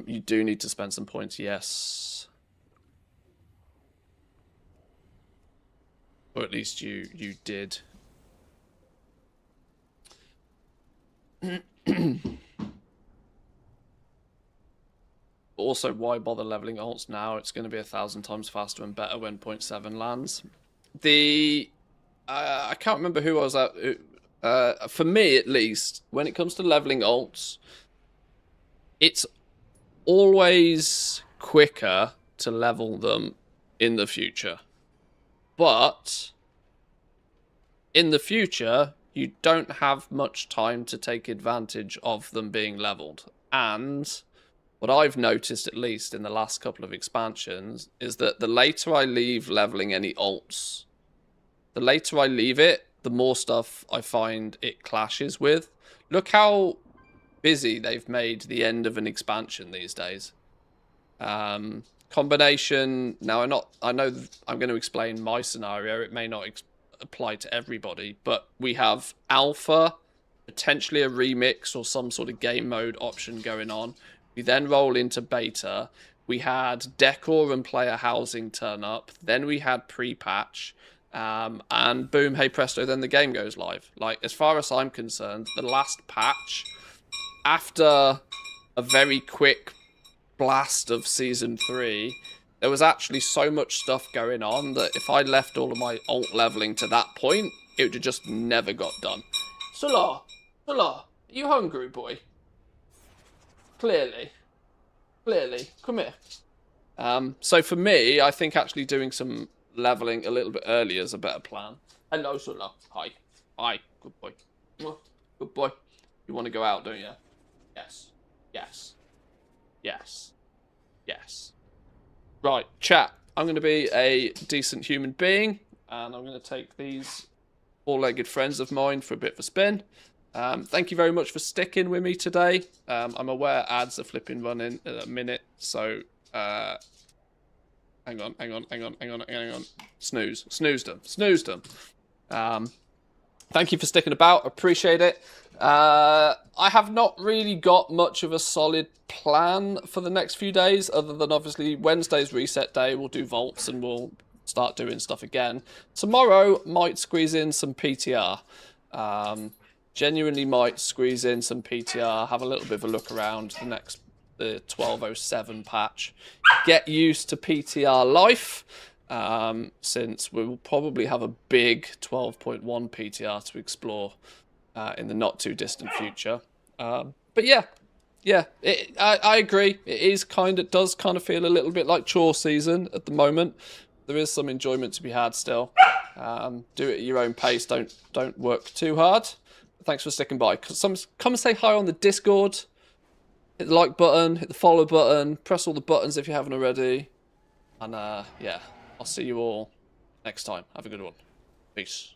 You do need to spend some points, yes. Or at least you did. Also, why bother leveling alts now? It's going to be 1,000 times faster and better when 0.7 lands. I can't remember who I was at. For me, at least, when it comes to leveling alts, it's always quicker to level them in the future. But in the future, you don't have much time to take advantage of them being leveled. And what I've noticed, at least in the last couple of expansions, is that the later I leave leveling any alts, the later I leave it, the more stuff I find it clashes with. Look how busy they've made the end of an expansion these days. Combination. Now, I know I'm going to explain my scenario. It may not apply to everybody, but we have alpha, potentially a remix or some sort of game mode option going on. We then roll into beta. We had decor and player housing turn up. Then we had pre-patch. And boom, hey presto, then the game goes live. Like, as far as I'm concerned, the last patch, after a very quick blast of Season 3, there was actually so much stuff going on that if I left all of my alt leveling to that point, it would have just never got done. Salah, are you hungry, boy? Clearly. Come here. So for me, I think actually doing some leveling a little bit earlier is a better plan. Hello, Salah. Hi. Good boy. Good boy. You want to go out, don't you? Yes. Right, chat. I'm going to be a decent human being, and I'm going to take these four-legged friends of mine for a bit of a spin. Thank you very much for sticking with me today. I'm aware ads are flipping running in a minute, so hang on. Snoozed them. Thank you for sticking about. Appreciate it. I have not really got much of a solid plan for the next few days, other than obviously Wednesday's reset day. We'll do vaults and we'll start doing stuff again. Tomorrow might squeeze in some PTR. Genuinely might squeeze in some PTR. Have a little bit of a look around the 1207 patch. Get used to PTR life. Since we will probably have a big 12.1 PTR to explore in the not too distant future. But yeah, I agree. It does kind of feel a little bit like chore season at the moment. There is some enjoyment to be had still. Do it at your own pace. Don't work too hard. Thanks for sticking by. Come say hi on the Discord. Hit the like button. Hit the follow button. Press all the buttons if you haven't already. And yeah. I'll see you all next time. Have a good one. Peace.